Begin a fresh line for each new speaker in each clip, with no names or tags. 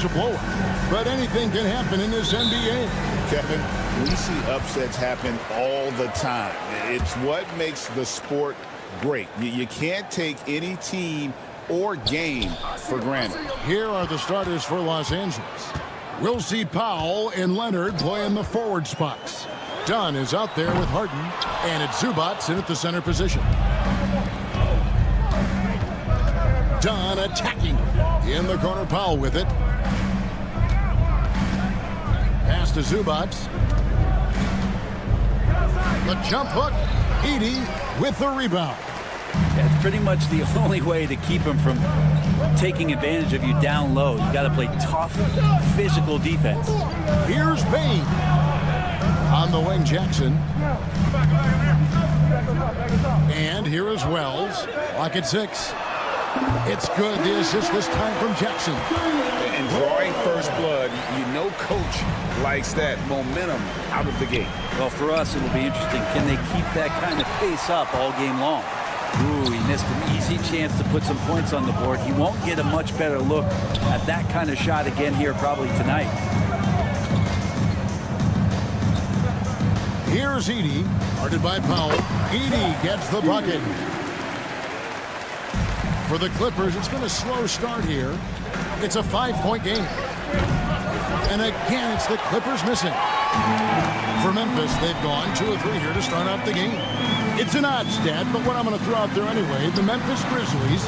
a blowout. But anything can happen in this NBA.
Kevin, we see upsets happen all the time. It's what makes the sport great. You can't take any team or game for granted.
Here are the starters for Los Angeles. We'll see Powell and Leonard play in the forward spots. Dunn is out there with Harden, and it's Zubac in at the center position. Dunn attacking. In the corner, Powell with it. Pass to Zubac. The jump hook. Edey with the rebound.
That's pretty much the only way to keep him from taking advantage of you down low. You got to play tough, physical defense.
Here's Bain. On the wing, Jackson. And here is Wells. Lock at 6. It's good. The assist this time from Jackson.
And drawing first blood, you know coach likes that momentum out of the gate.
Well, for us, it'll be interesting. Can they keep that kind of pace up all game long? Ooh, he missed an easy chance to put some points on the board. He won't get a much better look at that kind of shot again here probably tonight.
Here's Edey, guarded by Powell. Edey gets the bucket. For the Clippers, it's been a slow start here. It's a 5-point game. And again, it's the Clippers missing. For Memphis, they've gone 2 of 3 here to start out the game. It's an odd stat, but what I'm going to throw out there anyway, the Memphis Grizzlies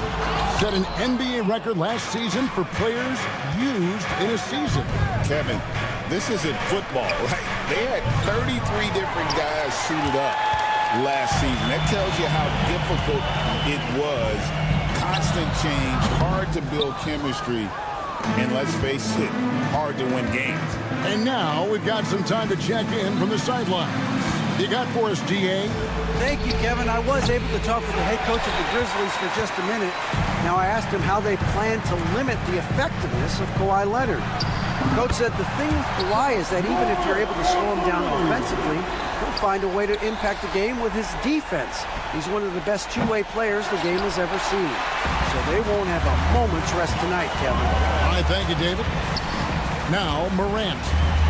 set an NBA record last season for players used in a season.
Kevin, this isn't football, right? They had 33 different guys suited up last season. That tells you how difficult it was. Constant change, hard to build chemistry, and let's face it, hard to win games.
And now we've got some time to check in from the sideline. You got for us, DA?
Thank you, Kevin. I was able to talk with the head coach of the Grizzlies for just a minute. Now I asked him how they plan to limit the effectiveness of Kawhi Leonard. Coach said the thing with Kawhi is that even if you're able to slow him down offensively, he'll find a way to impact the game with his defense. He's one of the best two-way players the game has ever seen. So they won't have a moment's rest tonight, Kevin.
All right, thank you, David. Now, Morant.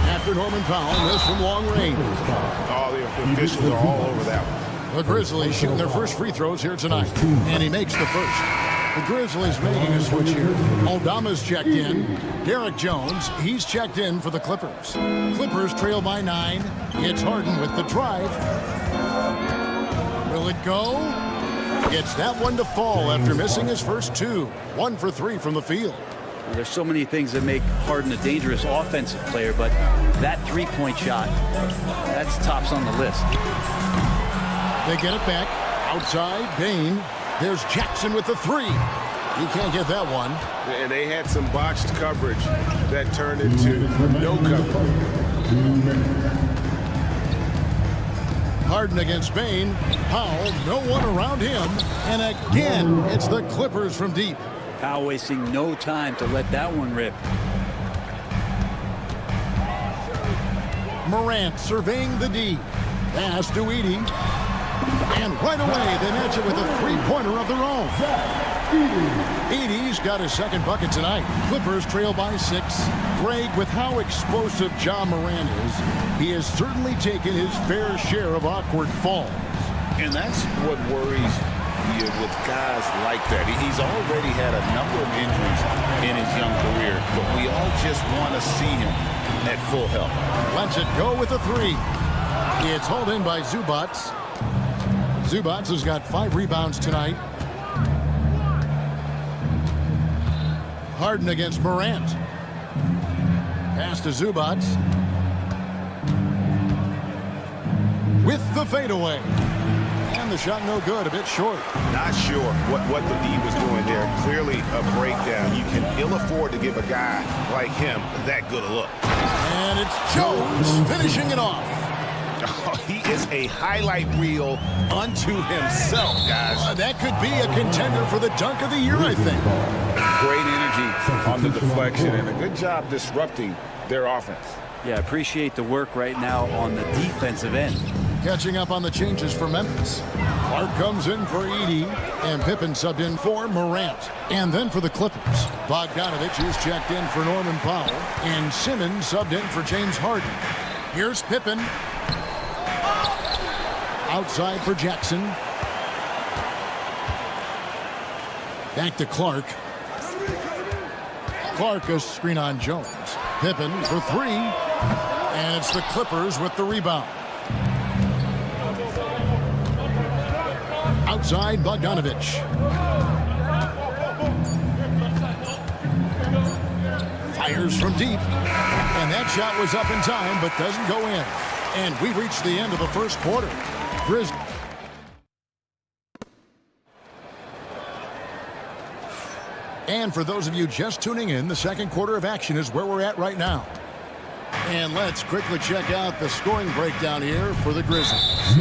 After Norman Powell missed from long range.
Oh, the officials are all over that one.
The Grizzlies shooting their first free throws here tonight. And he makes the first. The Grizzlies making a switch here. Aldama's checked in. Derek Jones, he's checked in for the Clippers. Clippers trail by 9. It's Harden with the drive. Will it go? Gets that one to fall after missing his first 2. 1 for 3 from the field.
Well, there's so many things that make Harden a dangerous offensive player, but that three-point shot, that's tops on the list.
They get it back. Outside, Bain. There's Jackson with the 3. He can't get that one.
And they had some botched coverage that turned into no coverage.
Harden against Bain. Powell, no one around him. And again, it's the Clippers from deep.
Powell wasting no time to let that one rip.
Morant surveying the D. Pass to Edey. And right away, they match it with a three-pointer of their own. Edey's got his second bucket tonight. Clippers trail by 6. Greg, with how explosive Ja Morant is, he has certainly taken his fair share of awkward falls.
And that's what worries you with guys like that. He's already had a number of injuries in his young career, but we all just want to see him at full health.
Lets it go with a 3. It's hauled in by Zubac. Zubac has got 5 rebounds tonight. Harden against Morant. Pass to Zubac. With the fadeaway. And the shot no good, a bit short.
Not sure what the D was doing there. Clearly a breakdown. You can ill afford to give a guy like him that good a look.
And it's Jones finishing it off.
Oh, he is a highlight reel unto himself, guys.
That could be a contender for the dunk of the year, I think.
Great energy on the deflection and a good job disrupting their offense.
Yeah, appreciate the work right now on the defensive end.
Catching up on the changes for Memphis. Clark comes in for Edey, and Pippen subbed in for Morant. And then for the Clippers, Bogdanovich is checked in for Norman Powell, and Simmons subbed in for James Harden. Here's Pippen. Outside for Jackson. Back to Clark. Clark a screen on Jones. Pippen for three. And it's the Clippers with the rebound. Outside Bogdanovich. Fires from deep. And that shot was up in time but doesn't go in. And we've reached the end of the first quarter. Grizzlies. And for those of you just tuning in, the second quarter of action is where we're at right now. And let's quickly check out the scoring breakdown here for the Grizzlies.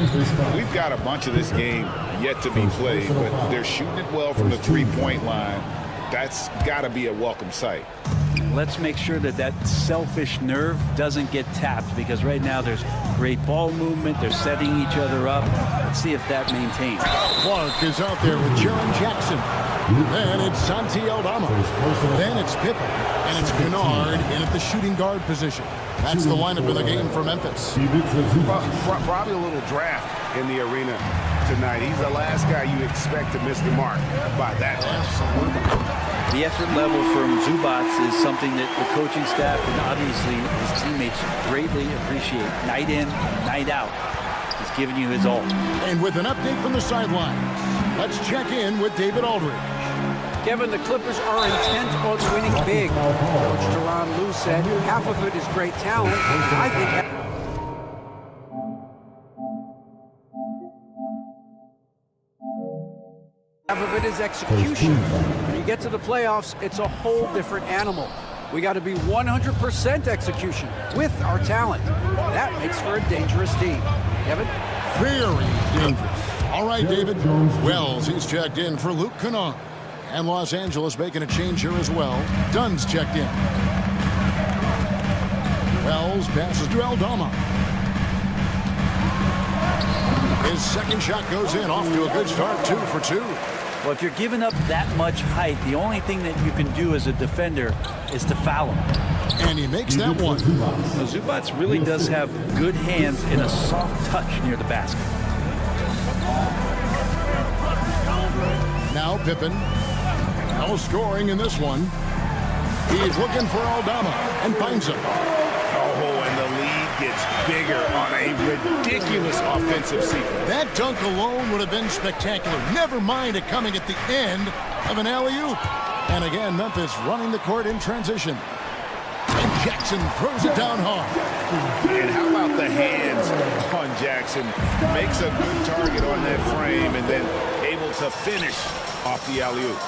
We've got a bunch of this game yet to be played, but they're shooting it well from the three-point line. That's got to be a welcome sight.
Let's make sure that that selfish nerve doesn't get tapped, because right now there's great ball movement. They're setting each other up. Let's see if that maintains.
Clark is out there with Jaren Jackson. Then it's Santi Aldama. Then it's Pippen. And it's Kennard in at the shooting guard position. That's the lineup of the game for Memphis.
Probably a little draft in the arena tonight. He's the last guy you expect to miss the mark by that much.
The effort level from Zubac is something that the coaching staff and obviously his teammates greatly appreciate. Night in, night out. He's giving you his all.
And with an update from the sidelines, let's check in with David Aldridge.
Kevin, the Clippers are intent on winning big. Coach Tyronn Lue said half of it is great talent. I think half of it is execution. When you get to the playoffs, it's a whole different animal. We got to be 100% execution with our talent. That makes for a dangerous team. Kevin?
Very dangerous. All right, David. Wells, he's checked in for Luke Kennard. And Los Angeles making a change here as well. Dunn's checked in. Wells passes to Aldama. His second shot goes in, off to a good start, 2 for 2.
Well, if you're giving up that much height, the only thing that you can do as a defender is to foul him.
And he makes that one.
Well, Zubac really does have good hands and a soft touch near the basket.
Now Pippen. No scoring in this one. He's looking for Aldama and finds him.
Oh, and the lead gets bigger on a ridiculous offensive sequence.
That dunk alone would have been spectacular. Never mind it coming at the end of an alley-oop. And again, Memphis running the court in transition. And Jackson throws it down hard.
And how about the hands on Jackson? Makes a good target on that frame and then able to finish off the alley-oop.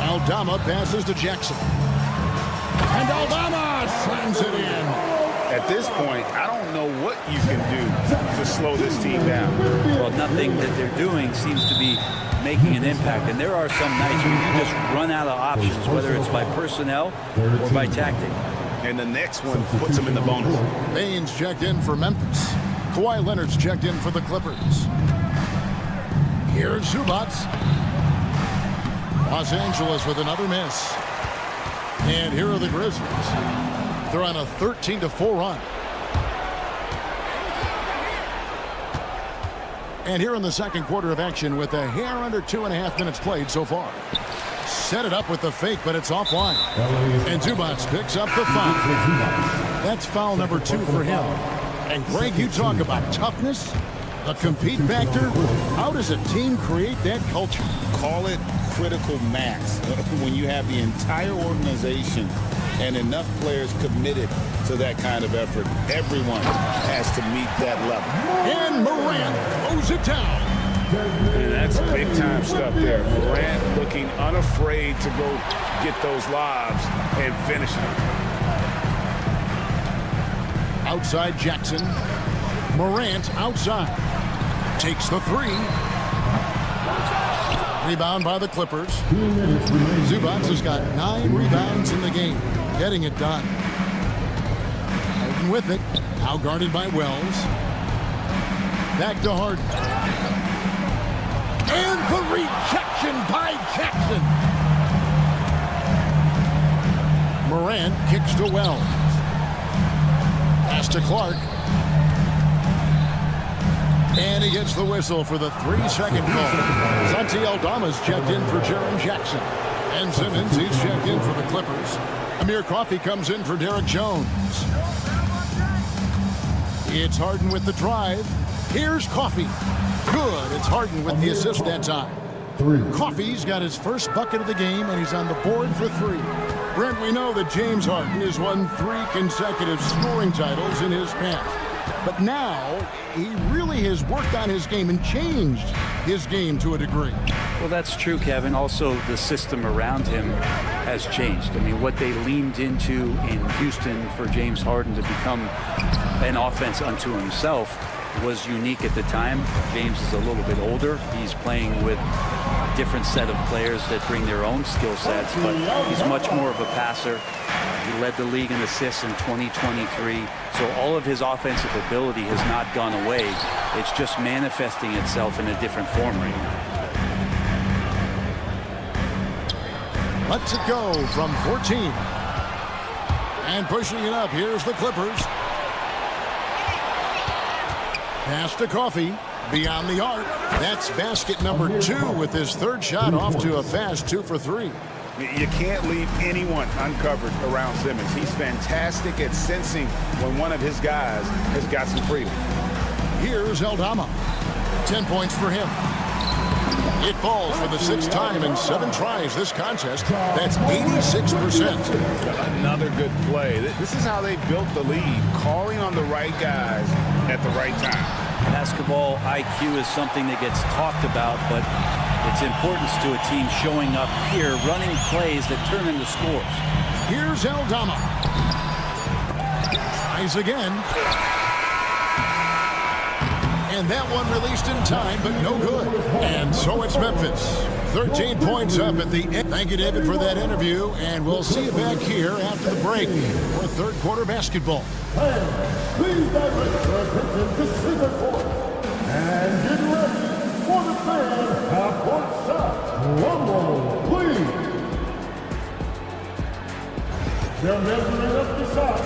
Aldama passes to Jackson. And Aldama slams it in.
At this point, I don't know what you can do to slow this team down.
Well, nothing that they're doing seems to be making an impact. And there are some nights where you just run out of options, whether it's by personnel or by tactic.
And the next one puts them in the bonus.
Baines checked in for Memphis. Kawhi Leonard's checked in for the Clippers. Here's Zubac. Los Angeles with another miss. And here are the Grizzlies. They're on a 13-4 run. And here in the second quarter of action with a hair under 2.5 minutes played so far. Set it up with the fake, but it's offline. And Zubac picks up the foul. That's foul number 2 for him. And Greg, you talk about toughness, a compete factor. How does a team create that culture?
Call it critical mass. When you have the entire organization and enough players committed to that kind of effort, everyone has to meet that level.
And Morant throws it down.
And that's big-time stuff there. Morant looking unafraid to go get those lobs and finish them.
Outside Jackson. Morant outside. Takes the 3. Rebound by the Clippers. Zubac has got 9 rebounds in the game. Getting it done. Harden with it. Now guarded by Wells. Back to Harden. And the rejection by Jackson. Morant kicks to Wells. Pass to Clark. And he gets the whistle for the 3-second call. Santi Aldama's checked in for Jaren Jackson. And Simmons, he's checked in for the Clippers. Amir Coffey comes in for Derek Jones. It's Harden with the drive. Here's Coffey. Good. It's Harden with the assist that time. Coffey's got his first bucket of the game, and he's on the board for 3. Brent, we know that James Harden has won 3 consecutive scoring titles in his past. But now, he really has worked on his game and changed his game to a degree.
Well, that's true, Kevin. Also, the system around him has changed. I mean, what they leaned into in Houston for James Harden to become an offense unto himself was unique at the time. James is a little bit older. He's playing with a different set of players that bring their own skill sets, but he's much more of a passer. He led the league in assists in 2023. So all of his offensive ability has not gone away. It's just manifesting itself in a different form right now.
Lets it go from 14. And pushing it up, here's the Clippers. Pass to Coffey. Beyond the arc. That's basket number 2 with his 3rd shot off to a fast 2 for 3.
You can't leave anyone uncovered around Simmons. He's fantastic at sensing when one of his guys has got some freedom.
Here's Aldama. 10 points for him. It falls for the 6th time in 7 tries this contest. That's 86%.
Another good play. This is how they built the lead, calling on the right guys at the right time.
Basketball IQ is something that gets talked about, but its importance to a team showing up here, running plays that turn into scores.
Here's Aldama. Tries again. And that one released in time, but no good. And so it's Memphis. 13 points up at the end. Thank you, David, for that interview. And we'll see you back here after the break for 3rd quarter basketball.
Please direct your attention to center court. And get ready for the fan half-court shot. Rumble, please. They're measuring up the shot.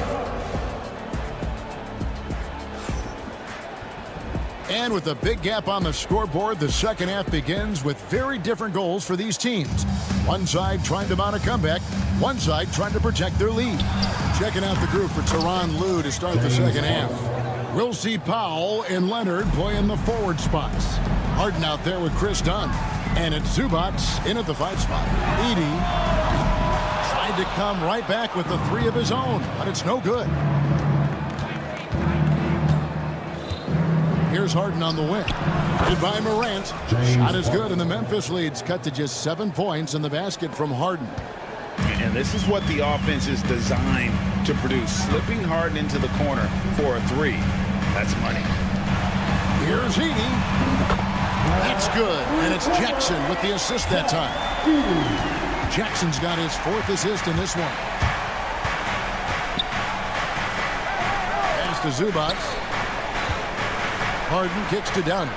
And with a big gap on the scoreboard, the second half begins with very different goals for these teams. One side trying to mount a comeback, one side trying to protect their lead. Checking out the group for Tyronn Lue to start the second half. We'll see Powell and Leonard playing the forward spots. Harden out there with Chris Dunn. And it's Zubac in at the 5 spot. Edey tried to come right back with the 3 of his own, but it's no good. Here's Harden on the wing. Goodbye, Morant. Shot is good, and the Memphis lead's cut to just 7 points in the basket from Harden.
And this is what the offense is designed to produce. Slipping Harden into the corner for a 3. That's money.
Here's Edey. That's good, and it's Jackson with the assist that time. Jackson's got his 4th assist in this one. Pass to Zubac. Harden kicks to Dunn.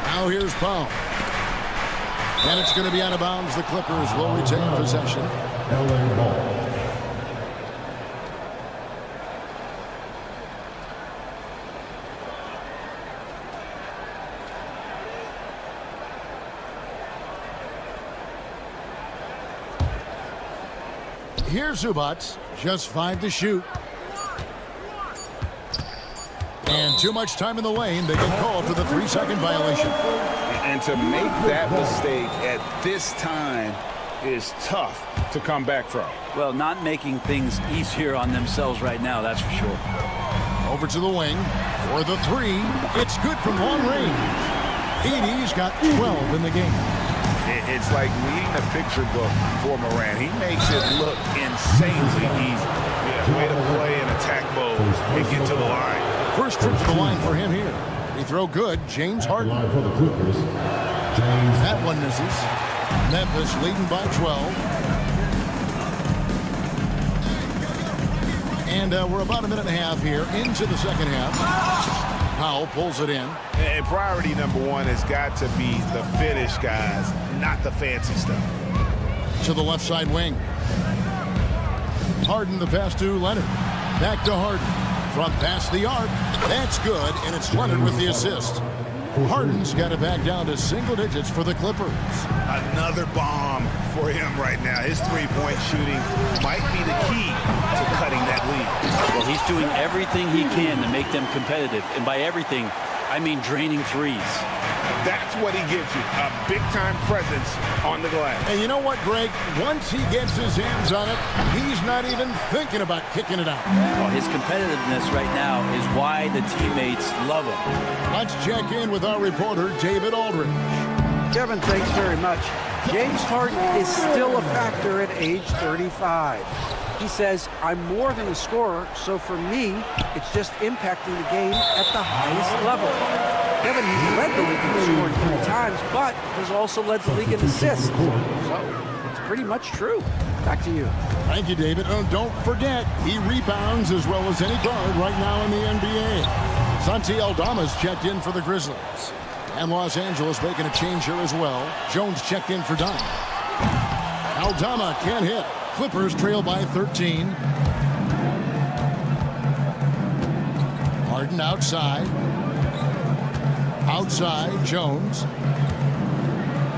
Now here's Powell. And it's going to be out of bounds. The Clippers will retain possession.
LA ball.
Here's Zubac. Just 5 to shoot. And too much time in the lane. They get called for the 3-second violation.
And to make that mistake at this time is tough to come back from.
Well, not making things easier on themselves right now, that's for sure.
Over to the wing for the 3. It's good from long range. Edey's got 12 in the game.
It's like reading a picture book for Morant. He makes it look insanely easy. Way to play in attack mode and get to the line.
First trip to the line for him here. He throw good. James Harden.
Line for the Clippers. James.
That one misses. Memphis leading by 12. And we're about a minute and a half here into the second half. Powell pulls it in.
And priority number one has got to be the finish, guys, not the fancy stuff.
To the left side wing. Harden the pass to Leonard. Back to Harden. From past the arc. That's good, and it's Leonard with the assist. Harden's got it back down to single digits for the Clippers.
Another bomb for him right now. His three-point shooting might be the key to cutting that lead.
Well, he's doing everything he can to make them competitive. And by everything, I mean draining threes.
That's what he gives you, a big-time presence on the glass.
And you know what, Greg? Once he gets his hands on it, he's not even thinking about kicking it out.
Well, his competitiveness right now is why the teammates love him.
Let's check in with our reporter, David Aldridge.
Kevin, thanks very much. James Harden is still a factor at age 35. He says, I'm more than a scorer, so for me, it's just impacting the game at the highest level. Kevin, he's led the league in scoring 3 times, but has also led the league in assists. So it's pretty much true. Back to you.
Thank you, David. Oh, don't forget, he rebounds as well as any guard right now in the NBA. Santi Aldama's checked in for the Grizzlies. And Los Angeles making a change here as well. Jones checked in for Dunn. Aldama can't hit. Clippers trail by 13. Harden outside. Outside, Jones.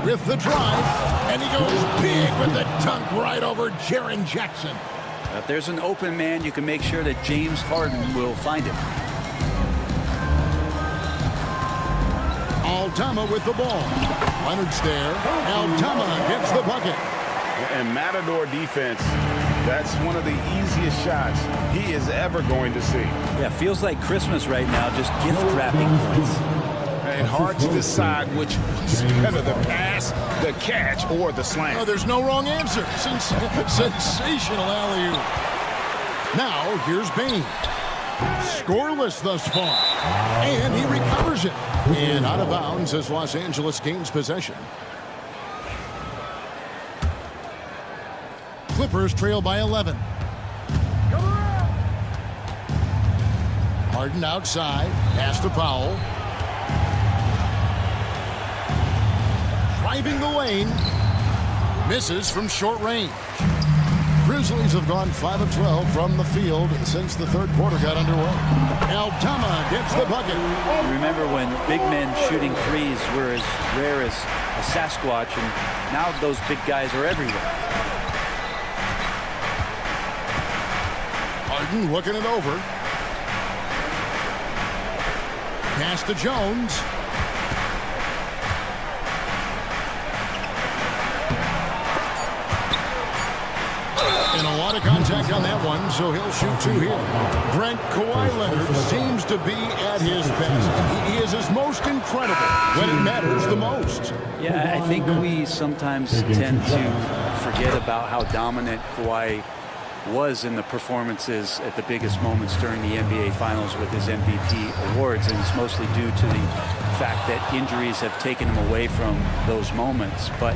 With the drive. And he goes big with the dunk right over Jaren Jackson.
If there's an open man, you can make sure that James Harden will find him.
Aldama with the ball. Leonard's there. Aldama gets the bucket.
And Matador defense, that's one of the easiest shots he is ever going to see.
Yeah, feels like Christmas right now, just gift wrapping points.
And hard to decide which was better, the pass, the catch, or the slam.
Oh, there's no wrong answer. Sensational alley-oop. Now, here's Bain. Scoreless thus far. And he recovers it. And out of bounds as Los Angeles gains possession. Clippers trail by 11. Harden outside. Pass to Powell. Driving the lane. Misses from short range. Grizzlies have gone 5 of 12 from the field since the third quarter got underway. Aldama gets the bucket.
Remember when big men shooting threes were as rare as a Sasquatch, and now those big guys are everywhere.
Harden looking it over. Pass to Jones. And a lot of contact on that one, so he'll shoot 2 here. Brent, Kawhi Leonard seems to be at his best. He is his most incredible when it matters the most.
Yeah, I think we sometimes tend to forget about how dominant Kawhi was in the performances at the biggest moments during the NBA Finals with his MVP awards, and it's mostly due to the fact that injuries have taken him away from those moments. But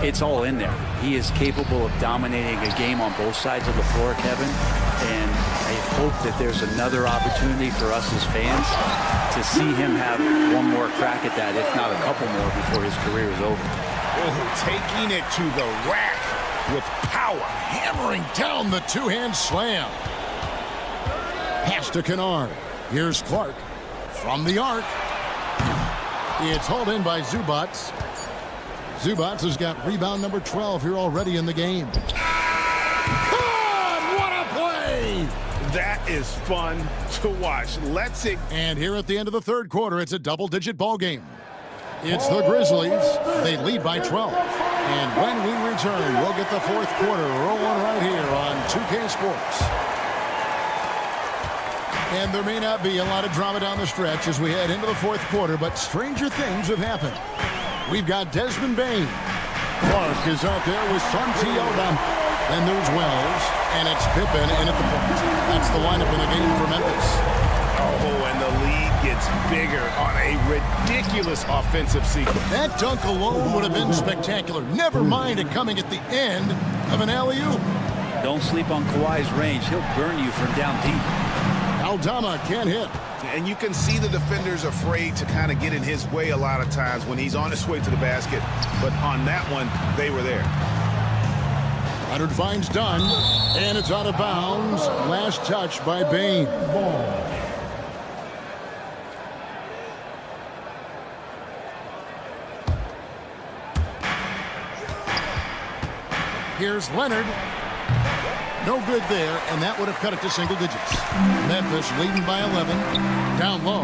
it's all in there. He is capable of dominating a game on both sides of the floor, Kevin, and I hope that there's another opportunity for us as fans to see him have one more crack at that, if not a couple more, before his career is over.
Oh, taking it to the rack with power.
Hammering down the two-hand slam. Pass to Kennard. Here's Clark from the arc. It's hauled in by Zubats. Zubats has got rebound number 12 here already in the game. Oh, what a play!
That is fun to watch. Let's it.
And here at the end of the third quarter, it's a double-digit ball game. It's the Grizzlies. They lead by 12. And when we return, we'll get the fourth quarter rolling right here on 2K Sports. And there may not be a lot of drama down the stretch as we head into the fourth quarter, but stranger things have happened. We've got Desmond Bain. Clark is out there with Santi Aldama. And there's Wells, and it's Pippen in at the point. That's the lineup in the game for Memphis.
Oh, and the lead gets bigger on a ridiculous offensive sequence.
That dunk alone would have been spectacular. Never mind it coming at the end of an alley-oop.
Don't sleep on Kawhi's range. He'll burn you from down deep.
Aldama can't hit.
And you can see the defenders afraid to kind of get in his way a lot of times when he's on his way to the basket. But on that one, they were there.
Leonard finds Dunn, and it's out of bounds. Last touch by Bane. Here's Leonard. No good there, and that would have cut it to single digits. Memphis leading by 11. Down low.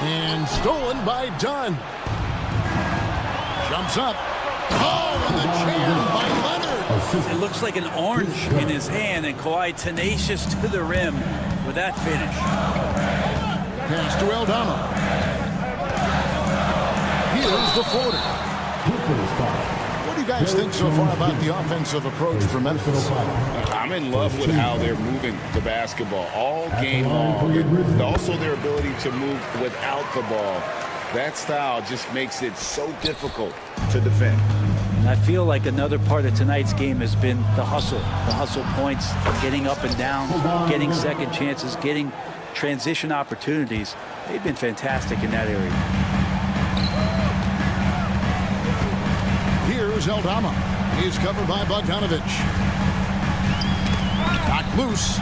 And stolen by Dunn. Jumps up. Oh, and the jam by Leonard.
It looks like an orange in his hand, and Kawhi tenacious to the rim with that finish.
Pass to Aldama. Here's the floater. What do you guys think so far about the offensive approach for Memphis?
I'm in love with how they're moving the basketball all game long. And also their ability to move without the ball. That style just makes it so difficult to defend.
And I feel like another part of tonight's game has been the hustle. The hustle points, getting up and down, getting second chances, getting transition opportunities. They've been fantastic in that area.
Here's Aldama. He's covered by Bogdanovich. Got loose.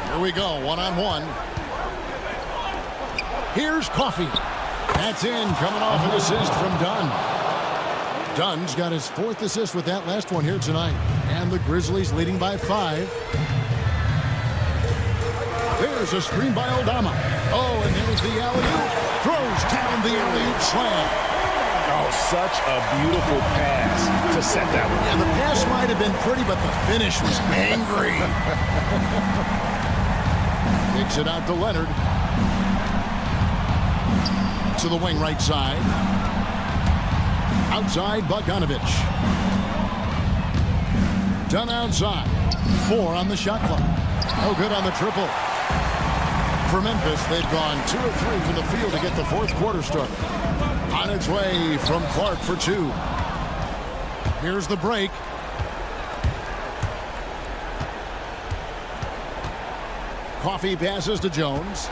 Here we go, one-on-one. Here's Coffey. That's in, coming off an assist from Dunn. Dunn's got his 4th assist with that last one here tonight. And the Grizzlies leading by 5. There's a screen by Aldama. Oh, and there's the alley-oop. Throws down the alley-oop slam.
Oh, such a beautiful pass to set that one.
Yeah, the pass might have been pretty, but the finish was angry. Kicks it out to Leonard. To the wing right side. Outside, Bogdanovich. Dunn outside. 4 on the shot clock. No good on the triple. For Memphis, they've gone 2 of 3 from the field to get the 4th quarter started. On its way from Clark for 2. Here's the break. Coffey passes to Jones.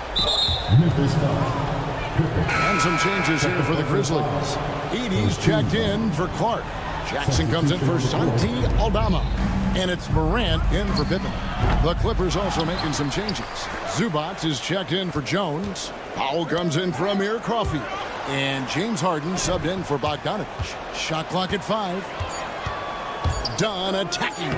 And some changes here for the Grizzlies. Edey's checked in for Clark. Jackson comes in for Santi Aldama. And it's Morant in for Pippen. The Clippers also making some changes. Zubac is checked in for Jones. Powell comes in for Amir Coffey. And James Harden subbed in for Bogdanovich. Shot clock at 5. Dunn attacking.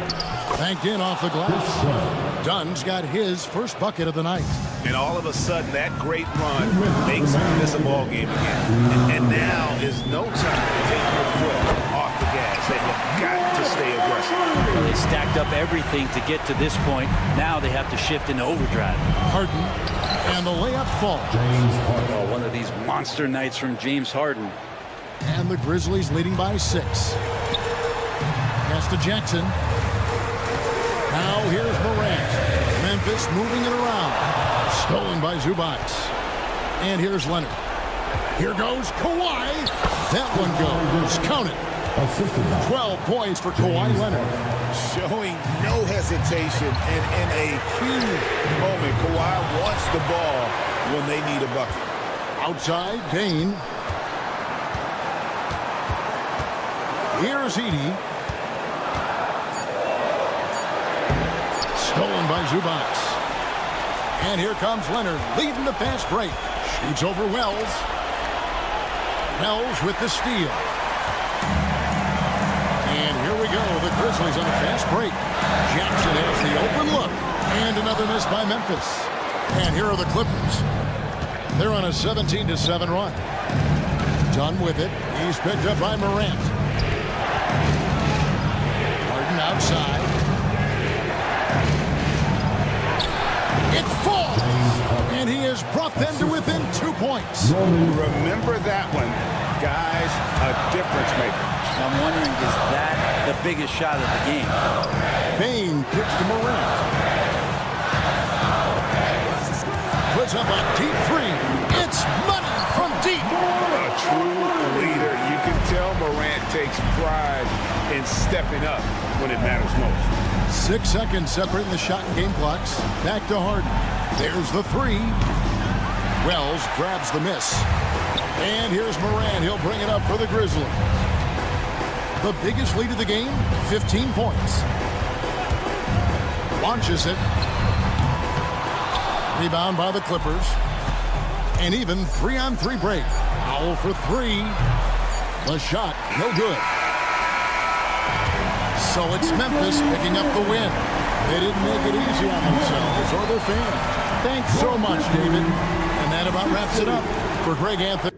Banked in off the glass. Dunn's got his first bucket of the night.
And all of a sudden, that great run makes this a ball game again. And now is no time to take your foot off the gas. They have got to stay aggressive.
Well, they stacked up everything to get to this point. Now they have to shift into overdrive.
Harden. And the layup falls.
Oh, one of these monster nights from James Harden.
And the Grizzlies leading by 6. Pass to Jackson. Now here's Morant. Memphis moving it around. Stolen by Zubac. And here's Leonard. Here goes Kawhi. That one goes. Count it. 12 points for Kawhi Leonard.
Showing no hesitation, and in a huge moment, Kawhi wants the ball when they need a bucket.
Outside, Bane. Here's Edey. Stolen by Zubac. And here comes Leonard, leading the fast break. Shoots over Wells. Wells with the steal. And here we go, the Grizzlies on a fast break. Jackson has the open look. And another miss by Memphis. And here are the Clippers. They're on a 17-7 run. Dunn with it. He's picked up by Morant. Harden outside. It falls. And he has brought them to within 2 points.
Remember that one. Guys, a difference maker.
I'm wondering, is that the biggest shot of the game?
Bane kicks to Morant. Puts up a deep 3. It's money from deep.
A true leader. You can tell Morant takes pride and stepping up when it matters most.
6 seconds separating the shot and game clocks. Back to Harden. There's the three. Wells grabs the miss. And here's Moran. He'll bring it up for the Grizzlies. The biggest lead of the game, 15 points. Launches it. Rebound by the Clippers. And even 3-on-3 break. Foul for three. The shot, no good. So it's Memphis picking up the win. They didn't make it easy on themselves or their fans. Thanks so much, David. And that about wraps it up for Greg Anthony.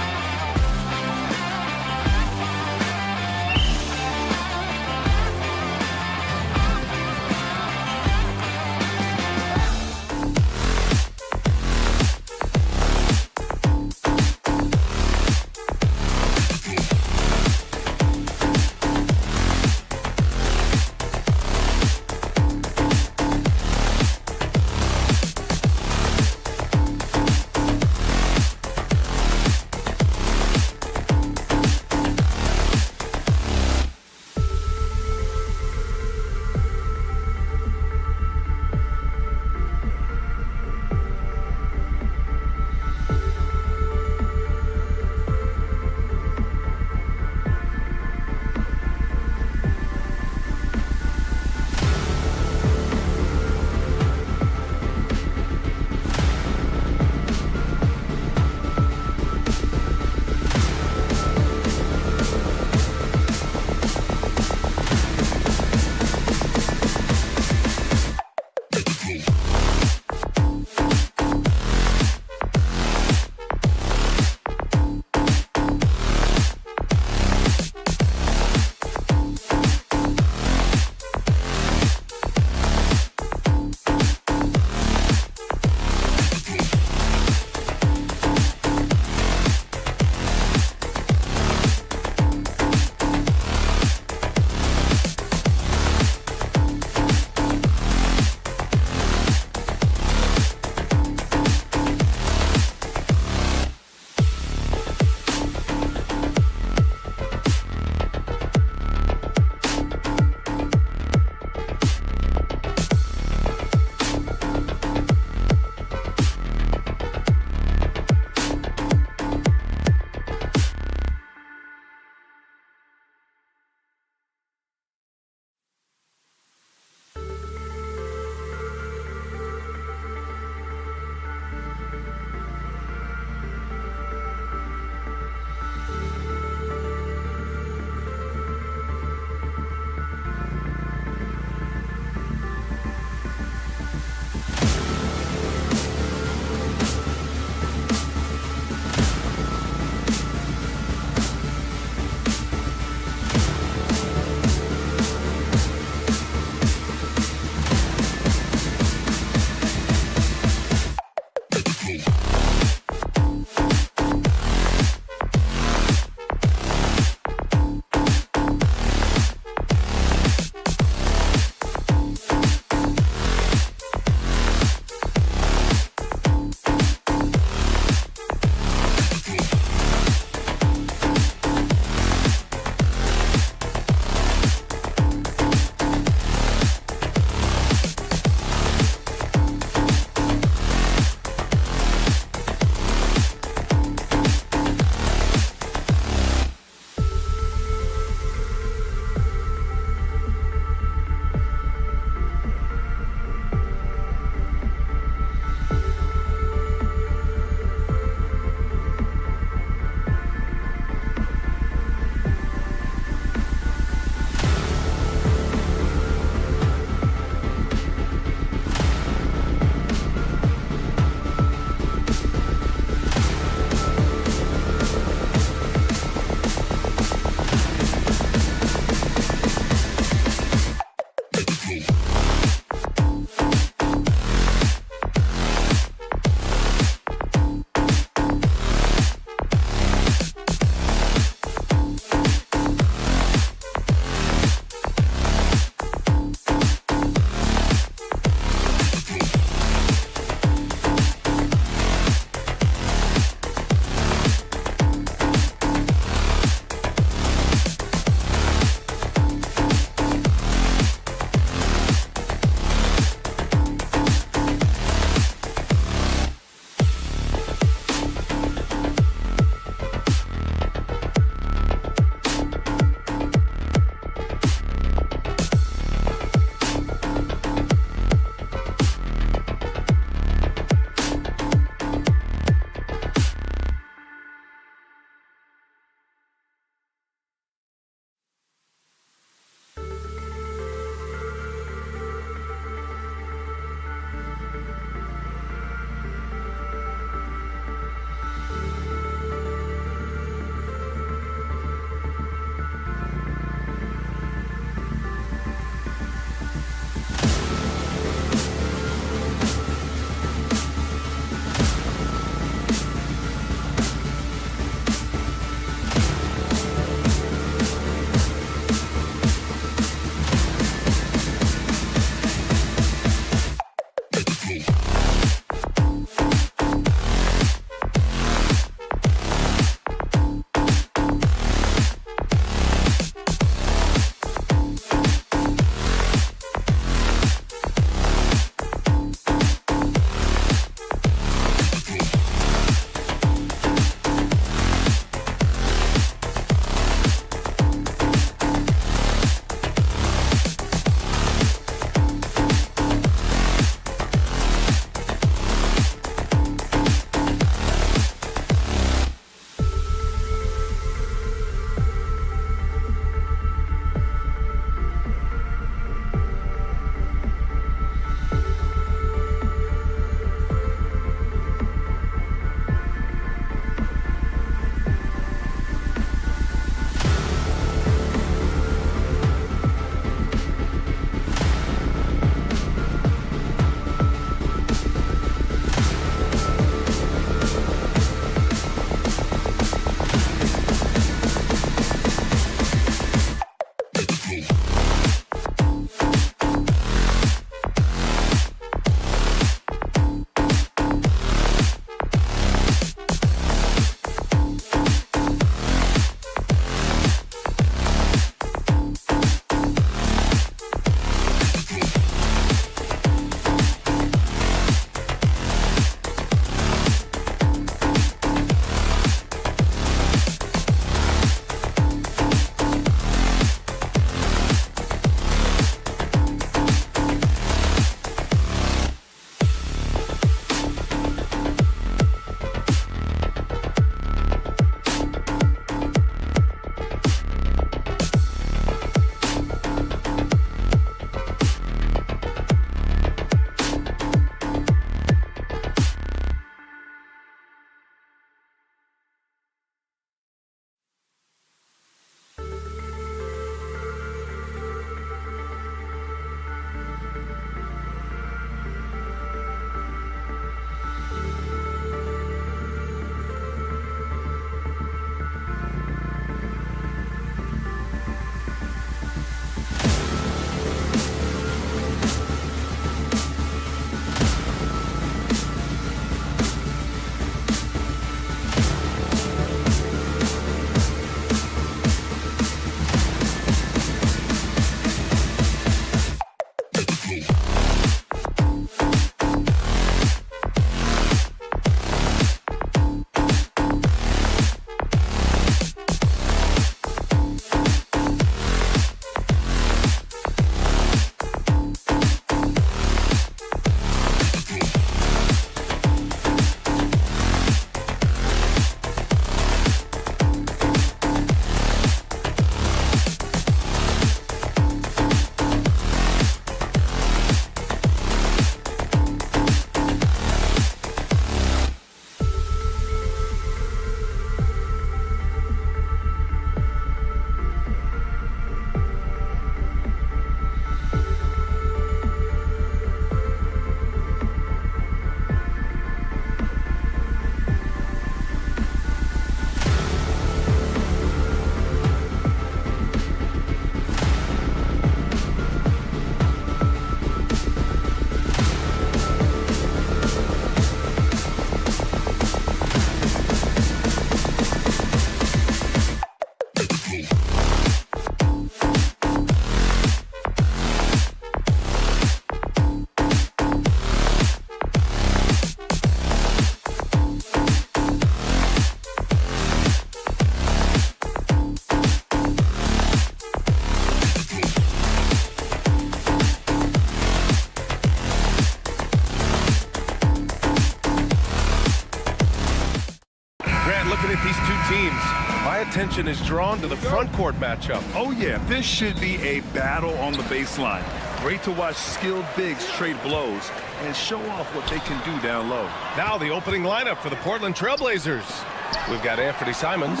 teams, my attention is drawn to the front court matchup.
Oh, yeah, this should be a battle on the baseline. Great to watch skilled bigs trade blows and show off what they can do down low.
Now the opening lineup for the Portland Trailblazers. We've got Anthony Simons.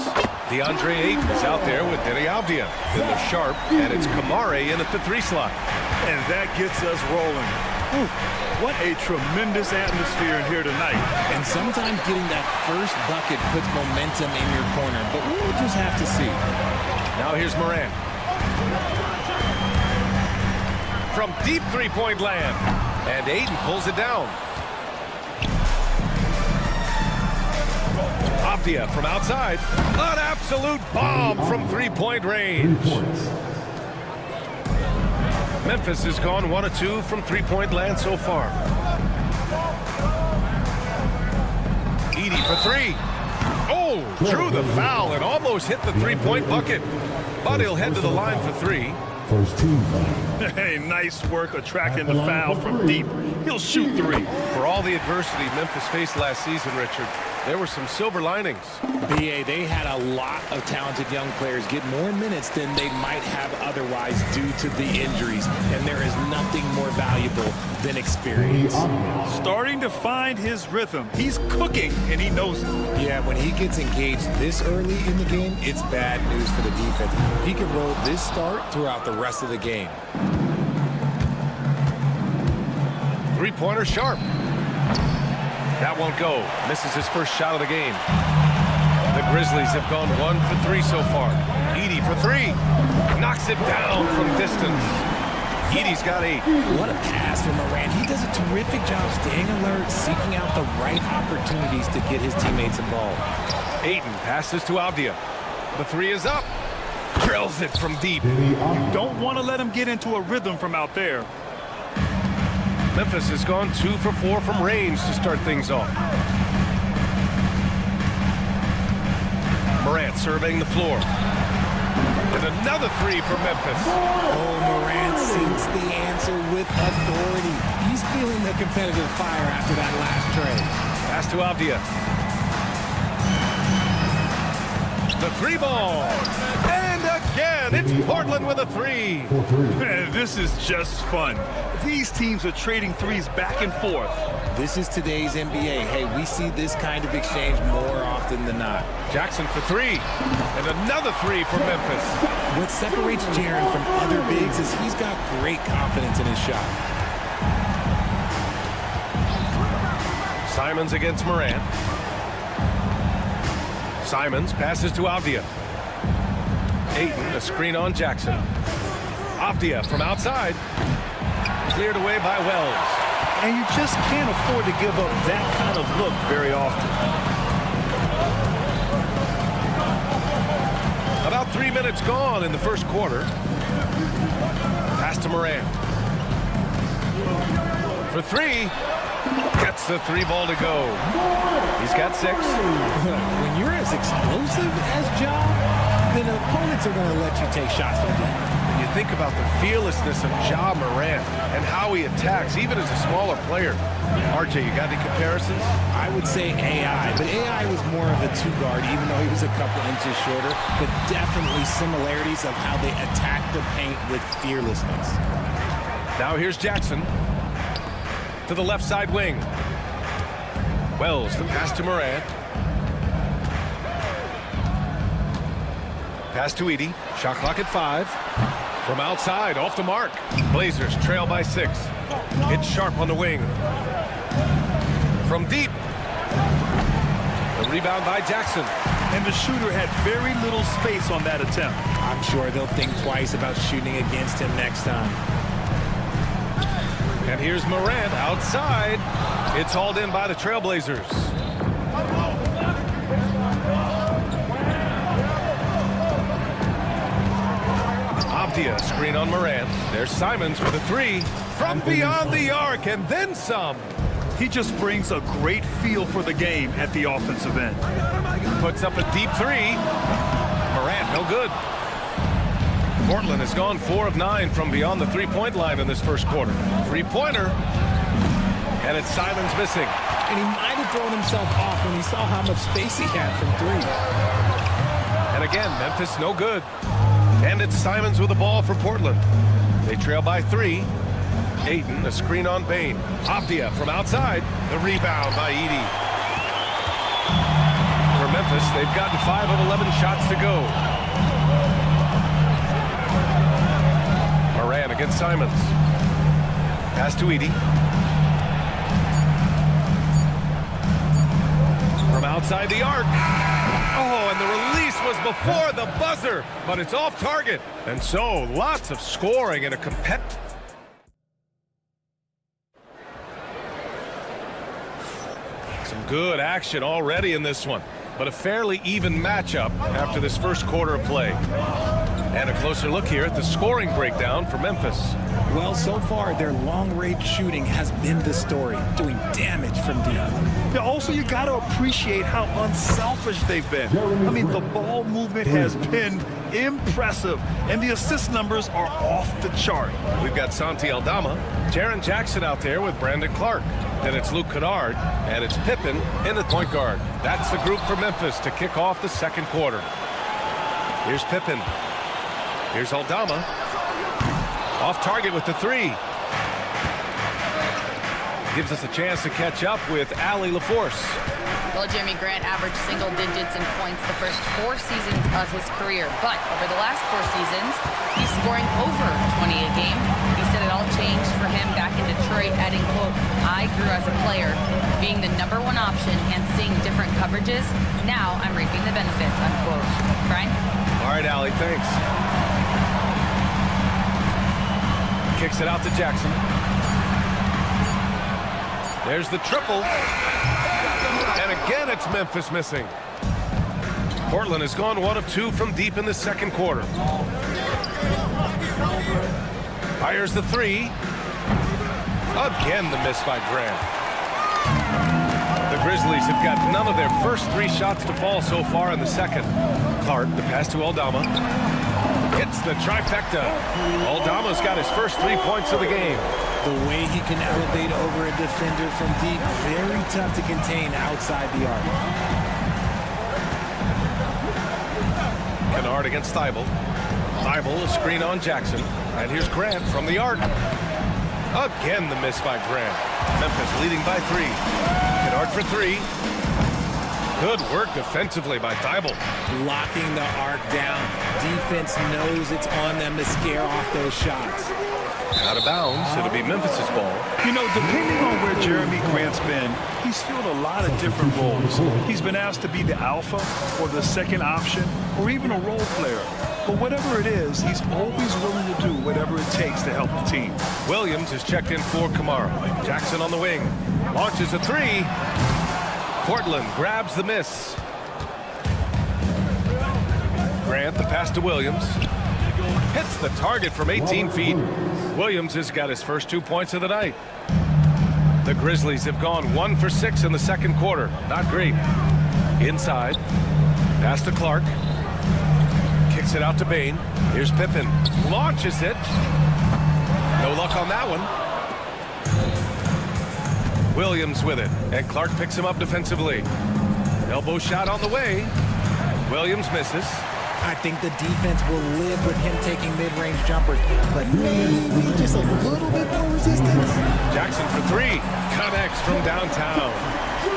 DeAndre Ayton is out there with Denny Avdia in the sharp, and it's Kamare in at the 3 slot.
And that gets us rolling. Ooh, what a tremendous atmosphere in here tonight.
And sometimes getting that first bucket puts momentum in your corner, but we'll just have to see.
Now here's Morant. From deep three-point land, and Ayton pulls it down. Avdia from outside. An absolute bomb from three-point range. Memphis has gone 1 of 2 from three-point land so far. Edey for 3. Oh, drew the foul and almost hit the three-point bucket. But he'll head to the line for 3.
First team.
Hey, nice work attracting the foul from deep. He'll shoot 3.
For all the adversity Memphis faced last season, Richard, there were some silver linings.
BA, they had a lot of talented young players get more minutes than they might have otherwise due to the injuries, and there is nothing more valuable than experience.
Starting to find his rhythm. He's cooking, and he knows it.
Yeah, when he gets engaged this early in the game, it's bad news for the defense. He can roll this start throughout the rest of the game.
Three-pointer sharp. That won't go. Misses his first shot of the game. The Grizzlies have gone 1 for 3 so far. Edey for 3. Knocks it down from distance. Edey's got 8.
What a pass from Morant. He does a terrific job staying alert, seeking out the right opportunities to get his teammates involved.
Ayton passes to Avdia. The 3 is up. Drills it from deep.
You don't want to let him get into a rhythm from out there.
Memphis has gone 2 for 4 from range to start things off. Morant surveying the floor. And another 3 for Memphis.
Oh, Morant seeks the answer with authority. He's feeling the competitive fire after that last trade.
Pass to Avdia. The 3 ball. And again, it's Portland with a 3.
Man, this is just fun. These teams are trading threes back and forth.
This is today's NBA. Hey, we see this kind of exchange more often than not.
Jackson for 3. And another 3 for Memphis.
What separates Jaren from other bigs is he's got great confidence in his shot.
Simons against Morant. Simons passes to Avdia. Ayton, a screen on Jackson. Avdia from outside. Cleared away by Wells.
And you just can't afford to give up that kind of look very often.
About 3 minutes gone in the first quarter. Pass to Morant. For 3. Gets the 3 ball to go. He's got 6.
When you're as explosive as Ja, then opponents are going to let you take shots from deep.
When you think about the fearlessness of Ja Morant and how he attacks, even as a smaller player. RJ, you got any comparisons?
I would say AI, but AI was more of a 2-guard, even though he was a couple inches shorter, but definitely similarities of how they attack the paint with fearlessness.
Now here's Jackson to the left side wing. Wells, the pass to Morant. Pass to Edey. Shot clock at 5. From outside, off the mark. Blazers trail by 6. It's Sharp on the wing. From deep. The rebound by Jackson.
And the shooter had very little space on that attempt.
I'm sure they'll think twice about shooting against him next time.
And here's Morant outside. It's hauled in by the Trailblazers. Avdia, screen on Morant. There's Simons with a 3 from beyond the arc and then some.
He just brings a great feel for the game at the offensive end.
Puts up a deep 3. Morant, no good. Portland has gone 4 of 9 from beyond the three-point line in this first quarter. Three-pointer. And it's Simons missing.
And he might have thrown himself off when he saw how much space he had from 3.
again. Memphis no good. And it's Simons with the ball for Portland. They trail by 3. Ayton, a screen on Bain. Avdia from outside. The rebound by Edey. For Memphis, they've gotten 5 of 11 shots to go. Moran against Simons. Pass to Edey. From outside the arc. Oh, and the release was before the buzzer, but it's off target. And so, lots of scoring in a competitive... Some good action already in this one, but a fairly even matchup after this first quarter of play. And a closer look here at the scoring breakdown for Memphis.
Well, so far, their long-range shooting has been the story, doing damage from deep.
Yeah, also, you got to appreciate how unselfish they've been. I mean, the ball movement has been impressive, and the assist numbers are off the chart.
We've got Santi Aldama, Jaren Jackson out there with Brandon Clark. Then it's Luke Kennard, and it's Pippen in the point guard. That's the group for Memphis to kick off the second quarter. Here's Pippen. Here's Aldama. Off target with the 3. Gives us a chance to catch up with Allie LaForce.
Well, Jeremy Grant averaged single digits in points the first 4 seasons of his career. But over the last 4 seasons, he's scoring over 20 a game. He said it all changed for him back in Detroit, adding, quote, "I grew as a player, being the #1 option and seeing different coverages. Now I'm reaping the benefits," unquote. Brian?
All right, Allie, thanks. Kicks it out to Jackson. There's the triple. And again, it's Memphis missing. Portland has gone 1 of 2 from deep in the second quarter. Fires the 3. Again, the miss by Grant. The Grizzlies have got none of their first 3 shots to fall so far in the second. Clark, the pass to Aldama. Hits the trifecta. Aldama's got his first 3 points of the game.
The way he can elevate over a defender from deep, very tough to contain outside the arc.
Kennard against Thibault. Thibault, a screen on Jackson. And here's Grant from the arc. Again, the miss by Grant. Memphis leading by 3. Kennard for 3. Good work defensively by Thibault.
Locking the arc down. Defense knows it's on them to scare off those shots.
Out of bounds, it'll be Memphis's ball.
You know, depending on where Jeremy Grant's been, he's filled a lot of different roles. He's been asked to be the alpha or the second option or even a role player. But whatever it is, he's always willing to do whatever it takes to help the team.
Williams is checked in for Kamara. Jackson on the wing. Launches a 3. Portland grabs the miss. Grant, the pass to Williams. Hits the target from 18 feet. Williams has got his first 2 points of the night. The Grizzlies have gone 1 for 6 in the second quarter. Not great. Inside. Pass to Clark. Kicks it out to Bain. Here's Pippen. Launches it. No luck on that one. Williams with it. And Clark picks him up defensively. Elbow shot on the way. Williams misses.
I think the defense will live with him taking mid-range jumpers, but maybe just a little bit more resistance.
Jackson for 3. Connects from downtown.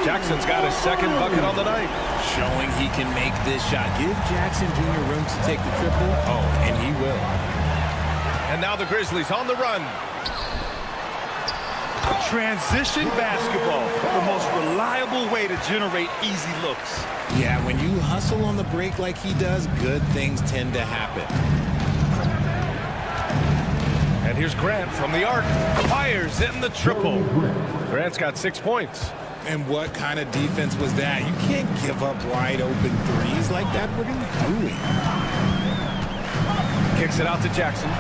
Jackson's got his second bucket on the night.
Showing he can make this shot. Give Jackson Jr. room to take the triple. Oh, and he will.
And now the Grizzlies on the run.
Transition basketball, the most reliable way to generate easy looks.
Yeah, when you hustle on the break like he does, good things tend to happen.
And here's Grant from the arc. Fires in the triple. Grant's got 6 points.
And what kind of defense was that? You can't give up wide open threes like that. What are you doing?
Kicks it out to Jackson.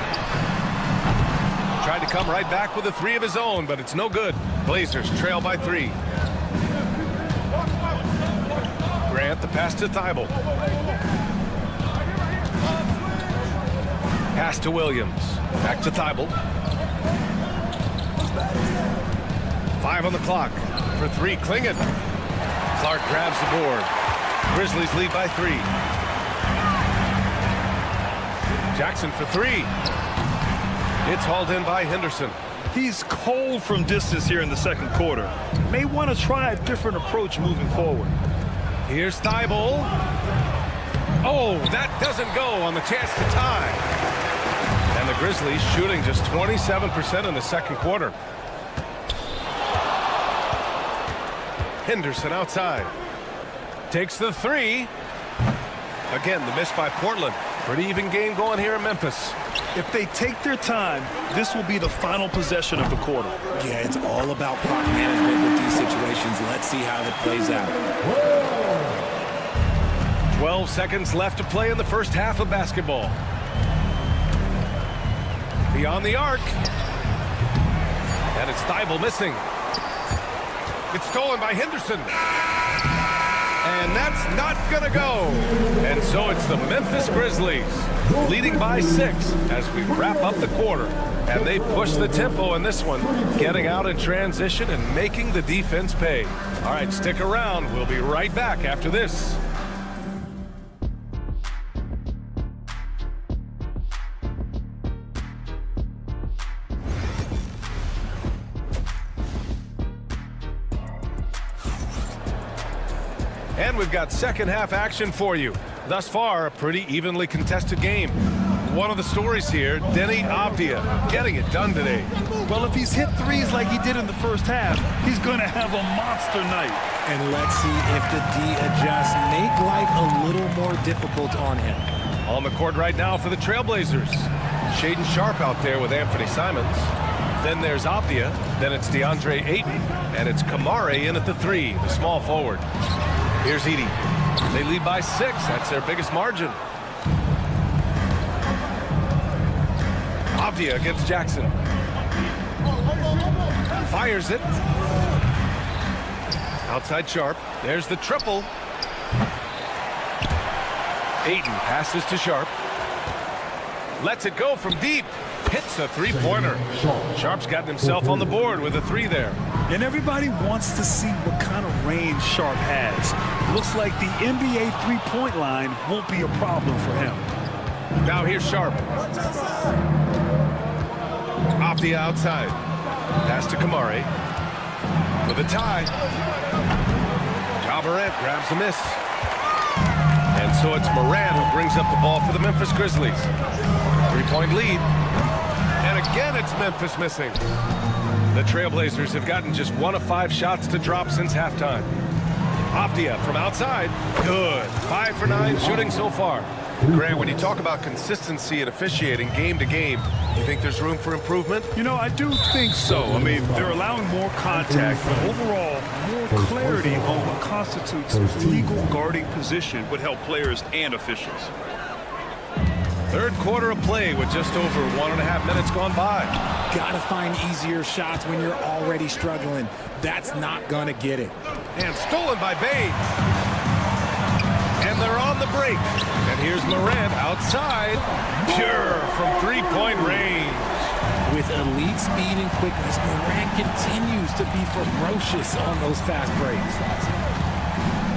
Tried to come right back with a 3 of his own, but it's no good. Blazers trail by 3. Grant, the pass to Thibault. Pass to Williams. Back to Thibault. 5 on the clock. For 3, Klingon. Clark grabs the board. Grizzlies lead by 3. Jackson for three. It's hauled in by Henderson.
He's cold from distance here in the second quarter. May want to try a different approach moving forward.
Here's Thibault. Oh, that doesn't go on the chance to tie. And the Grizzlies shooting just 27% in the second quarter. Henderson outside. Takes the three. Again, the miss by Portland. Pretty even game going here in Memphis.
If they take their time, this will be the final possession of the quarter.
Yeah, it's all about clock management with these situations. Let's see how that plays out.
12 seconds left to play in the first half of basketball. Beyond the arc. And it's Thibault missing. It's stolen by Henderson. And that's not gonna go. And so it's the Memphis Grizzlies leading by 6 as we wrap up the quarter. And they push the tempo in this one, getting out in transition and making the defense pay. All right, stick around. We'll be right back after this. And we've got second half action for you. Thus far, a pretty evenly contested game. One of the stories here, Denny Avdia getting it done today.
Well, if he's hit threes like he did in the first half, he's going to have a monster night.
And let's see if the D adjusts, make life a little more difficult on him.
On the court right now for the Trailblazers. Shaedon Sharpe out there with Anthony Simons. Then there's Avdia. Then it's DeAndre Ayton. And it's Kamare in at the 3, the small forward. Here's Edey. They lead by 6. That's their biggest margin. Avdia against Jackson. Fires it. Outside Sharpe. There's the triple. Ayton passes to Sharpe. Lets it go from deep. Hits a three-pointer. Sharpe's gotten himself on the board with a 3 there.
And everybody wants to see what kind of range Sharpe has. Looks like the NBA three-point line won't be a problem for him.
Now here's Sharpe. Off the outside. Pass to Kamare. For the tie. Ja Morant grabs the miss. And so it's Morant who brings up the ball for the Memphis Grizzlies. 3-point lead. And again, it's Memphis missing. The Trailblazers have gotten just 1 of 5 shots to drop since halftime. Avdia from outside. Good. 5 for 9 shooting so far. Grant, when you talk about consistency and officiating game to game, you think there's room for improvement?
You know, I do think so. I mean, they're allowing more contact, but overall, more clarity on what constitutes legal guarding position would help players and officials.
Third quarter of play with just over 1.5 minutes gone by.
Gotta find easier shots when you're already struggling. That's not gonna get it.
And stolen by Bade. And they're on the break. And here's Morant outside. Pure from 3-point range.
With elite speed and quickness, Morant continues to be ferocious on those fast breaks.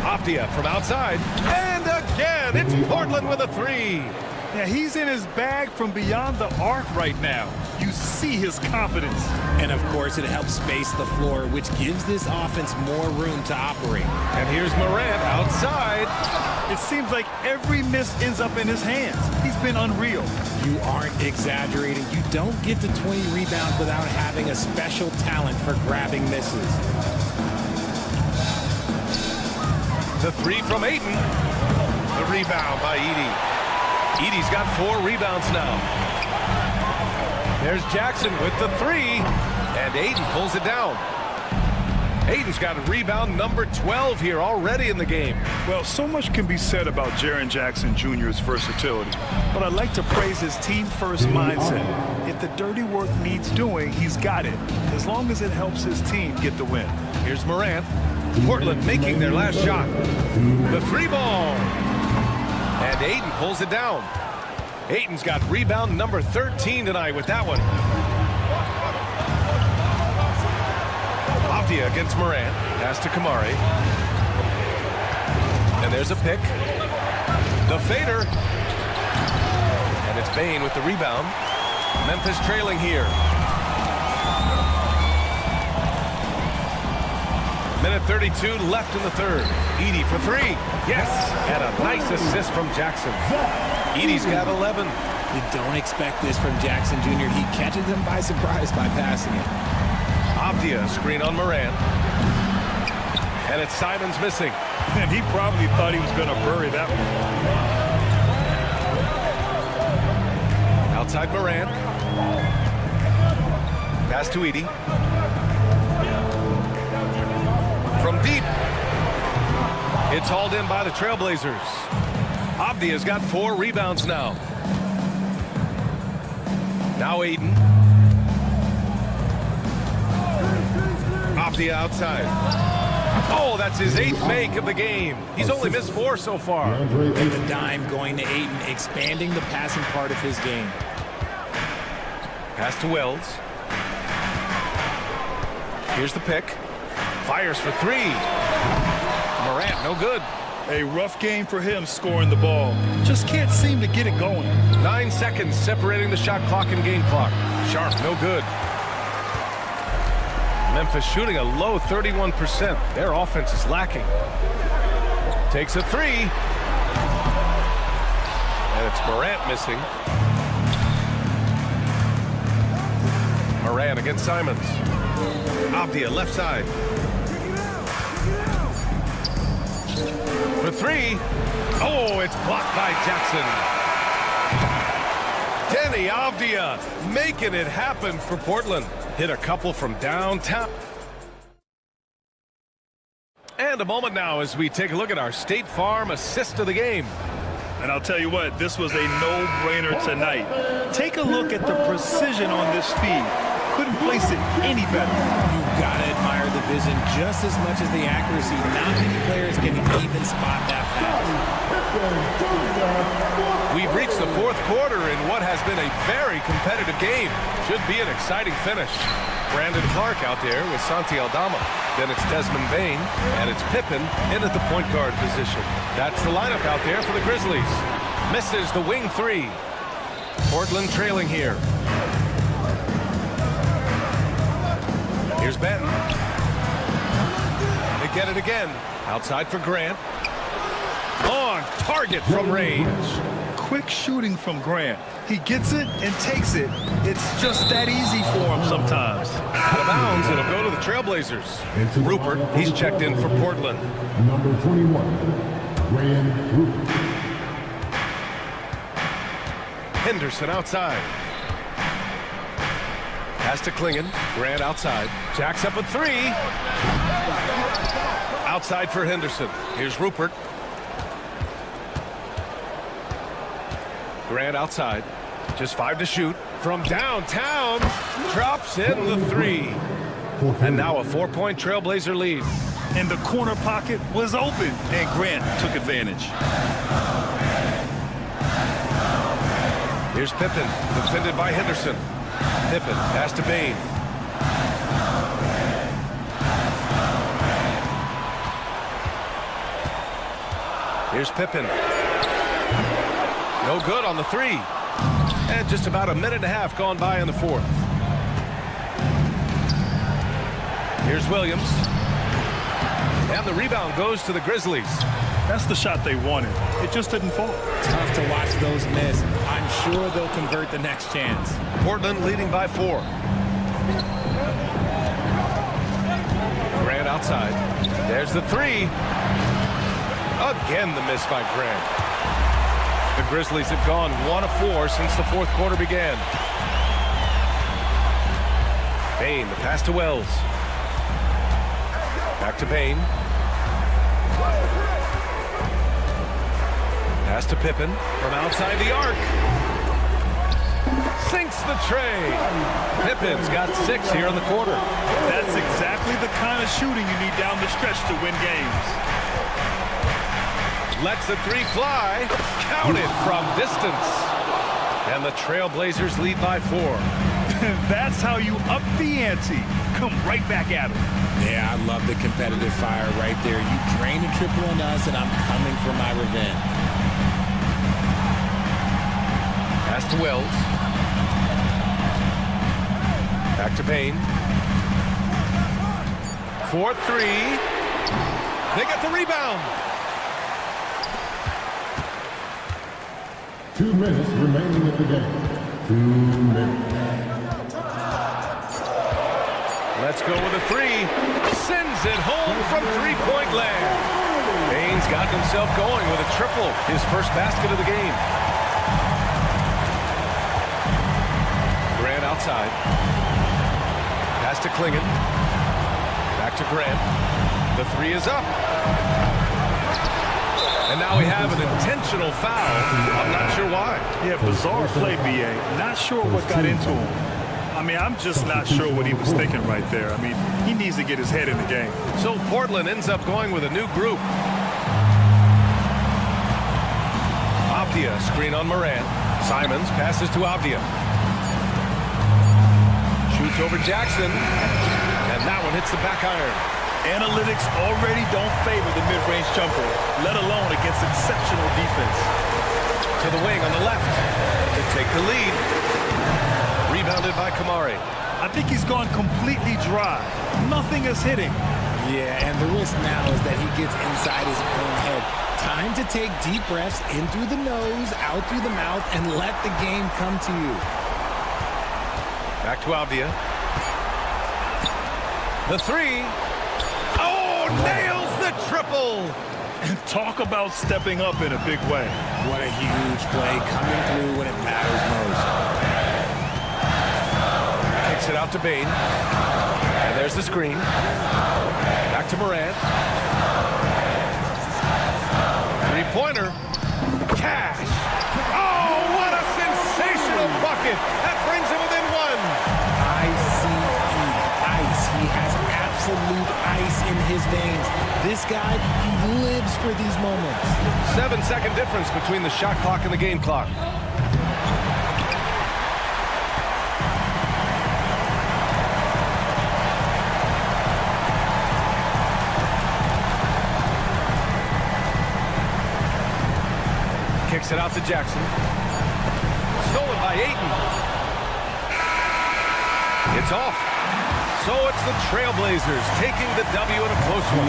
Avdia from outside. And again, it's Portland with a 3.
Yeah, he's in his bag from beyond the arc right now. You see his confidence.
And of course, it helps space the floor, which gives this offense more room to operate.
And here's Morant outside.
It seems like every miss ends up in his hands. He's been unreal.
You aren't exaggerating. You don't get to 20 rebounds without having a special talent for grabbing misses.
The 3 from Ayton. The rebound by Edey. Edey's got 4 rebounds now. There's Jackson with the 3. And Ayton pulls it down. Ayton's got a rebound number 12 here already in the game.
Well, so much can be said about Jaren Jackson Jr.'s versatility. But I'd like to praise his team-first mindset. If the dirty work needs doing, he's got it. As long as it helps his team get the win.
Here's Morant. Portland making their last shot. The 3 ball. And Ayton pulls it down. Ayton's got rebound number 13 tonight with that one. Avdia against Morant. Pass to Kamare. And there's a pick. The fader. And And it's Bain with the rebound. Memphis trailing here. Minute 32 left in the third. Edey for three. Yes, and a nice assist from Jackson. Edey's got 11.
You don't expect this from Jackson Jr. He catches them by surprise by passing it.
Avdia screen on Morant. And it's Simons missing.
And he probably thought he was going to bury that one.
Outside Morant. Pass to Edey. From deep. It's hauled in by the Trailblazers. Avdia's got 4 rebounds now. Now Aiden. Avdia outside. Oh, that's his 8th make of the game. He's only missed 4 so far.
And the dime going to Aiden, expanding the passing part of his game.
Pass to Wells. Here's the pick. Fires for 3. Morant, no good.
A rough game for him scoring the ball. Just can't seem to get it going.
9 seconds separating the shot clock and game clock. Sharp, no good. Memphis shooting a low 31%. Their offense is lacking. Takes a 3. And it's Morant missing. Morant against Simons. Avdia left side. For 3. Oh, it's blocked by Jackson. Denny Avdia making it happen for Portland. Hit a couple from downtown. And a moment now as we take a look at our State Farm assist of the game.
And I'll tell you what, this was a no-brainer tonight. Take a look at the precision on this feed. Couldn't place it any better.
You've got to admire the vision just as much as the accuracy. Not many players can even spot that pass.
We've reached the 4th quarter in what has been a very competitive game. Should be an exciting finish. Brandon Clark out there with Santi Aldama. Then it's Desmond Bain, and it's Pippen in at the point guard position. That's the lineup out there for the Grizzlies. Misses the wing 3. Portland trailing here. Here's Benton. They get it again. Outside for Grant. On target from range.
Quick shooting from Grant. He gets it and takes it. It's just that easy for him sometimes.
Out of bounds, it'll go to the Trailblazers. Rupert, he's checked in for Portland.
Number 21, Grant Rupert.
Henderson outside. Pass to Klingon. Grant outside. Jacks up at 3. Outside for Henderson. Here's Rupert. Grant outside. Just 5 to shoot. From downtown. Drops in the 3. And now a 4-point Trailblazer lead.
And the corner pocket was open, and Grant took advantage.
Here's Pippen. Defended by Henderson. Pippen, pass to Bain. Here's Pippen. No good on the 3. And just about a minute and a half gone by in the 4th. Here's Williams. And the rebound goes to the Grizzlies.
That's the shot they wanted. It just didn't fall.
Tough to watch those miss. I'm sure they'll convert the next chance.
Portland leading by 4. Grant outside. There's the 3. Again the miss by Grant. The Grizzlies have gone 1 of 4 since the 4th quarter began. Bain, the pass to Wells. Back to Bain. Pass to Pippen from outside the arc. Sinks the tray. Pippen's got 6 here in the quarter.
That's exactly the kind of shooting you need down the stretch to win games.
Lets the 3 fly. Counted from distance. And the Trailblazers lead by 4.
That's how you up the ante. Come right back at them.
Yeah, I love the competitive fire right there. You drain a triple on us, and I'm coming for my revenge.
Pass to Wells. Back to Payne. 4-3. They get the rebound.
2 minutes remaining in the game. 2 minutes.
Let's go with a three. Sends it home from three-point land. Payne's got himself going with a triple. His first basket of the game. Grant outside. Pass to Klingon. Back to Grant. The three is up. And now we have an intentional foul. I'm not sure why.
Yeah, bizarre play, B.A. Not sure what got into him. I mean, I'm just not sure what he was thinking right there. I mean, he needs to get his head in the game.
So Portland ends up going with a new group. Avdia, screen on Moran. Simons passes to Avdia. Shoots over Jackson. And that one hits the back iron.
Analytics already don't favor the mid-range jumper, let alone against exceptional defense.
To the wing on the left to take the lead. Rebounded by Kamari.
I think he's gone completely dry. Nothing is hitting.
Yeah, and the risk now is that he gets inside his own head. Time to take deep breaths in through the nose, out through the mouth, and let the game come to you.
Back to Avdia. The three. Oh, nails the triple.
And talk about stepping up in a big way.
What a huge play coming through when it matters most.
Kicks it out to Bain. And there's the screen. Back to Morant. Three-pointer. Cash. Oh, what a sensational bucket. That brings him within one.
Ice. He has absolute ice in his veins. This guy, he lives for these moments.
7-second difference between the shot clock and the game clock. Kicks it out to Jackson. Stolen by Ayton. It's off. So it's the Trailblazers taking the W in a close one.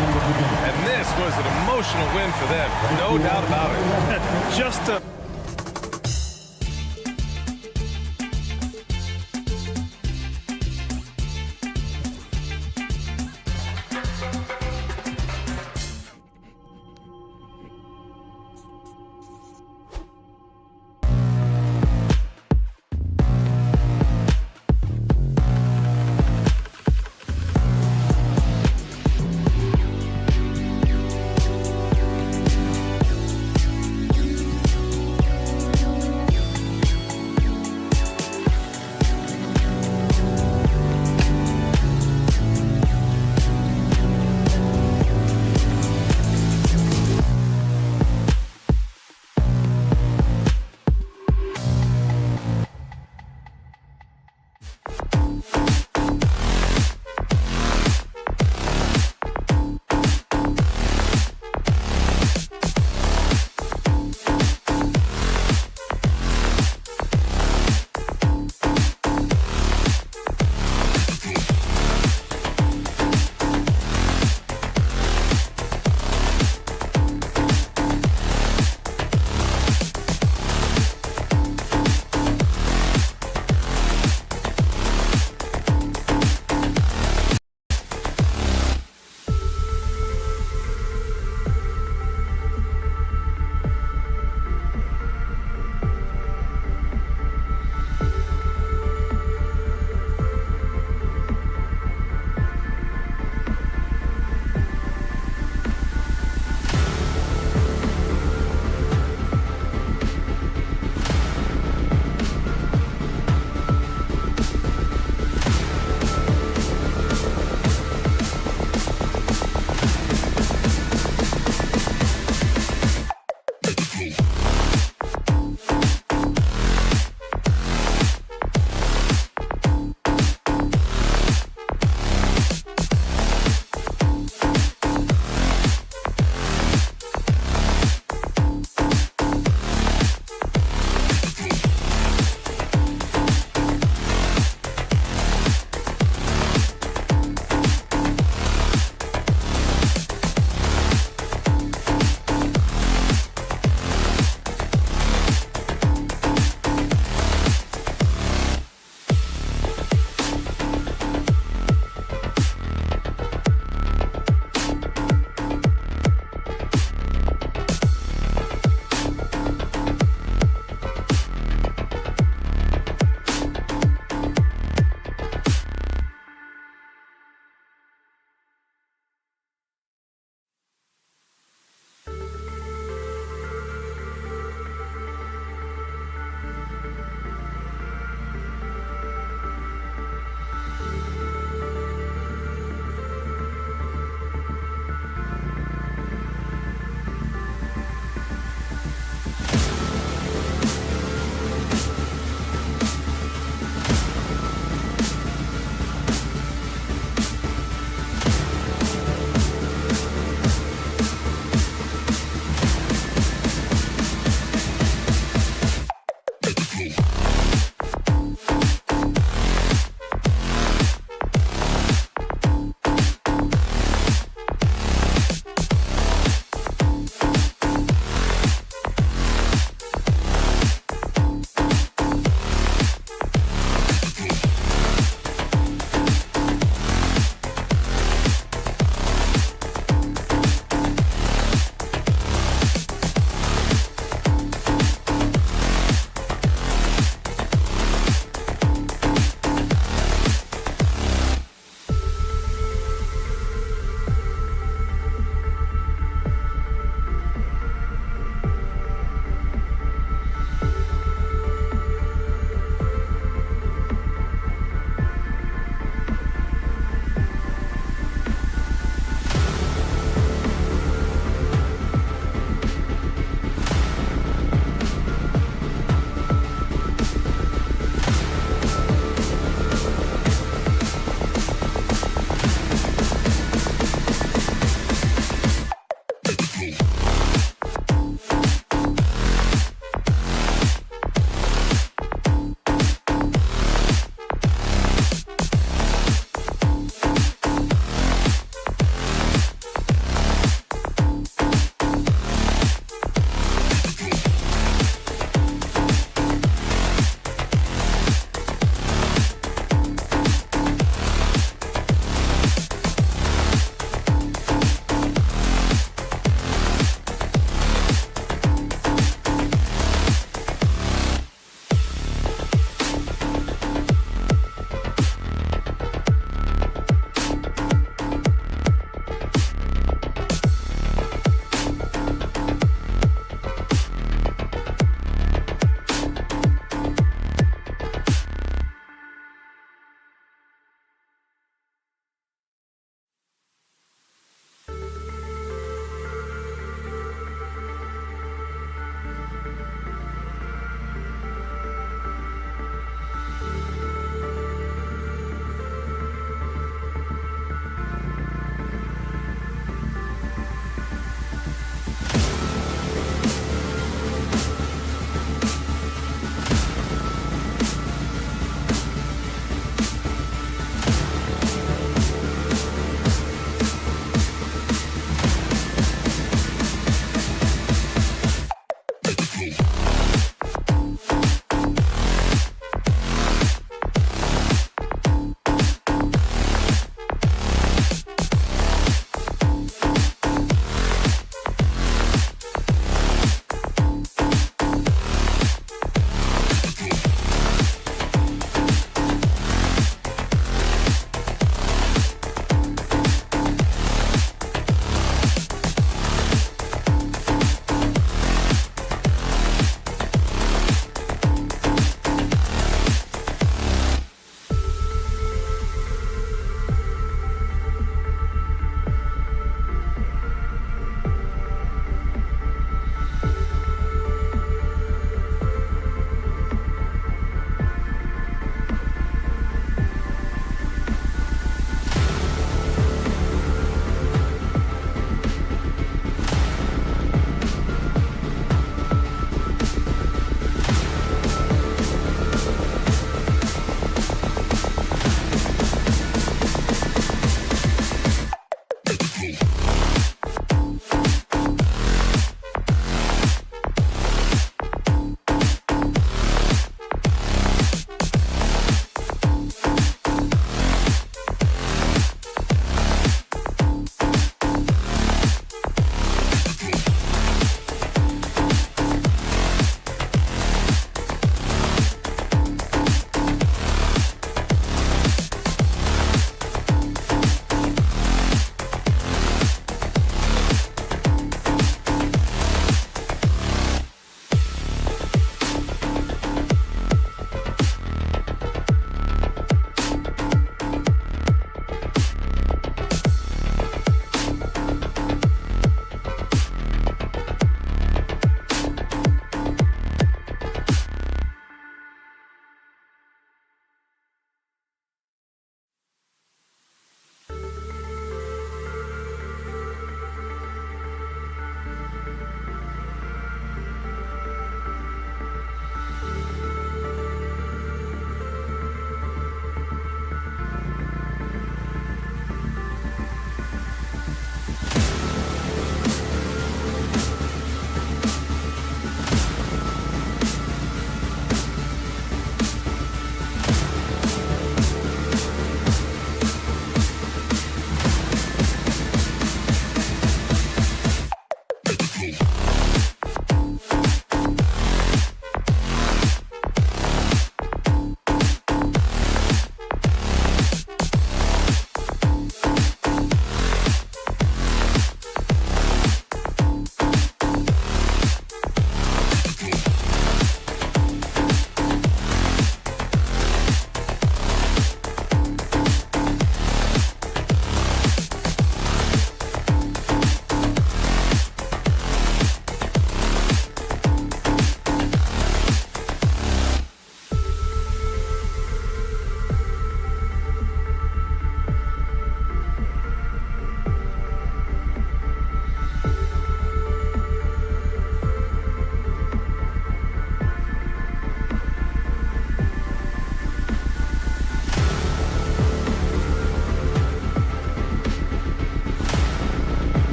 And this was an emotional win for them. No doubt about it.
Just a...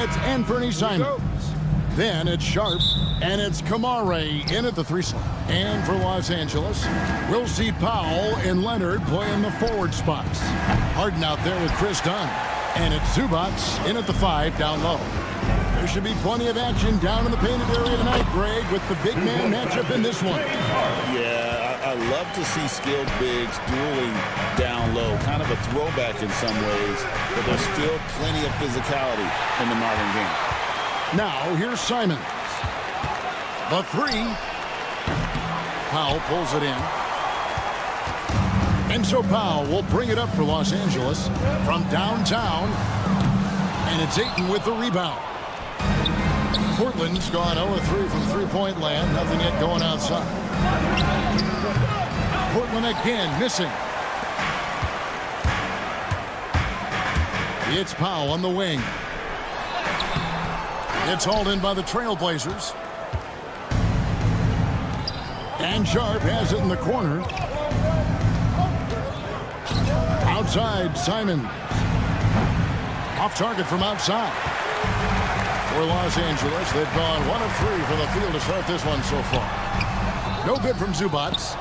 It's Anthony Simons. Then it's Sharp, and it's Kamare in at the 3 slot. And for Los Angeles, we'll see Powell and Leonard playing the forward spots. Harden out there with Chris Dunn. And it's Zubats in at the 5 down low. There should be plenty of action down in the painted area tonight, Greg, with the big man matchup in this one.
Yeah, I love to see skilled bigs dueling down low. Kind of a throwback in some ways, but there's still plenty of physicality in the modern game.
Now, here's Simons. The 3. Powell pulls it in. And so Powell will bring it up for Los Angeles from downtown. And it's Ayton with the rebound. Portland's gone 0-3 from three-point land. Nothing yet going outside. Portland again missing. It's Powell on the wing. It's hauled in by the Trailblazers. And Sharp has it in the corner. Outside, Simon. Off target from outside. For Los Angeles, they've gone 1 of 3 for the field to start this one so far. No good from Zubats.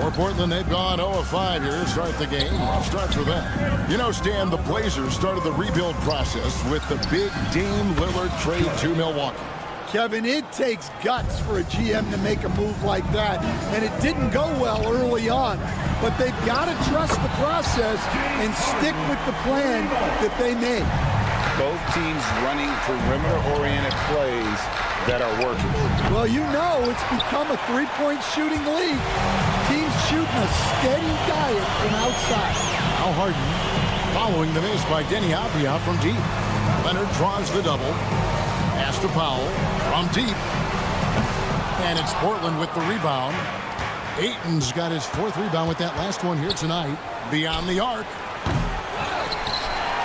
For Portland, they've gone 0 of 5 here to start the game. Rough start for them. You know, Stan, the Blazers started the rebuild process with the big Dame Lillard trade to Milwaukee.
Kevin, it takes guts for a GM to make a move like that, and it didn't go well early on. But they've got to trust the process and stick with the plan that they made.
Both teams running perimeter-oriented plays that are working.
Well, you know, it's become a three-point shooting league. Teams shooting a steady diet from outside.
Now Harden following the miss by Denny Avdia from deep. Leonard draws the double. Pass to Powell from deep. And it's Portland with the rebound. Ayton's got his 4th rebound with that last one here tonight. Beyond the arc.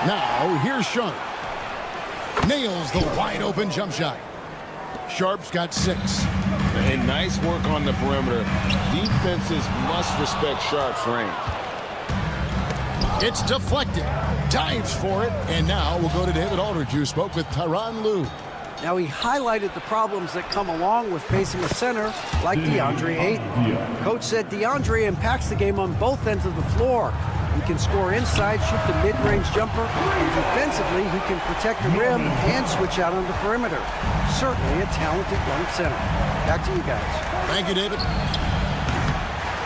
Now, here's Sharp. Nails the wide-open jump shot. Sharp's got 6.
And nice work on the perimeter. Defenses must respect Sharp's range.
It's deflected. Dives for it. And now we'll go to David Aldridge, who spoke with Tyronn Lue.
Now, he highlighted the problems that come along with facing a center like DeAndre Ayton. Coach said DeAndre impacts the game on both ends of the floor. He can score inside, shoot the mid-range jumper, and defensively, he can protect the rim and switch out on the perimeter. Certainly a talented young center. Back to you guys.
Thank you, David.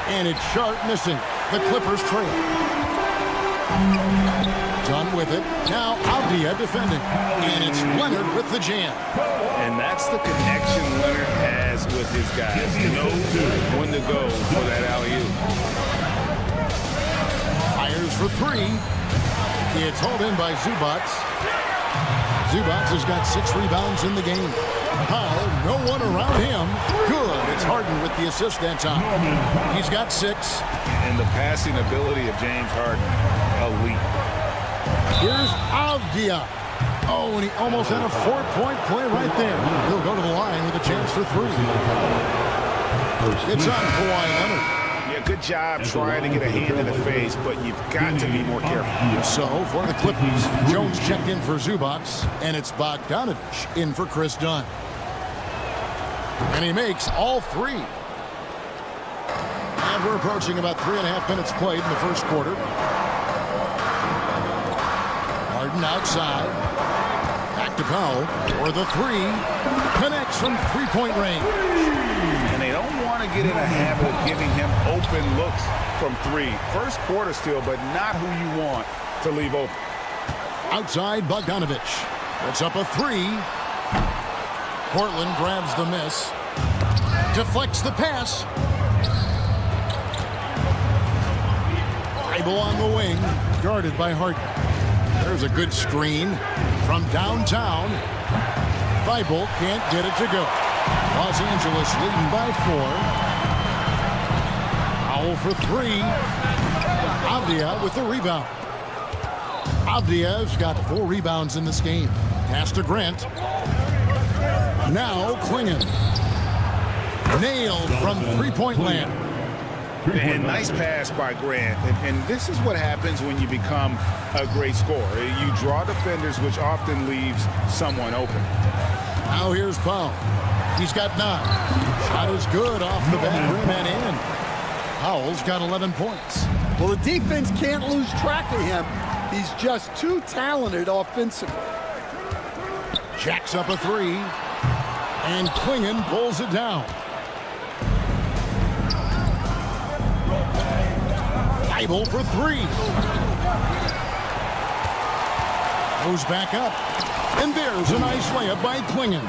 And it's Sharp missing. The Clippers trail. Done with it. Now Avdia defending. And it's Leonard with the jam.
And that's the connection Leonard has with his guys. He knows when to go for that alley-oop.
Fires for 3. It's hauled in by Zubats. Zubats has got 6 rebounds in the game. Powell, no one around him. Good. It's Harden with the assist that time. He's got 6.
And the passing ability of James Harden, elite.
Here's Avdia. Oh, and he almost had a 4-point play right there. He'll go to the line with a chance for 3. It's on Kawhi Leonard.
Yeah, good job trying to get a hand in the face, but you've got to be more careful.
So, for the Clippers, Jones checked in for Zubats, and it's Bogdanovich in for Chris Dunn. And he makes all 3. And we're approaching about 3.5 minutes played in the first quarter. Harden outside. Back to Powell for the 3. Connects from three-point range.
And they don't want to get in a habit of giving him open looks from 3. First quarter still, but not who you want to leave open.
Outside, Bogdanovich. Puts up a 3. Portland grabs the miss. Deflects the pass. Thibault on the wing, guarded by Harden. There's a good screen from downtown. Thibault can't get it to go. Los Angeles leading by 4. Powell for 3. Avdia with the rebound. Avdia's got 4 rebounds in this game. Pass to Grant. Now Klingon. Nailed from three-point land.
And nice pass by Grant. And this is what happens when you become a great scorer. You draw defenders, which often leaves someone open.
Now here's Powell. He's got 9. Shot is good off the back rim and in. Powell's got 11 points.
Well, the defense can't lose track of him. He's just too talented offensively.
Jacks up a 3. And Klingon pulls it down. Bible for 3. Goes back up. And there's a nice layup by Klingon.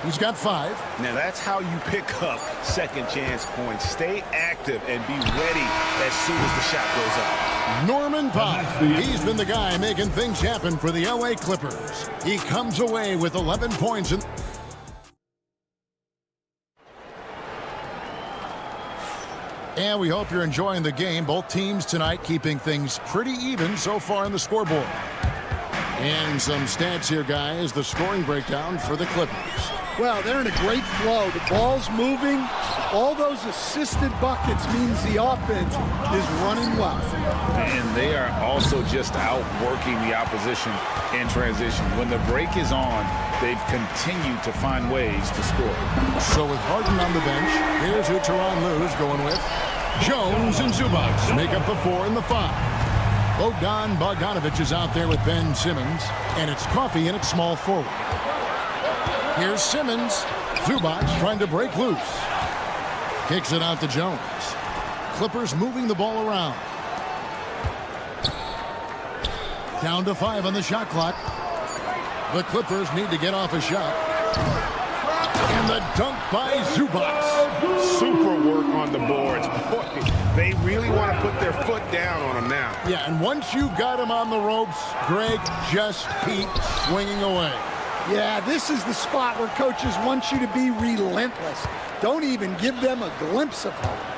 He's got 5.
Now that's how you pick up second chance points. Stay active and be ready as soon as the shot goes up.
Norman Powell. He's been the guy making things happen for the LA Clippers. He comes away with 11 points. And we hope you're enjoying the game. Both teams tonight keeping things pretty even so far on the scoreboard. And some stats here, guys. The scoring breakdown for the Clippers.
Well, they're in a great flow. The ball's moving. All those assisted buckets means the offense is running well.
And they are also just outworking the opposition in transition. When the break is on, they've continued to find ways to score.
So with Harden on the bench, here's who Tyronn Lue's going with. Jones and Zubac make up the 4 and the 5. Bogdanovic is out there with Ben Simmons, and it's Coffey in at small forward. Here's Simmons. Zubac trying to break loose. Kicks it out to Jones. Clippers moving the ball around. Down to 5 on the shot clock. The Clippers need to get off a shot. And the dunk by Zubac.
Super work on the boards. Boy, they really want to put their foot down on them now.
Yeah, and once you've got him on the ropes, Greg, just keep swinging away.
Yeah, this is the spot where coaches want you to be relentless. Don't even give them a glimpse of hope.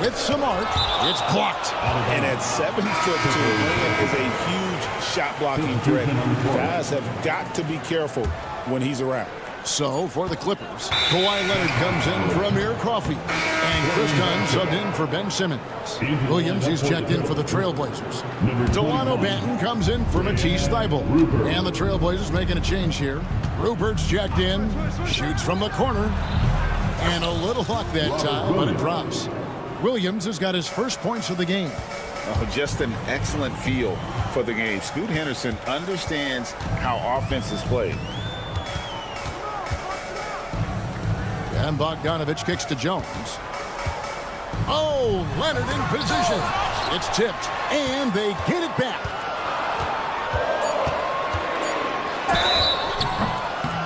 With some arc, it's blocked.
And at 7'2", Lynn is a huge shot-blocking threat. Guys have got to be careful when he's around.
So, for the Clippers, Kawhi Leonard comes in for Amir Coffey. And Chris Dunn subbed in for Ben Simmons. Williams is checked in for the Trailblazers. Delano Banton comes in for Matisse Thybulle. And the Trailblazers making a change here. Rupert's checked in, shoots from the corner. And a little luck that time, but it drops. Williams has got his first points of the game.
Oh, just an excellent feel for the game. Scoot Henderson understands how offense is played.
And Bogdanovic kicks to Jones. Oh, Leonard in position. It's tipped, and they get it back.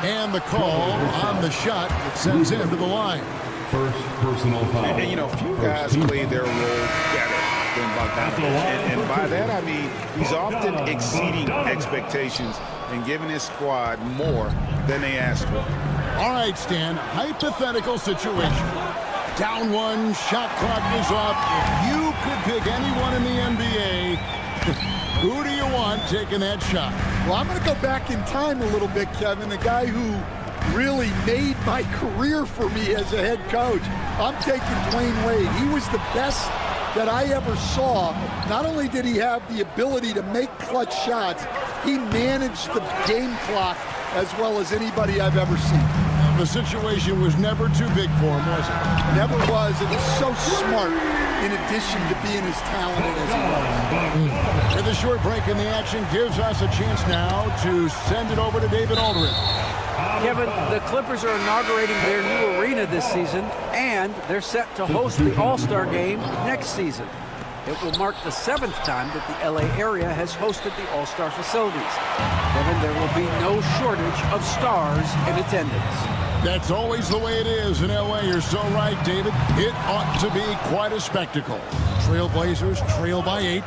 And the call on the shot that sends him to the line.
First personal foul.
And you know, few guys play their role better than Bogdanovic. And by that, I mean he's often exceeding expectations and giving his squad more than they asked for.
All right, Stan, hypothetical situation. Down 1, shot clock is off. If you could pick anyone in the NBA, who do you want taking that shot?
Well, I'm going to go back in time a little bit, Kevin. The guy who really made my career for me as a head coach. I'm taking Dwayne Wade. He was the best that I ever saw. Not only did he have the ability to make clutch shots, he managed the game clock as well as anybody I've ever seen.
The situation was never too big for him, was it?
Never was. It was so smart in addition to being as talented as he was.
With a short break in the action gives us a chance now to send it over to David Aldridge.
Kevin, the Clippers are inaugurating their new arena this season, and they're set to host the All-Star Game next season. It will mark the 7th time that the LA area has hosted the All-Star facilities. Kevin, there will be no shortage of stars in attendance.
That's always the way it is in LA. You're so right, David. It ought to be quite a spectacle. Trailblazers trail by 8.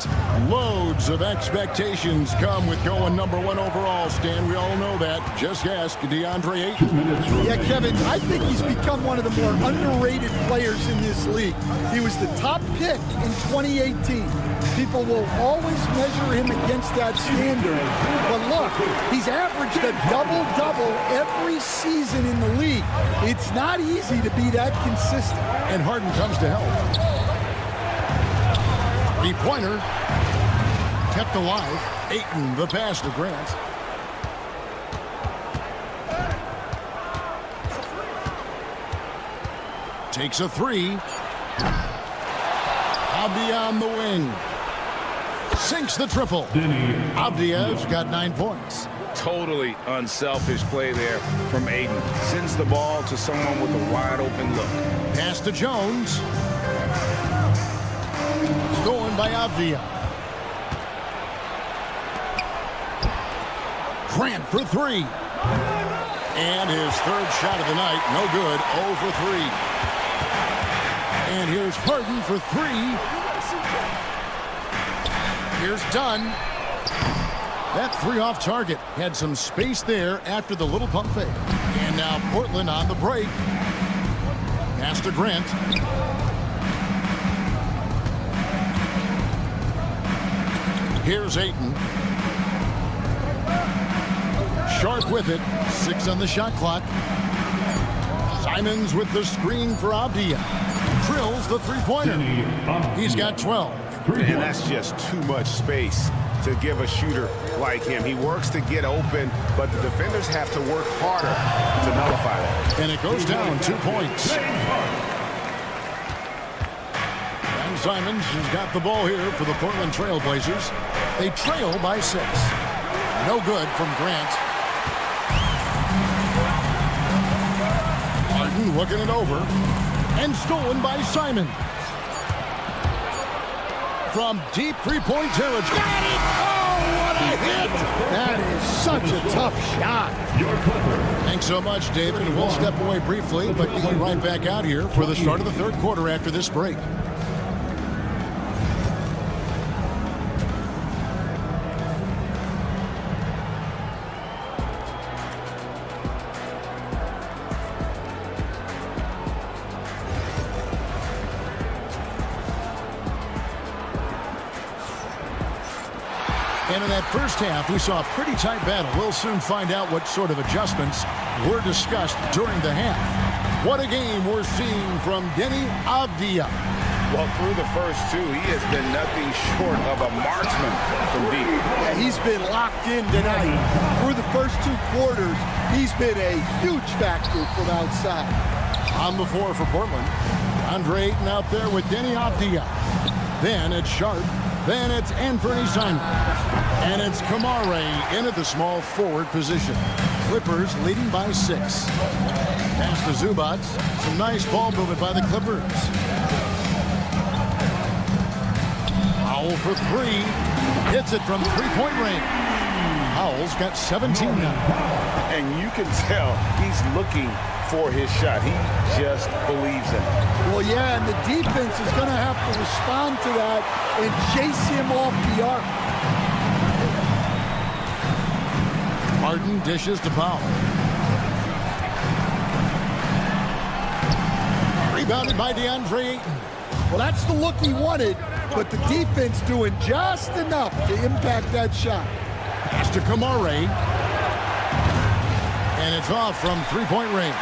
Loads of expectations come with going number 1 overall, Stan. We all know that. Just ask DeAndre Ayton.
Yeah, Kevin, I think he's become one of the more underrated players in this league. He was the top pick in 2018. People will always measure him against that standard. But look, he's averaged a double-double every season in the league. It's not easy to be that consistent.
And Harden comes to help. Three-pointer. Kept alive. Ayton, the pass to Grant. Takes a three. Avdia on the wing. Sinks the triple. Avdia's got 9 points.
Totally unselfish play there from Ayton. Sends the ball to someone with a wide open look.
Pass to Jones. Stolen by Avdia. Grant for three. And his third shot of the night. No good. 0 for 3. And here's Harden for three. Here's Dunn. That three off target. Had some space there after the little pump fake. And now Portland on the break. Pass to Grant. Here's Ayton. Sharp with it. 6 on the shot clock. Simons with the screen for Avdia. Drills the three-pointer. He's got 12.
And that's just too much space to give a shooter like him. He works to get open, but the defenders have to work harder to nullify that.
And it goes down 2 points. And Simons has got the ball here for the Portland Trail Blazers. They trail by 6. No good from Grant. Harden looking it over. And stolen by Simons. From deep three-point territory. Got it! Oh, what a hit!
That is such a tough shot.
Thanks so much, David. We'll step away briefly, but get you right back out here for the start of the third quarter after this break. And in that first half, we saw a pretty tight battle. We'll soon find out what sort of adjustments were discussed during the half. What a game we're seeing from Deni Avdia.
Well, through the first two, he has been nothing short of a marksman from deep.
Yeah, he's been locked in tonight. Through the first 2 quarters, he's been a huge factor from outside.
On the floor for Portland. Andre Ayton out there with Deni Avdia. Then it's Sharp. Then it's Anthony Simons. And it's Kamare in at the small forward position. Clippers leading by 6. Pass to Zubac. Some nice ball movement by the Clippers. Howell for 3. Hits it from three-point range. Howell's got 17 now.
And you can tell he's looking for his shot. He just believes in it.
Well, yeah, and the defense is going to have to respond to that and chase him off the arc.
Harden dishes to Powell. Rebounded by DeAndre Ayton.
Well, that's the look he wanted, but the defense doing just enough to impact that shot.
Pass to Kamare. And it's off from three-point range.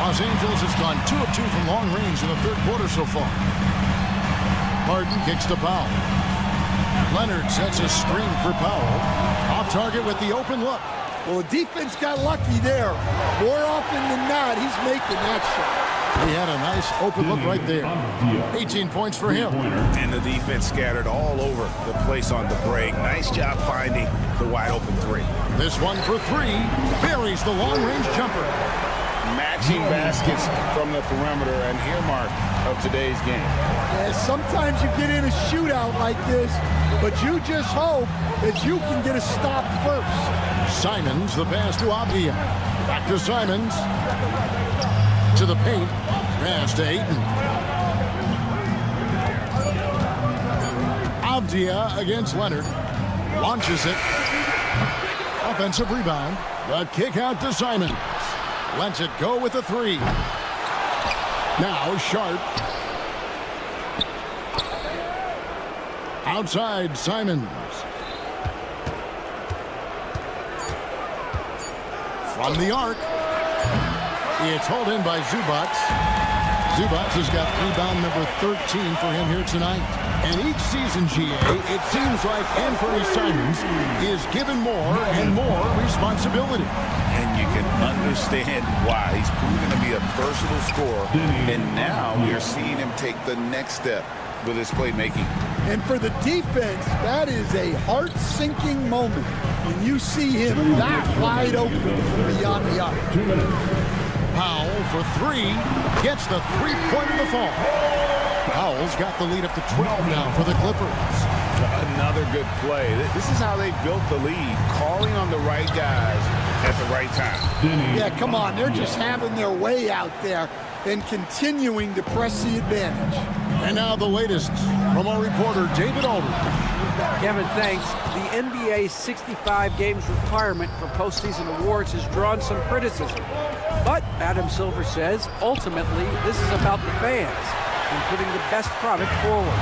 Los Angeles has gone 2 of 2 from long range in the third quarter so far. Harden kicks to Powell. Leonard sets a screen for Powell. Off target with the open look.
Well, the defense got lucky there. More often than not, he's making that shot.
He had a nice open look right there. 18 points for him.
And the defense scattered all over the place on the break. Nice job finding the wide open 3.
This one for 3. Buries the long-range jumper.
Matching baskets from the perimeter, an earmark of today's game.
Yeah, sometimes you get in a shootout like this, but you just hope that you can get a stop first.
Simons, the pass to Avdia. Back to Simons. To the paint. Pass to Ayton. Avdia against Leonard. Launches it. Offensive rebound. The kick out to Simons. Lets it go with a 3. Now Sharp. Outside, Simons. From the arc. It's hauled in by Zubats. Zubats has got rebound number 13 for him here tonight. And each season, GA, it seems like Anthony Simons is given more and more responsibility.
And you can understand why. He's proven to be a versatile scorer. And now you're seeing him take the next step with his playmaking.
And for the defense, that is a heart-sinking moment when you see him that wide open from beyond the arc.
Powell for three, gets the three-point of the fall. Powell's got the lead up to 12 now for the Clippers.
Another good play. This is how they built the lead, calling on the right guys at the right time.
Yeah, come on. They're just having their way out there and continuing to press the advantage.
And now the latest from our reporter, David Aldridge.
Kevin, thanks. The NBA's 65 games requirement for postseason awards has drawn some criticism. But Adam Silver says, ultimately, this is about the fans and putting the best product forward.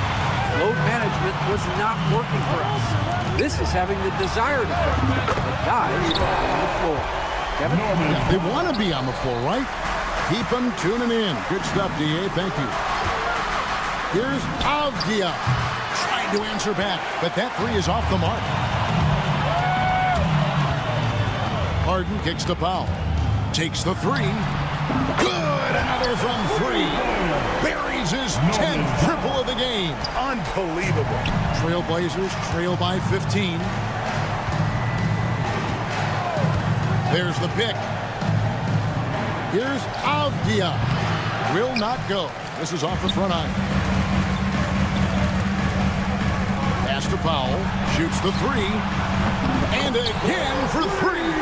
Load management was not working for us. This is having the desired effect. The guys on the floor. Kevin?
Yeah, they want to be on the floor, right? Keep them tuning in. Good stuff, DA. Thank you. Here's Avdia. Trying to answer back, but that three is off the mark. Harden kicks to Powell. Takes the three. Good! Another from three. Buries his 10th triple of the game.
Unbelievable.
Trailblazers trail by 15. There's the pick. Here's Avdia. Will not go. This is off the front iron. Pass to Powell. Shoots the three. And again for three.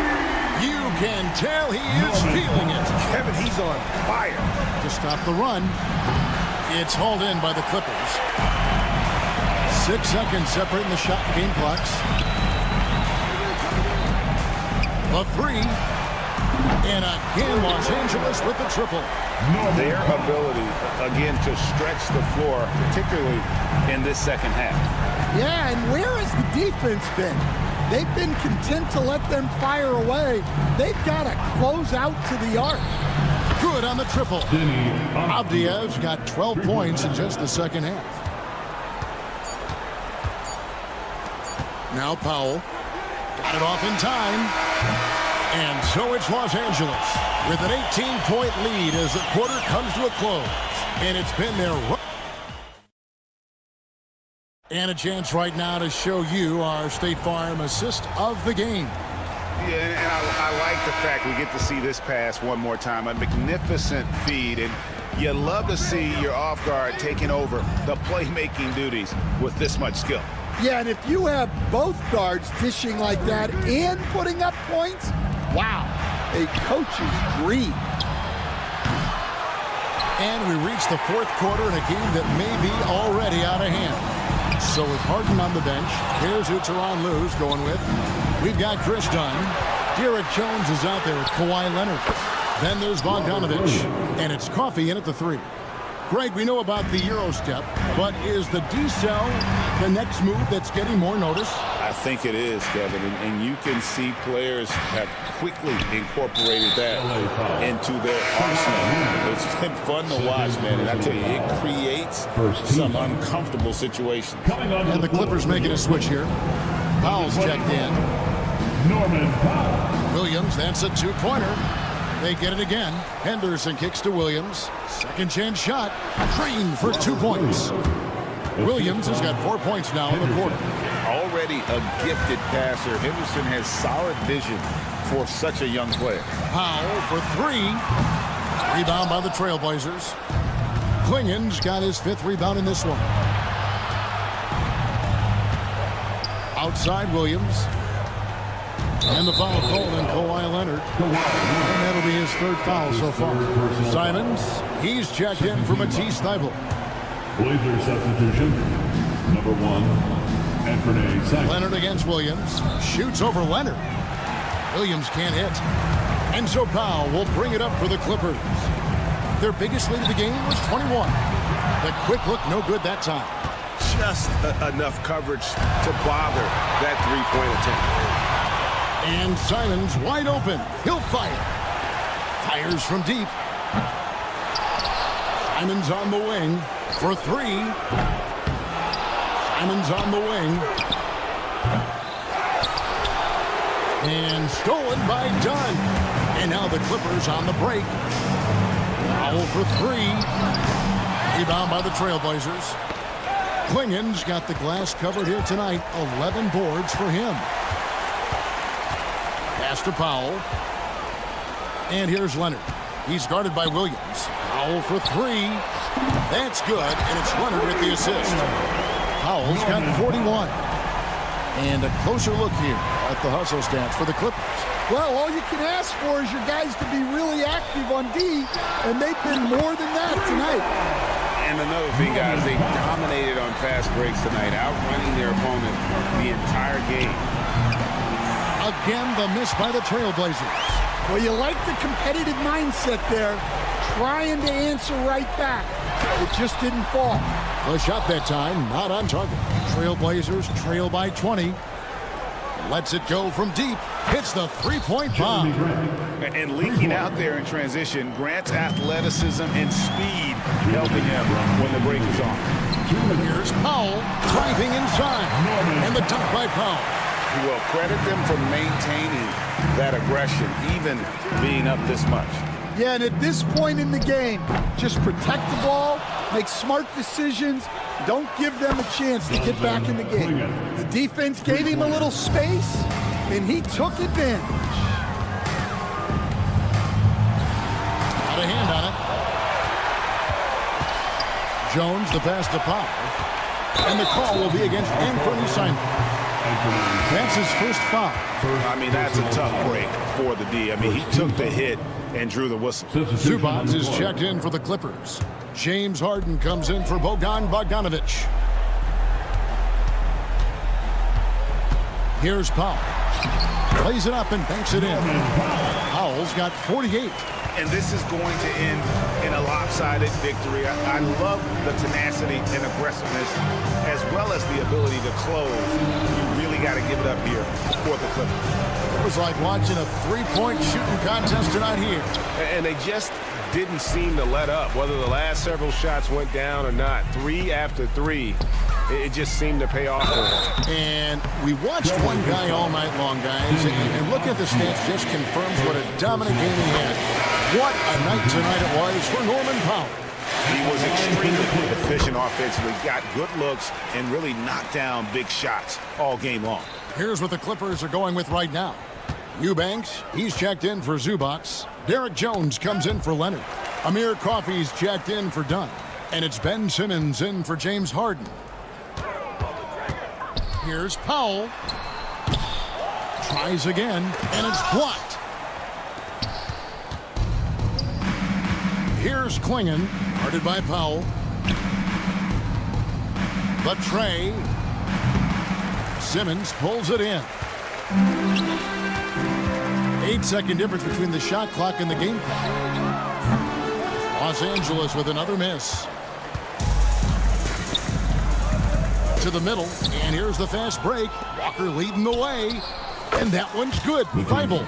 You can tell he is feeling it.
Kevin, he's on fire.
To stop the run. It's hauled in by the Clippers. 6 seconds separating the shot game clocks. The three. And again, Los Angeles with the triple.
Their ability, again, to stretch the floor, particularly in this second half.
Yeah, and where has the defense been? They've been content to let them fire away. They've got to close out to the arc.
Good on the triple. Avdia's got 12 points in just the second half. Now Powell. Got it off in time. And so it's Los Angeles with an 18-point lead as the quarter comes to a close. And it's been their... And a chance right now to show you our State Farm assist of the game.
Yeah, and I like the fact we get to see this pass one more time. A magnificent feed, and you love to see your off guard taking over the playmaking duties with this much skill.
Yeah, and if you have both guards dishing like that and putting up points, wow, a coach's dream.
And we reach the fourth quarter in a game that may be already out of hand. So with Harden on the bench, here's who Tyronn Lue's going with. We've got Chris Dunn. Derek Jones is out there with Kawhi Leonard. Then there's Bogdanovich. And it's Coffey in at the three. Greg, we know about the Euro step, but is the D-cell the next move that's getting more notice?
I think it is, Kevin, and you can see players have quickly incorporated that into their arsenal. It's been fun to watch, man, and I tell you, it creates some uncomfortable situations.
And the Clippers making a switch here. Powell's checked in. Williams, that's a two-pointer. They get it again. Henderson kicks to Williams. Second chance shot. Green for 2 points. Williams has got 4 points now in the quarter.
Already a gifted passer, Henderson has solid vision for such a young player.
Powell for three. Rebound by the Trailblazers. Klingen's got his 5th rebound in this one. Outside Williams. And the foul called on Kawhi Leonard. And that'll be his 3rd foul so far. Simons, he's checked in for Matisse Thybulle.
Blazer substitution. Number 1, Anthony Simons.
Leonard against Williams. Shoots over Leonard. Williams can't hit. And so Powell will bring it up for the Clippers. Their biggest lead of the game was 21. The quick look no good that time.
just enough coverage to bother that three-point attempt.
And Simon's wide open. He'll fire. Fires from deep. Simon's on the wing for three. Simon's on the wing. And stolen by Dunn. And now the Clippers on the break. Foul for three. Rebound by the Trailblazers. Klingen's got the glass covered here tonight. 11 boards for him. Pass to Powell. And here's Leonard. He's guarded by Williams. Powell for three. That's good, and it's Leonard with the assist. Powell's got 41. And a closer look here at the hustle stats for the Clippers.
Well, all you can ask for is your guys to be really active on D, and they've been more than that tonight.
And another thing, guys, they dominated on fast breaks tonight, outrunning their opponent the entire game.
Again, the miss by the Trailblazers.
Well, you like the competitive mindset there, trying to answer right back. It just didn't fall.
The shot that time, not on target. Trailblazers trail by 20. Lets it go from deep. Hits the three-point bomb.
And leaking out there in transition, Grant's athleticism and speed helping him when the break is on.
Here's Powell driving inside. And the dunk by Powell.
Well, credit them for maintaining that aggression, even being up this much.
Yeah, and at this point in the game, just protect the ball, make smart decisions, don't give them a chance to get back in the game. The defense gave him a little space, and he took advantage.
Got a hand on it. Jones, the pass to Powell. And the call will be against Anthony Simon. That's his first foul.
I mean, that's a tough break for the D. I mean, he took the hit and drew the whistle.
Zubac is checked in for the Clippers. James Harden comes in for Bogdan Bogdanovic. Here's Powell. Plays it up and banks it in. Powell's got 48.
And this is going to end in a lopsided victory. I love the tenacity and aggressiveness, as well as the ability to close. You really got to give it up here for the Clippers.
It was like watching a three-point shooting contest tonight here.
And they just didn't seem to let up, whether the last several shots went down or not. Three after three, it just seemed to pay off for them.
And we watched one guy all night long, guys, and look at the stats, just confirms what a dominant game he had. What a night tonight it was for Norman Powell.
He was extremely efficient offensively, got good looks, and really knocked down big shots all game long.
Here's what the Clippers are going with right now. Eubanks, he's checked in for Zubac. Derek Jones comes in for Leonard. Amir Coffey's checked in for Dunn. And it's Ben Simmons in for James Harden. Here's Powell. Tries again, and it's blocked. Here's Klingen, guarded by Powell. The tray. Simmons pulls it in. 8-second difference between the shot clock and the game clock. Los Angeles with another miss. To the middle, and here's the fast break. Walker leading the way, and that one's good. Thibault.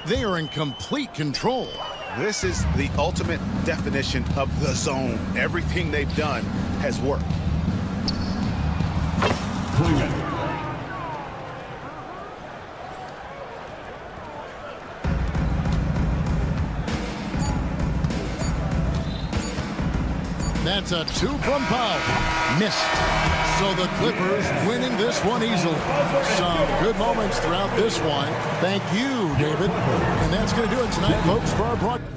They are in complete control.
This is the ultimate definition of the zone. Everything they've done has worked.
That's a two from Powell. Missed. So the Clippers winning this one easily. Some good moments throughout this one. Thank you, David. And that's going to do it tonight, folks, for our broadcast.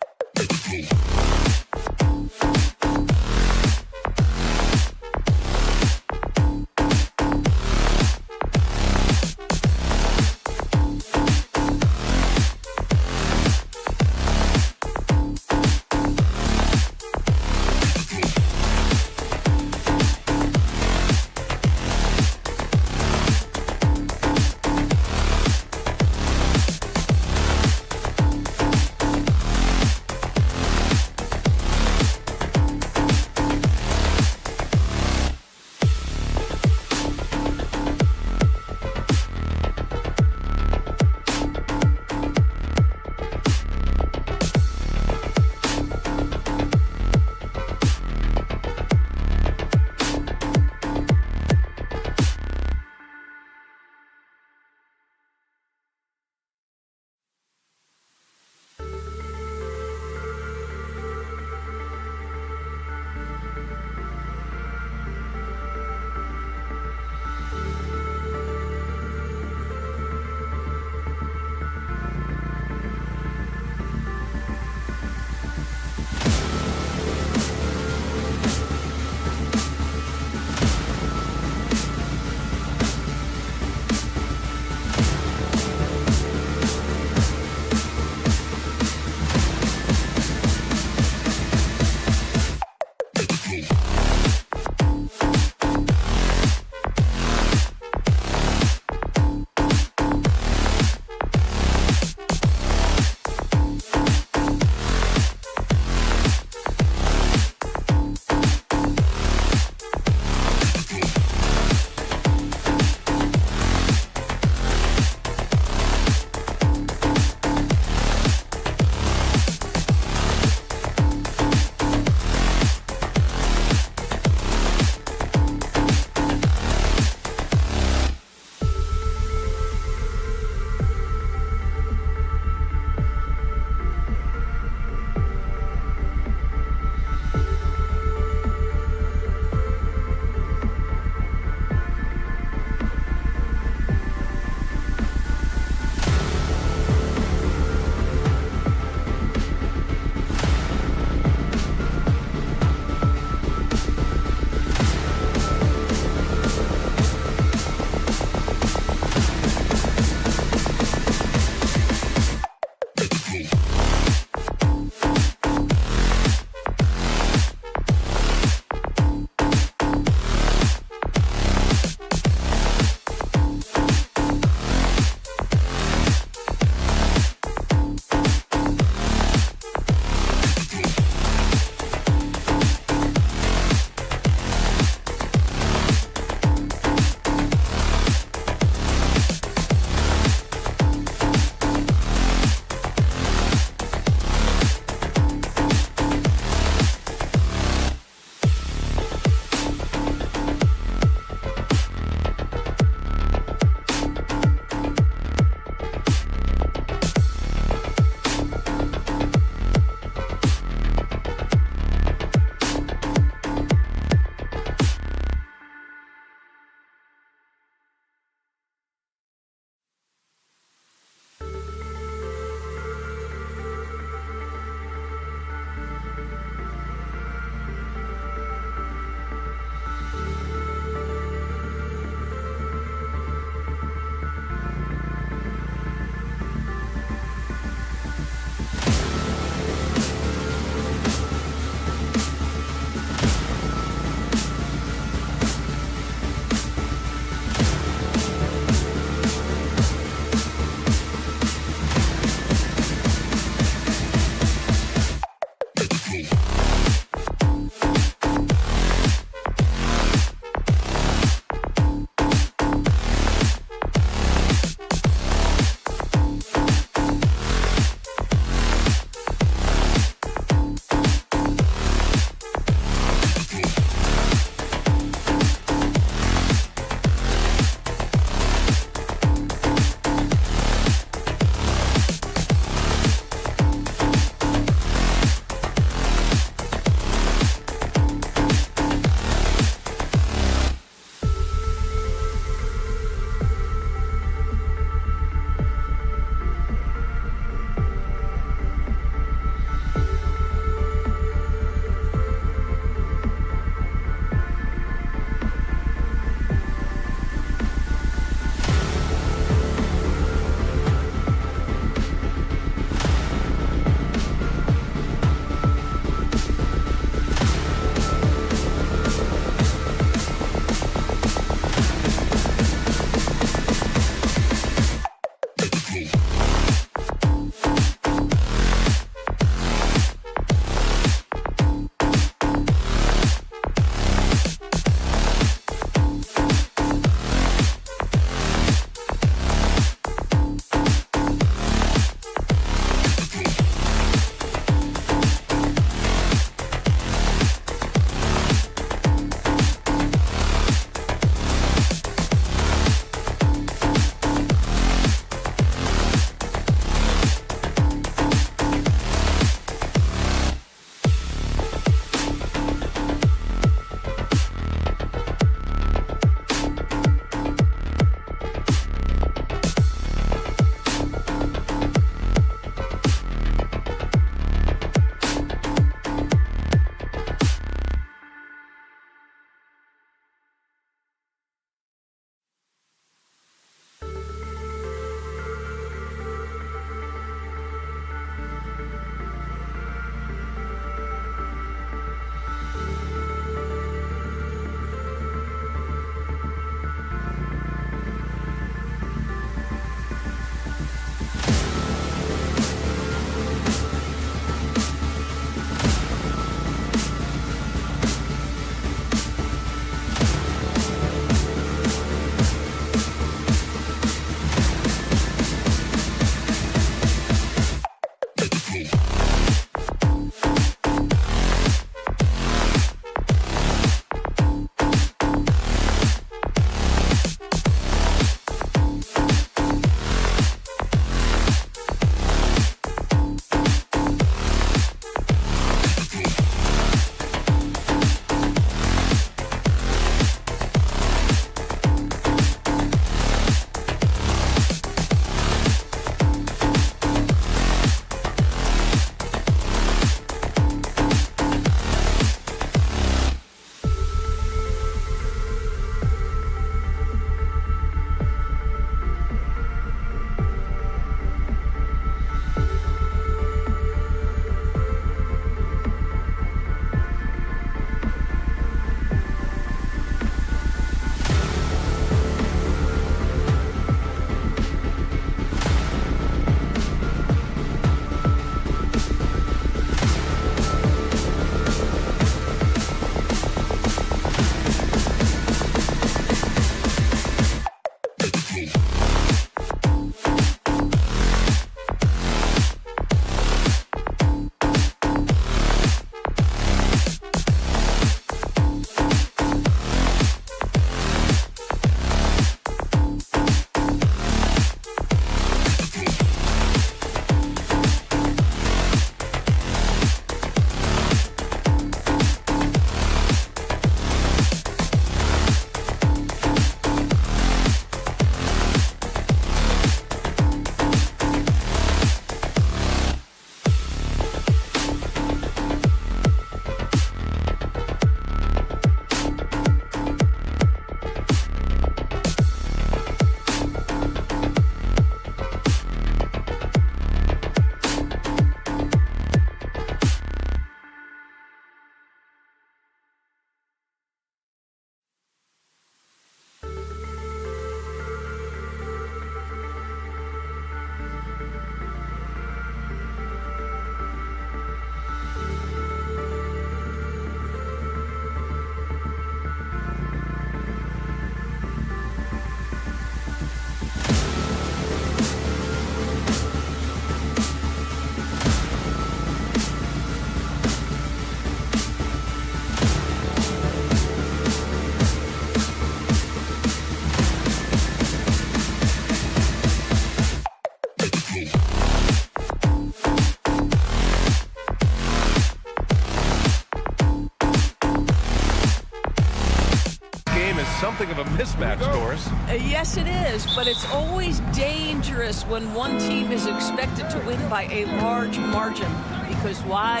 something of a mismatch, Doris.
Yes, it is, but it's always dangerous when one team is expected to win by a large margin. Because why?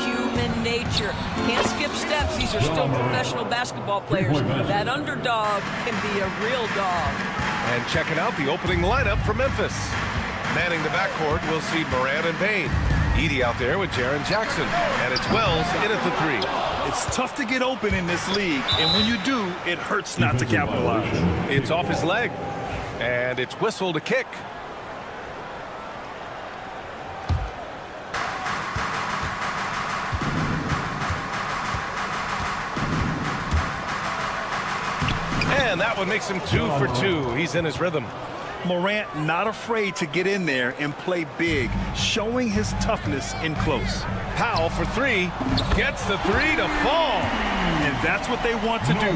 Human nature. Can't skip steps. These are still professional basketball players. That underdog can be a real dog.
And checking out the opening lineup for Memphis. Manning the backcourt, we'll see Morant and Payne. Edey out there with Jaren Jackson. And it's Wells in at the 3.
It's tough to get open in this league, and when you do, it hurts not to capitalize.
It's off his leg, and it's whistle to kick. And that one makes him 2 for 2. He's in his rhythm.
Morant not afraid to get in there and play big, showing his toughness in close.
Powell for 3, gets the 3 to fall.
And that's what they want to do.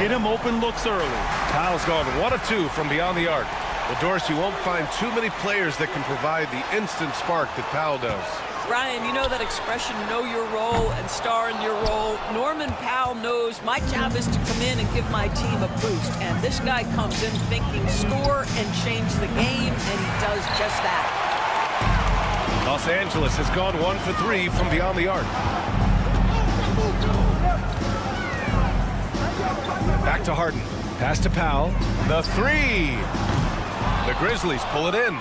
Get him open looks early.
Powell's gone 1 of 2 from beyond the arc. Well, Doris, you won't find too many players that can provide the instant spark that Powell does.
Ryan, you know that expression, know your role and star in your role. Norman Powell knows my job is to come in and give my team a boost. And this guy comes in thinking score and change the game, and he does just that.
Los Angeles has gone 1 for 3 from beyond the arc. Back to Harden. Pass to Powell. The 3. The Grizzlies pull it in.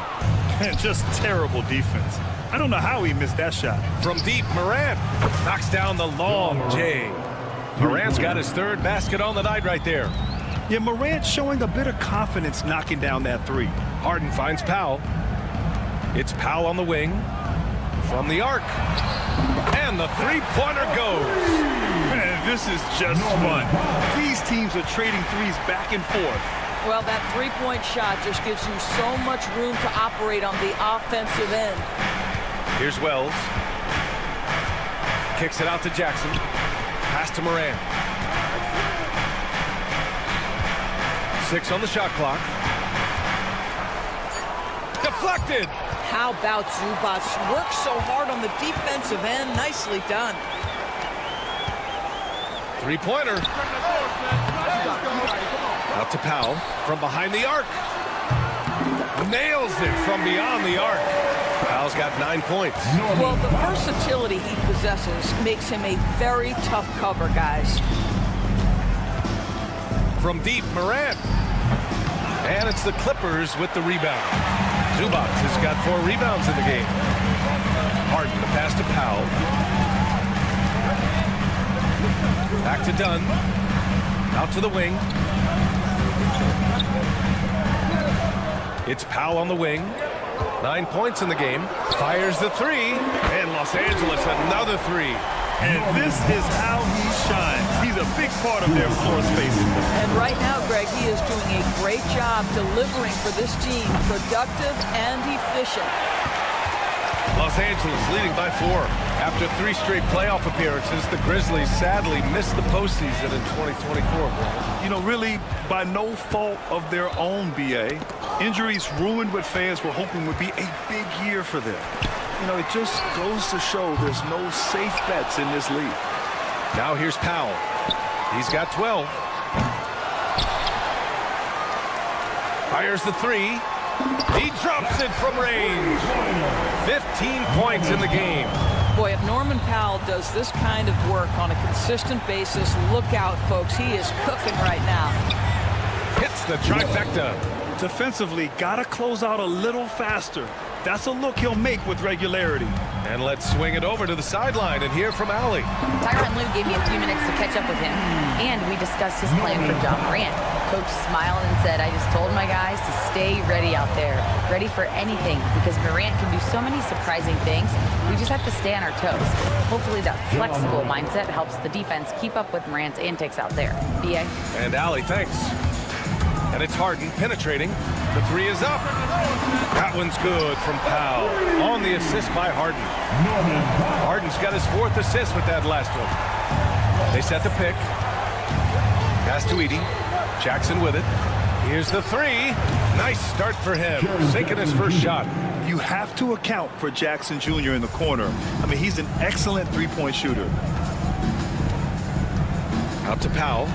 And just terrible defense. I don't know how he missed that shot.
From deep, Morant knocks down the long J. Morant's got his 3rd basket on the night right there.
Yeah, Morant showing a bit of confidence knocking down that 3.
Harden finds Powell. It's Powell on the wing. From the arc. And the 3-pointer goes.
Man, this is just fun. These teams are trading threes back and forth.
Well, that 3-point shot just gives you so much room to operate on the offensive end.
Here's Wells. Kicks it out to Jackson. Pass to Morant. 6 on the shot clock. Deflected.
How about Zubac? Works so hard on the defensive end. Nicely done.
3-pointer. Out to Powell from behind the arc. Nails it from beyond the arc. Powell's got 9 points.
Well, the versatility he possesses makes him a very tough cover, guys.
From deep, Morant. And it's the Clippers with the rebound. Zubac has got 4 rebounds in the game. Harden, the pass to Powell. Back to Dunn. Out to the wing. It's Powell on the wing. 9 points in the game. Fires the 3. And Los Angeles another 3.
And this is how he shines. He's a big part of their floor spacing.
And right now, Greg, he is doing a great job delivering for this team. Productive and efficient.
Los Angeles leading by 4. After 3 straight playoff appearances, the Grizzlies sadly missed the postseason in 2024.
You know, really, by no fault of their own, B.A. Injuries ruined what fans were hoping would be a big year for them. You know, it just goes to show there's no safe bets in this league.
Now here's Powell. He's got 12. Fires the 3. He drops it from range. 15 points in the game.
Boy, if Norman Powell does this kind of work on a consistent basis, look out, folks. He is cooking right now.
Hits the trifecta.
Defensively, gotta close out a little faster. That's a look he'll make with regularity.
And let's swing it over to the sideline and hear from Allie.
Tyronn Lue gave me a few minutes to catch up with him, and we discussed his plan for John Morant. Coach smiled and said, I just told my guys to stay ready out there, ready for anything, because Morant can do so many surprising things. We just have to stay on our toes. Hopefully that flexible mindset helps the defense keep up with Morant's antics out there. B.A.
And Allie, thanks. And it's Harden penetrating. The 3 is up. That one's good from Powell. On the assist by Harden. Harden's got his 4th assist with that last one. They set the pick. Pass to Edey. Jackson with it. Here's the 3. Nice start for him. Sinking his first shot.
You have to account for Jackson Jr. in the corner. I mean, he's an excellent 3-point shooter.
Out to Powell.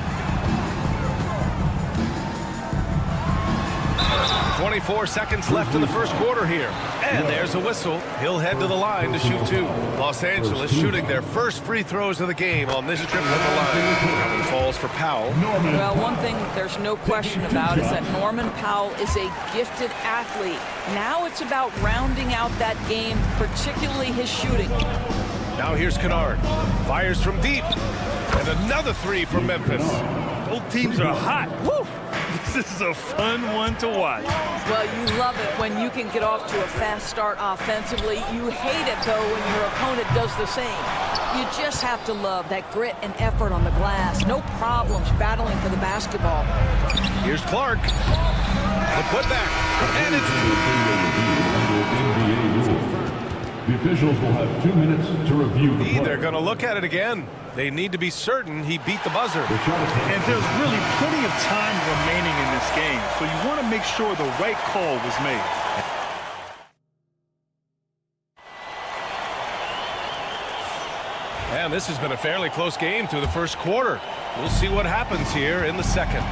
24 seconds left in the first quarter here. And there's a whistle. He'll head to the line to shoot 2. Los Angeles shooting their first free throws of the game on this trip to the line. That one falls for Powell.
Well, one thing there's no question about is that Norman Powell is a gifted athlete. Now it's about rounding out that game, particularly his shooting.
Now here's Kennard. Fires from deep. And another 3 from Memphis.
Both teams are hot. Woo! This is a fun one to watch.
Well, you love it when you can get off to a fast start offensively. You hate it, though, when your opponent does the same. You just have to love that grit and effort on the glass. No problems battling for the basketball.
Here's Clark. The putback. And it's...
The officials will have 2 minutes to review the play.
They're going to look at it again. They need to be certain he beat the buzzer.
And there's really plenty of time remaining in this game, so you want to make sure the right call was made.
And this has been a fairly close game through the first quarter. We'll see what happens here in the second.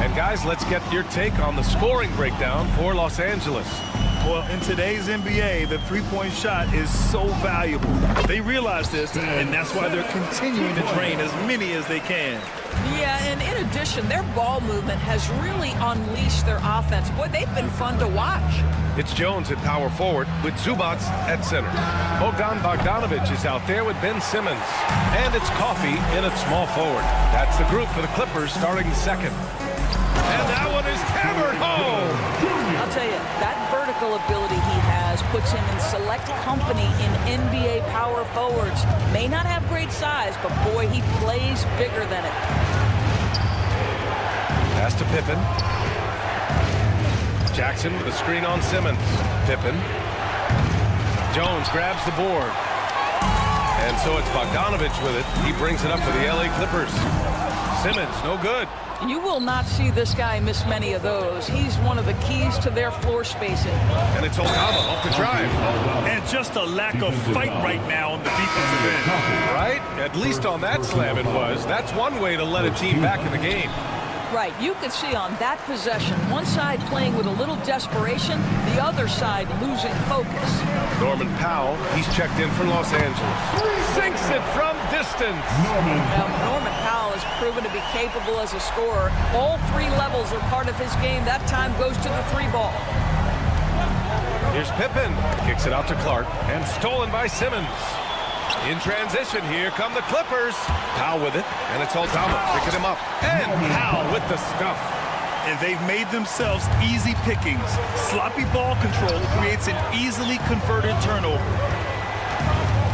And guys, let's get your take on the scoring breakdown for Los Angeles.
Well, in today's NBA, the three-point shot is so valuable. They realize this, and that's why they're continuing to drain as many as they can.
Yeah, and in addition, their ball movement has really unleashed their offense. Boy, they've been fun to watch.
It's Jones at power forward with Zubats at center. Bogdanovic is out there with Ben Simmons. And it's Coffey in at small forward. That's the group for the Clippers starting the second. And that one is hammered home.
I'll tell you, that vertical ability he has puts him in select company in NBA power forwards. May not have great size, but boy, he plays bigger than it.
Pass to Pippen. Jackson with a screen on Simmons. Pippen. Jones grabs the board. And so it's Bogdanovic with it. He brings it up for the LA Clippers. Simmons, no good.
You will not see this guy miss many of those. He's one of the keys to their floor spacing.
And it's Aldama off the drive.
And just a lack of fight right now on the defensive end.
Right? At least on that slam it was. That's one way to let a team back in the game.
Right, you could see on that possession, one side playing with a little desperation, the other side losing focus.
Norman Powell, he's checked in from Los Angeles. Sinks it from distance.
Well, Norman Powell has proven to be capable as a scorer. All 3 levels are part of his game. That time goes to the 3 ball.
Here's Pippen. Kicks it out to Clark. And stolen by Simmons. In transition, here come the Clippers. Powell with it, and it's Aldama picking him up. And Powell with the stuff.
And they've made themselves easy pickings. Sloppy ball control creates an easily converted turnover.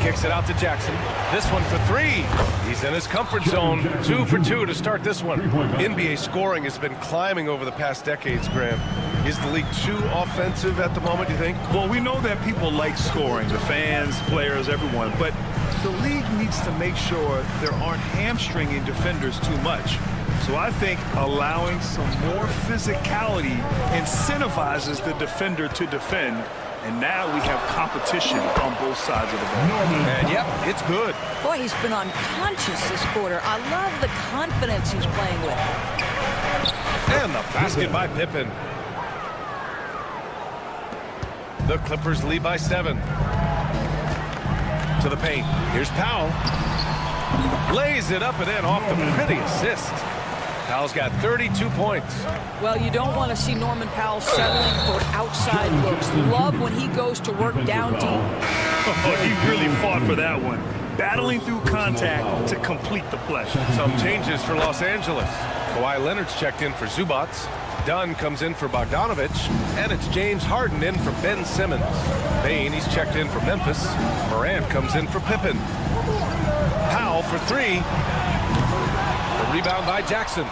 Kicks it out to Jackson. This one for 3. He's in his comfort zone. 2 for 2 to start this one. NBA scoring has been climbing over the past decades, Graham. Is the league too offensive at the moment, do you think?
Well, we know that people like scoring, the fans, players, everyone, but the league needs to make sure there aren't hamstringing defenders too much. So I think allowing some more physicality incentivizes the defender to defend. And now we have competition on both sides of the ball.
And yep, it's good.
Boy, he's been unconscious this quarter. I love the confidence he's playing with.
And the basket by Pippen. The Clippers lead by 7. To the paint. Here's Powell. Lays it up and in off the pretty assist. Powell's got 32 points.
Well, you don't want to see Norman Powell settling for outside looks. Love when he goes to work down deep.
Oh, he really fought for that one. Battling through contact to complete the play.
Some changes for Los Angeles. Kawhi Leonard's checked in for Zubats. Dunn comes in for Bogdanovic. And it's James Harden in for Ben Simmons. Bane, he's checked in for Memphis. Morant comes in for Pippen. Powell for 3. The rebound by Jackson.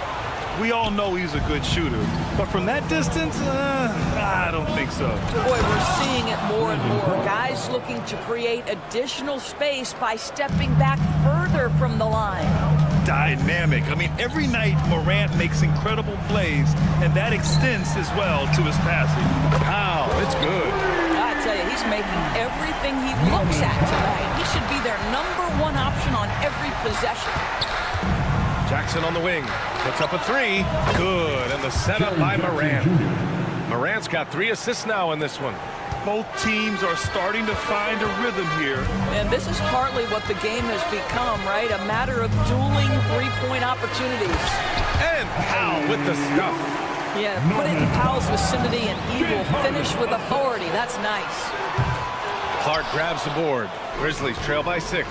We all know he's a good shooter, but from that distance, I don't think so.
Boy, we're seeing it more and more. Guys looking to create additional space by stepping back further from the line.
Dynamic. I mean, every night Morant makes incredible plays, and that extends as well to his passing.
Wow, it's good.
I tell you, he's making everything he looks at tonight. He should be their #1 option on every possession.
Jackson on the wing. Puts up a 3. Good. And the setup by Morant. Morant's got 3 assists now in this one.
Both teams are starting to find a rhythm here.
And this is partly what the game has become, right? A matter of dueling three-point opportunities.
And Powell with the stuff.
Yeah, put it in Powell's vicinity and he will finish with authority. That's nice.
Clark grabs the board. Grizzlies trail by 6.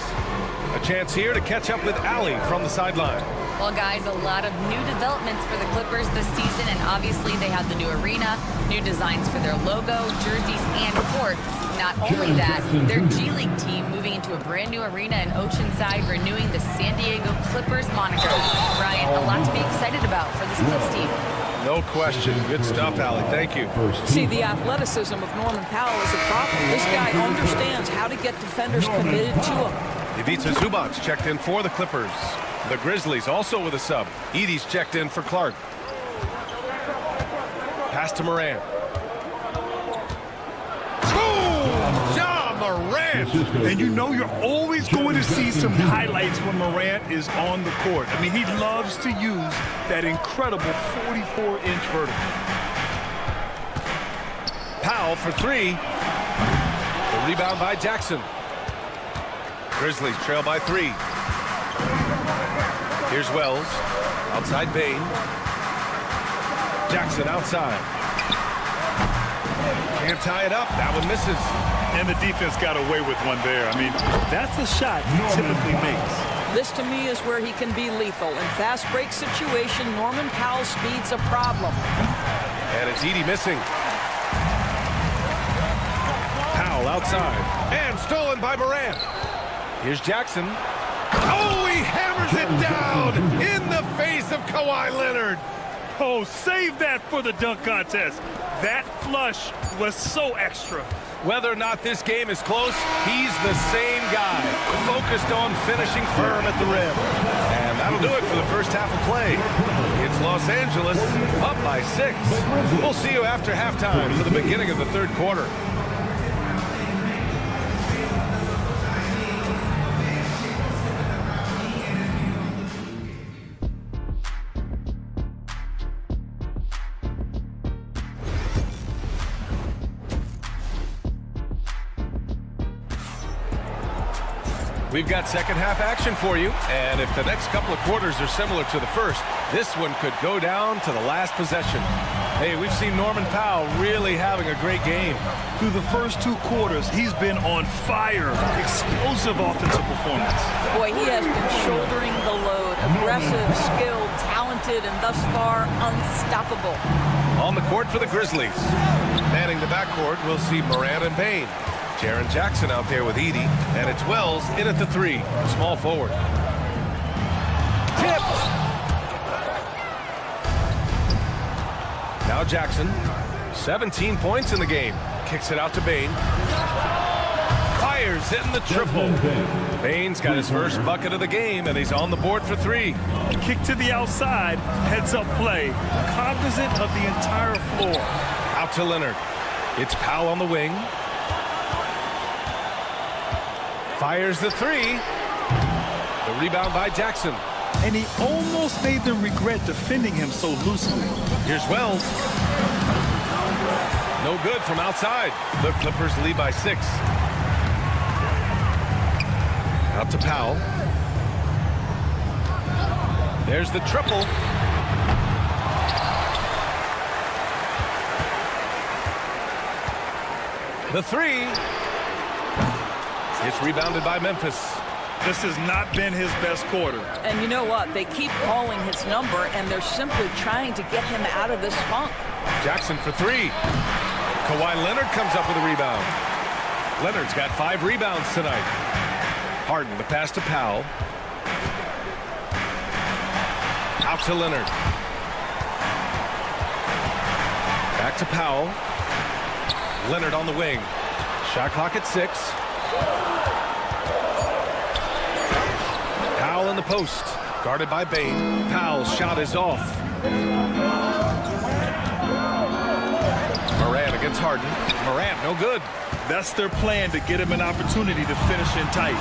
A chance here to catch up with Allie from the sideline.
Well, guys, a lot of new developments for the Clippers this season, and obviously they have the new arena, new designs for their logo, jerseys, and courts. Not only that, their G League team moving into a brand new arena in Oceanside, renewing the San Diego Clippers moniker. Ryan, a lot to be excited about for this Clips team.
No question. Good stuff, Allie. Thank you.
See, the athleticism of Norman Powell is a problem. This guy understands how to get defenders committed to him.
Ivica Zubac checked in for the Clippers. The Grizzlies also with a sub. Edey's checked in for Clark. Pass to Morant. Boom! Ja Morant!
And you know you're always going to see some highlights when Morant is on the court. I mean, he loves to use that incredible 44-inch vertical.
Powell for 3. The rebound by Jackson. Grizzlies trail by 3. Here's Wells. Outside Bain. Jackson outside. Can't tie it up. That one misses.
And the defense got away with one there. I mean, that's a shot he typically makes.
This, to me, is where he can be lethal. In fast break situation, Norman Powell's speed's a problem.
And it's Edey missing. Powell outside. And stolen by Morant. Here's Jackson. Oh, he hammers it down in the face of Kawhi Leonard.
Oh, save that for the dunk contest. That flush was so extra.
Whether or not this game is close, he's the same guy, focused on finishing firm at the rim. And that'll do it for the first half of play. It's Los Angeles up by 6. We'll see you after halftime for the beginning of the third quarter. We've got second half action for you, and if the next couple of quarters are similar to the first, this one could go down to the last possession. Hey, we've seen Norman Powell really having a great game.
Through the first 2 quarters, he's been on fire. Explosive offensive performance.
Boy, he has been shouldering the load. Aggressive, skilled, talented, and thus far unstoppable.
On the court for the Grizzlies. Manning the backcourt, we'll see Morant and Bain. Jaren Jackson out there with Edey, and it's Wells in at the 3, small forward. Tipped! Now Jackson, 17 points in the game. Kicks it out to Bain. Fires, hitting the triple. Bain's got his first bucket of the game, and he's on the board for 3.
Kick to the outside, heads-up play, cognizant of the entire floor.
Out to Leonard. It's Powell on the wing. Fires the 3. The rebound by Jackson.
And he almost made them regret defending him so loosely.
Here's Wells. No good from outside. The Clippers lead by 6. Out to Powell. There's the triple. The 3. It's rebounded by Memphis.
This has not been his best quarter.
And you know what? They keep calling his number, and they're simply trying to get him out of this funk.
Jackson for 3. Kawhi Leonard comes up with a rebound. Leonard's got 5 rebounds tonight. Harden, the pass to Powell. Out to Leonard. Back to Powell. Leonard on the wing. Shot clock at 6. Powell in the post. Guarded by Bain. Powell's shot is off. Morant against against Harden. Morant, no good.
That's their plan, to get him an opportunity to finish in tight.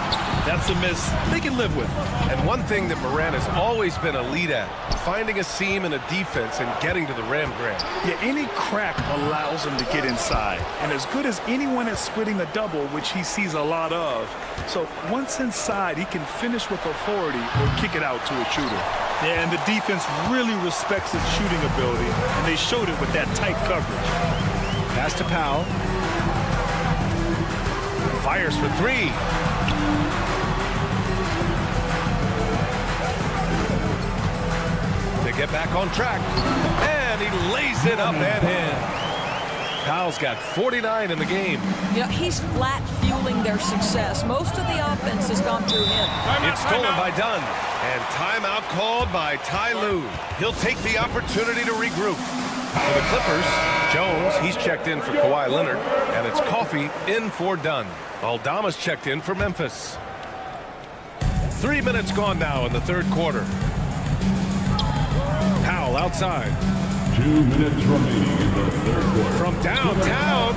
That's a miss they can live with.
And one thing that Morant has always been elite at, finding a seam in a defense and getting to the rim, Grant.
Yeah, any crack allows him to get inside. And as good as anyone at splitting a double, which he sees a lot of. So once inside, he can finish with authority or kick it out to a shooter. Yeah, and the defense really respects his shooting ability, and they showed it with that tight coverage.
Pass to Powell. Fires for three. To get back on track. And he lays it up and in. Powell's got 49 in the game.
You know, he's flat fueling their success. Most of the offense has gone through him.
It's stolen by Dunn. And timeout called by Ty Lue. He'll take the opportunity to regroup. For the Clippers, Jones, he's checked in for Kawhi Leonard. And it's Coffey in for Dunn. Aldama's checked in for Memphis. 3 minutes gone now in the third quarter. Powell outside.
2 minutes remaining in the third quarter.
From downtown,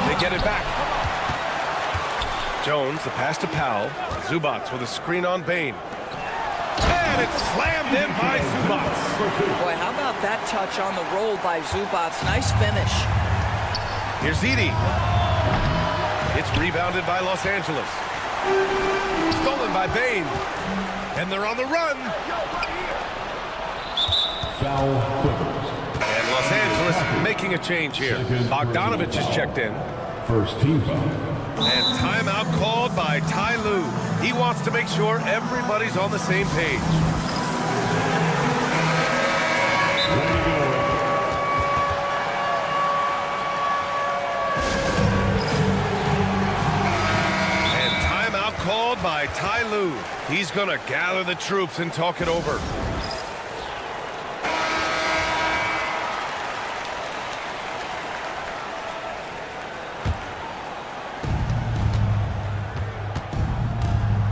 they get it back. Jones, the pass to Powell. Zubats with a screen on Bane. And it's slammed in by Zubats.
Boy, how about that touch on the roll by Zubats? Nice finish.
Here's Edey. It's rebounded by Los Angeles. Stolen by Bane. And they're on the run.
Foul Clippers.
And Los Angeles making a change here. Bogdanovich is checked in.
First team foul.
And timeout called by Ty Lue. He wants to make sure everybody's on the same page. And timeout called by Ty Lue. He's going to gather the troops and talk it over.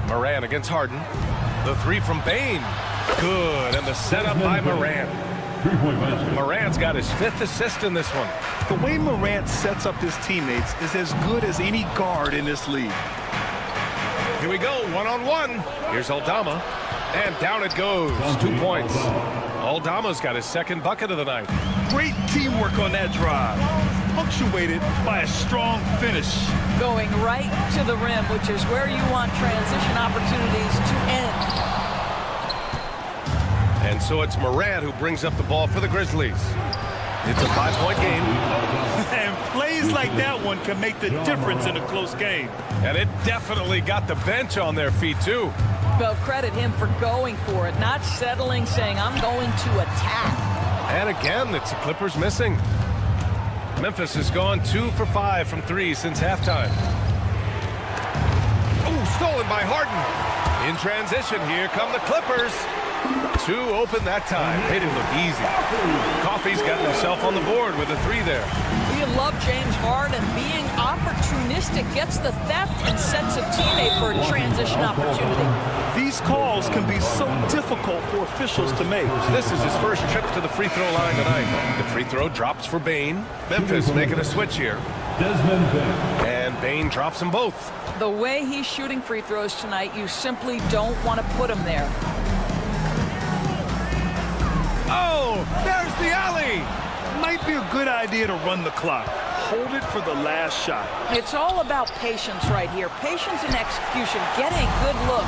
Morant against Harden. The three from Bane. Good. And the setup by Morant. Morant's got his 5th assist in this one.
The way Morant sets up his teammates is as good as any guard in this league.
Here we go, one-on-one. Here's Aldama. And down it goes. 2 points. Aldama's got his 2nd bucket of the night.
Great teamwork on that drive, punctuated by a strong finish.
Going right to the rim, which is where you want transition opportunities to end.
And so it's Morant who brings up the ball for the Grizzlies. It's a 5-point game.
And plays like that one can make the difference in a close game.
And it definitely got the bench on their feet, too.
Well, credit him for going for it, not settling, saying, I'm going to attack.
And again, it's the Clippers missing. Memphis has gone 2 for 5 from 3 since halftime. Oh, stolen by Harden. In transition, here come the Clippers. 2 open that time. Made it look easy. Coffey's got himself on the board with a 3 there.
You love James Harden being opportunistic, gets the theft and sets a teammate for a transition opportunity.
These calls can be so difficult for officials to make.
This is his first trip to the free throw line tonight. The free throw drops for Bane. Memphis making a switch here. And Bane drops them both.
The way he's shooting free throws tonight, you simply don't want to put him there.
Oh, there's the alley.
Might be a good idea to run the clock. Hold it for the last shot.
It's all about patience right here. Patience and execution. Get a good look.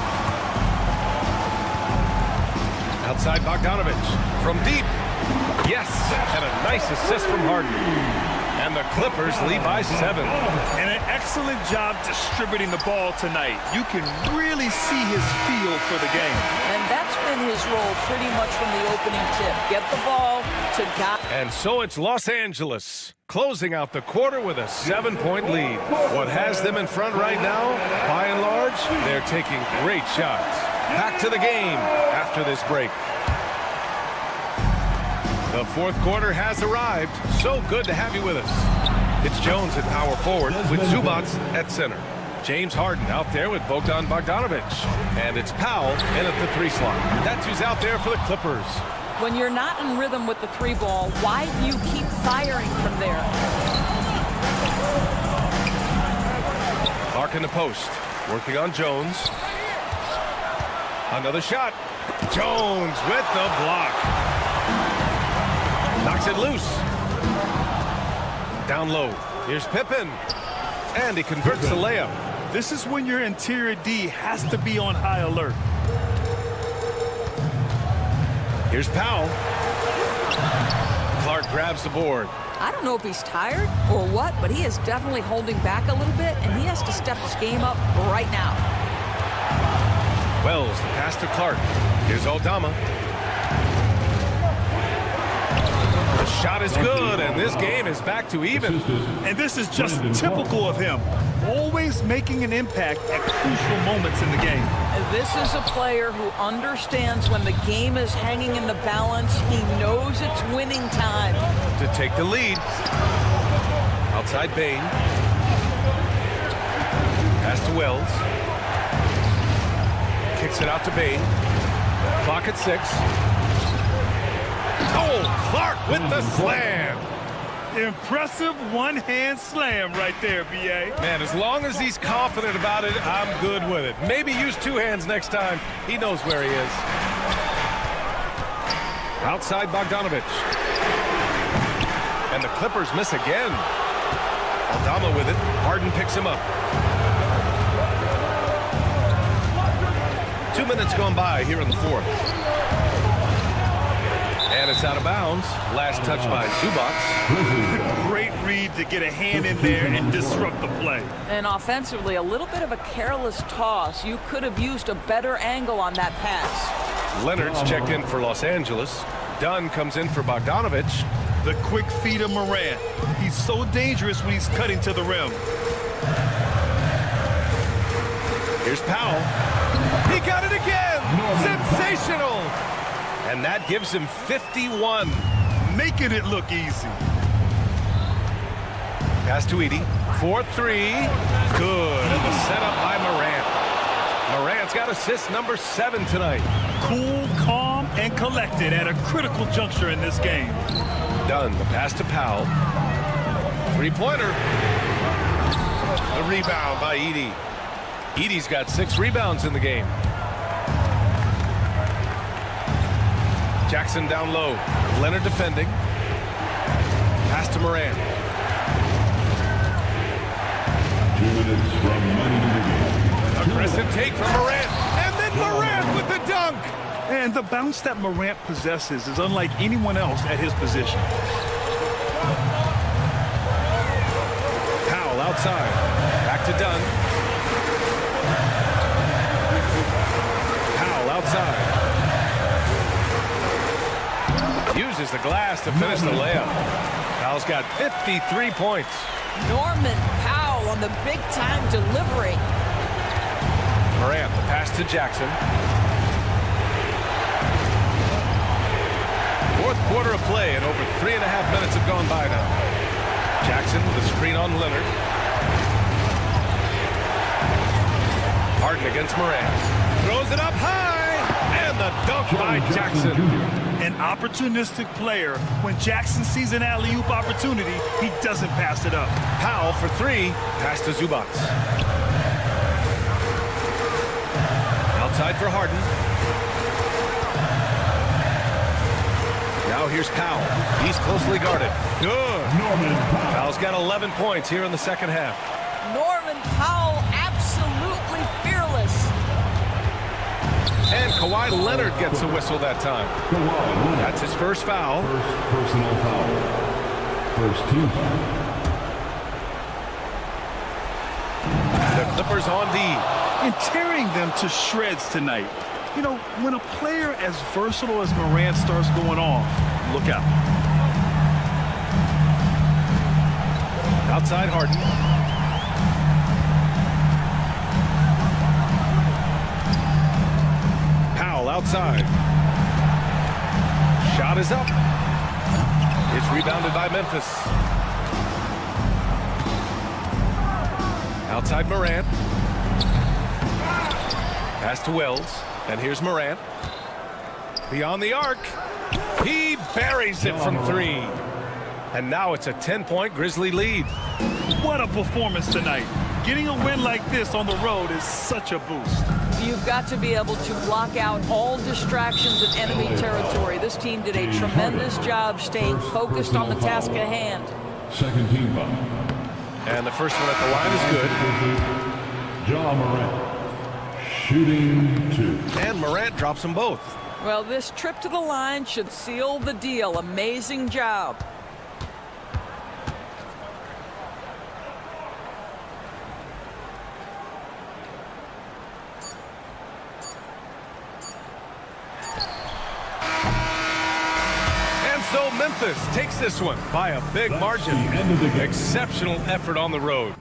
Outside Bogdanovich. From deep. Yes, and a nice assist from Harden. And the Clippers lead by 7.
And an excellent job distributing the ball tonight. You can really see his feel for the game.
And that's been his role pretty much from the opening tip. Get the ball to God.
And so it's Los Angeles closing out the quarter with a 7-point lead. What has them in front right now, by and large, they're taking great shots. Back to the game after this break. The fourth quarter has arrived. So good to have you with us. It's Jones at power forward with Zubats at center. James Harden out there with Bogdan Bogdanovich. And it's Powell in at the 3 slot. That's who's out there for the Clippers.
When you're not in rhythm with the 3 ball, why do you keep firing from there?
Clark in the post. Working on Jones. Another shot. Jones with the block. Knocks it loose. Down low. Here's Pippen. And he converts the layup.
This is when your interior D has to be on high alert.
Here's Powell. Clark grabs the board.
I don't know if he's tired or what, but he is definitely holding back a little bit, and he has to step his game up right now.
Wells, the pass to Clark. Here's Aldama. The shot is good, and this game is back to even.
And this is just typical of him. Always making an impact at crucial moments in the game.
And this is a player who understands when the game is hanging in the balance. He knows it's winning time.
To take the lead. Outside Bain. Pass to Wells. Kicks it out to Bain. Clock at 6. Oh, Clark with the slam.
Impressive one-hand slam right there, B.A.
Man, as long as he's confident about it, I'm good with it. Maybe use 2 hands next time. He knows where he is. Outside Bogdanovich. And the Clippers miss again. Aldama with it. Harden picks him up. 2 minutes gone by here in the 4th. And it's out of bounds. Last touch by Zubac.
Great read to get a hand in there and disrupt the play.
And offensively, a little bit of a careless toss. You could have used a better angle on that pass.
Leonard's checked in for Los Angeles. Dunn comes in for Bogdanovich.
The quick feed of Morant. He's so dangerous when he's cutting to the rim.
Here's Powell. He got it again. Sensational. And that gives him 51.
Making it look easy.
Pass to Edie. 4-3. Good. And the setup by Morant. Morant's got assist number 7 tonight.
Cool, calm, and collected at a critical juncture in this game.
Dunn, the pass to Powell. 3-pointer. The rebound by Edie. Edie's got 6 rebounds in the game. Jackson down low. Leonard defending. Pass to Morant.
2 minutes remaining in the game.
Aggressive take from Morant. And then Morant with the dunk.
And the bounce that Morant possesses is unlike anyone else at his position.
Powell outside. Back to Dunn. Powell outside. Uses the glass to finish the layup. Powell's got 53 points.
Norman Powell on the big-time delivery.
Morant, the pass to Jackson. 4th quarter of play, and over 3.5 minutes have gone by now. Jackson with a screen on Leonard. Harden against Morant. Throws it up high, and the dunk by Jackson.
An opportunistic player. When Jackson sees an alley-oop opportunity, he doesn't pass it up.
Powell for 3. Pass to Zubac. Outside for Harden. Now here's Powell. He's closely guarded. Good. Powell's got 11 points here in the second half.
Norman Powell absolutely fearless.
And Kawhi Leonard gets a whistle that time. That's his first foul.
First personal foul. First team foul.
The Clippers on D.
And tearing them to shreds tonight. You know, when a player as versatile as Morant starts going off, look out.
Outside Harden. Powell outside. Shot is up. It's rebounded by Memphis. Outside Morant. Pass to Wells. And here's Morant. Beyond the arc. He buries it from 3. And now it's a 10-point Grizzly lead.
What a performance tonight. Getting a win like this on the road is such a boost.
You've got to be able to block out all distractions in enemy territory. This team did a tremendous job staying focused on the task at hand.
Second team foul.
And the first one at the line is good.
Ja Morant. Shooting 2.
And Morant drops them both.
Well, this trip to the line should seal the deal. Amazing job.
And so Memphis takes this one by a big margin. Exceptional effort on the road.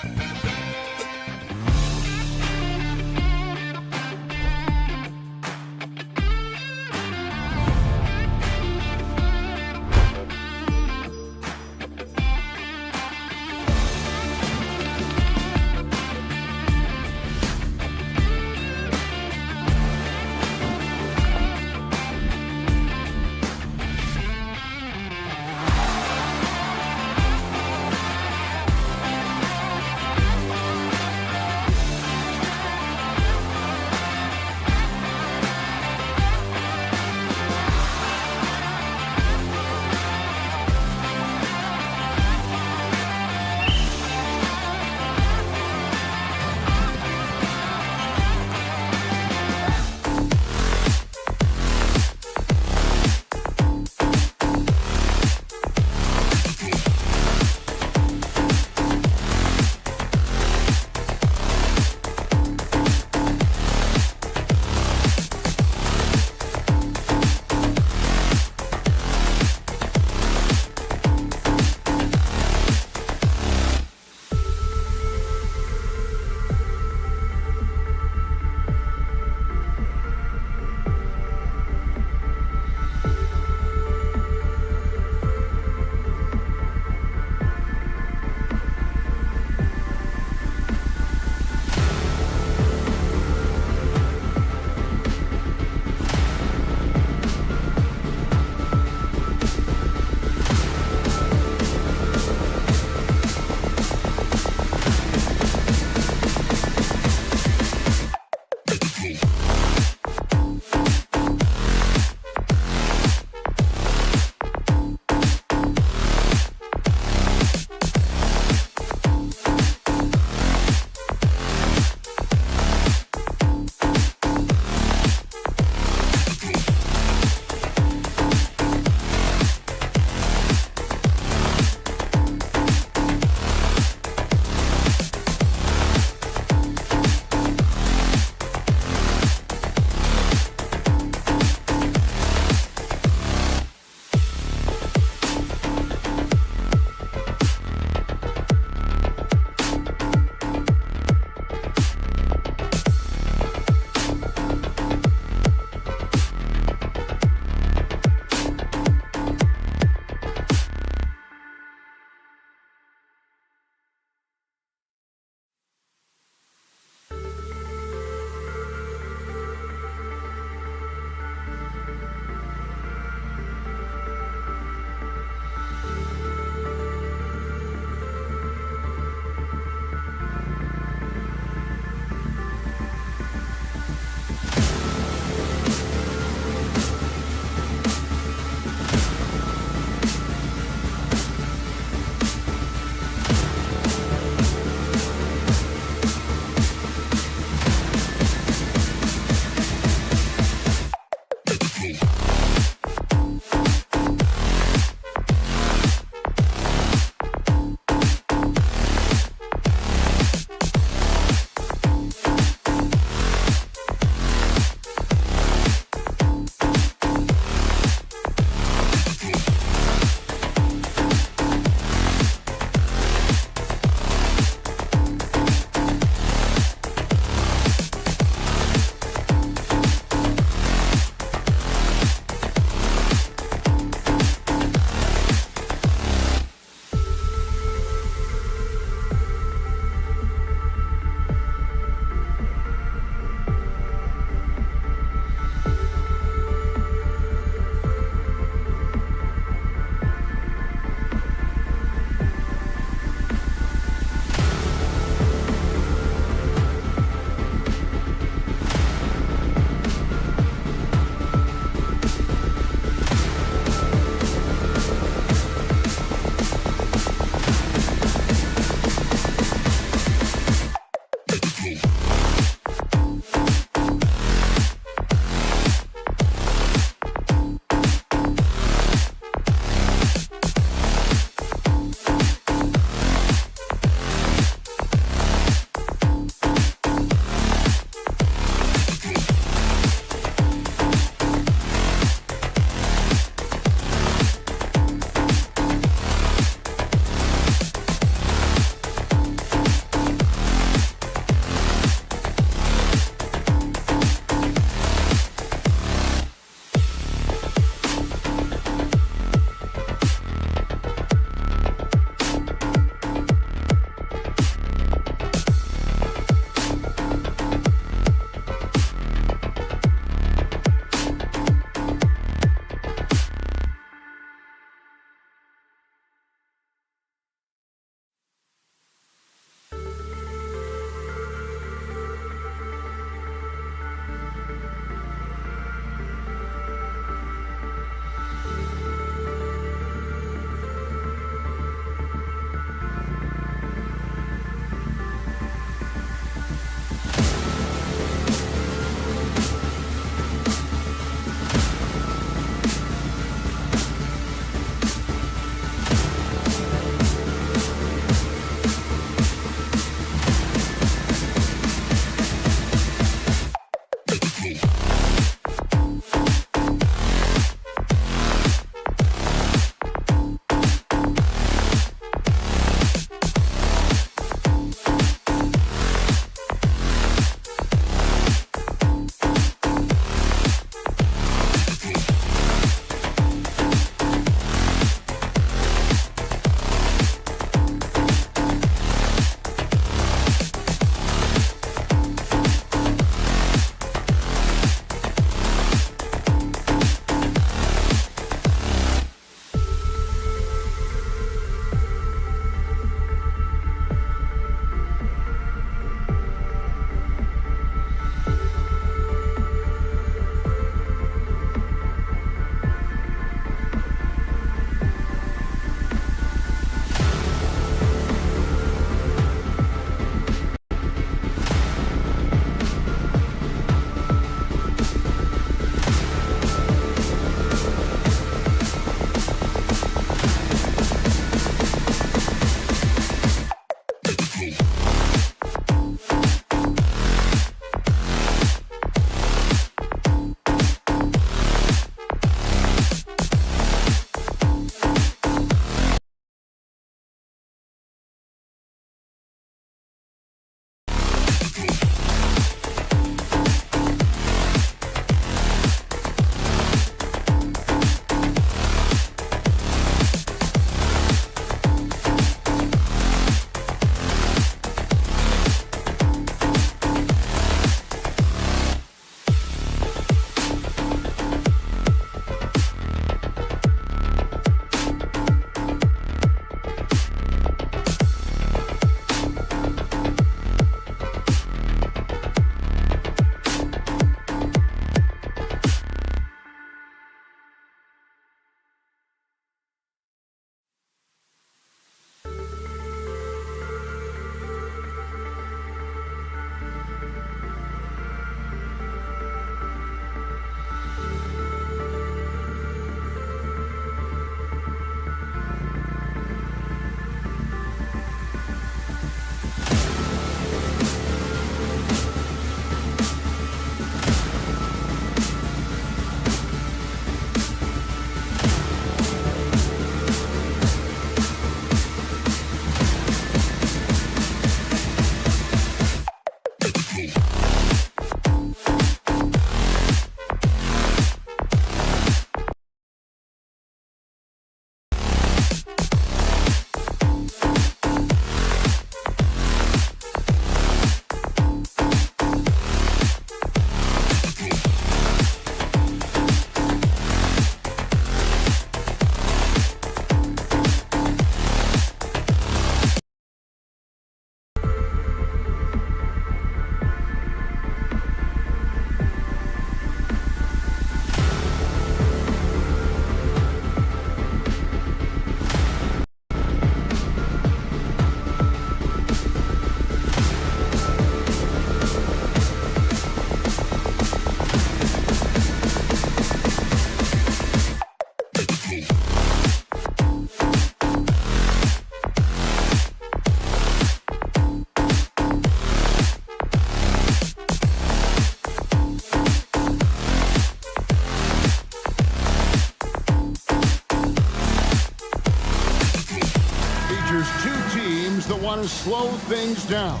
to slow things down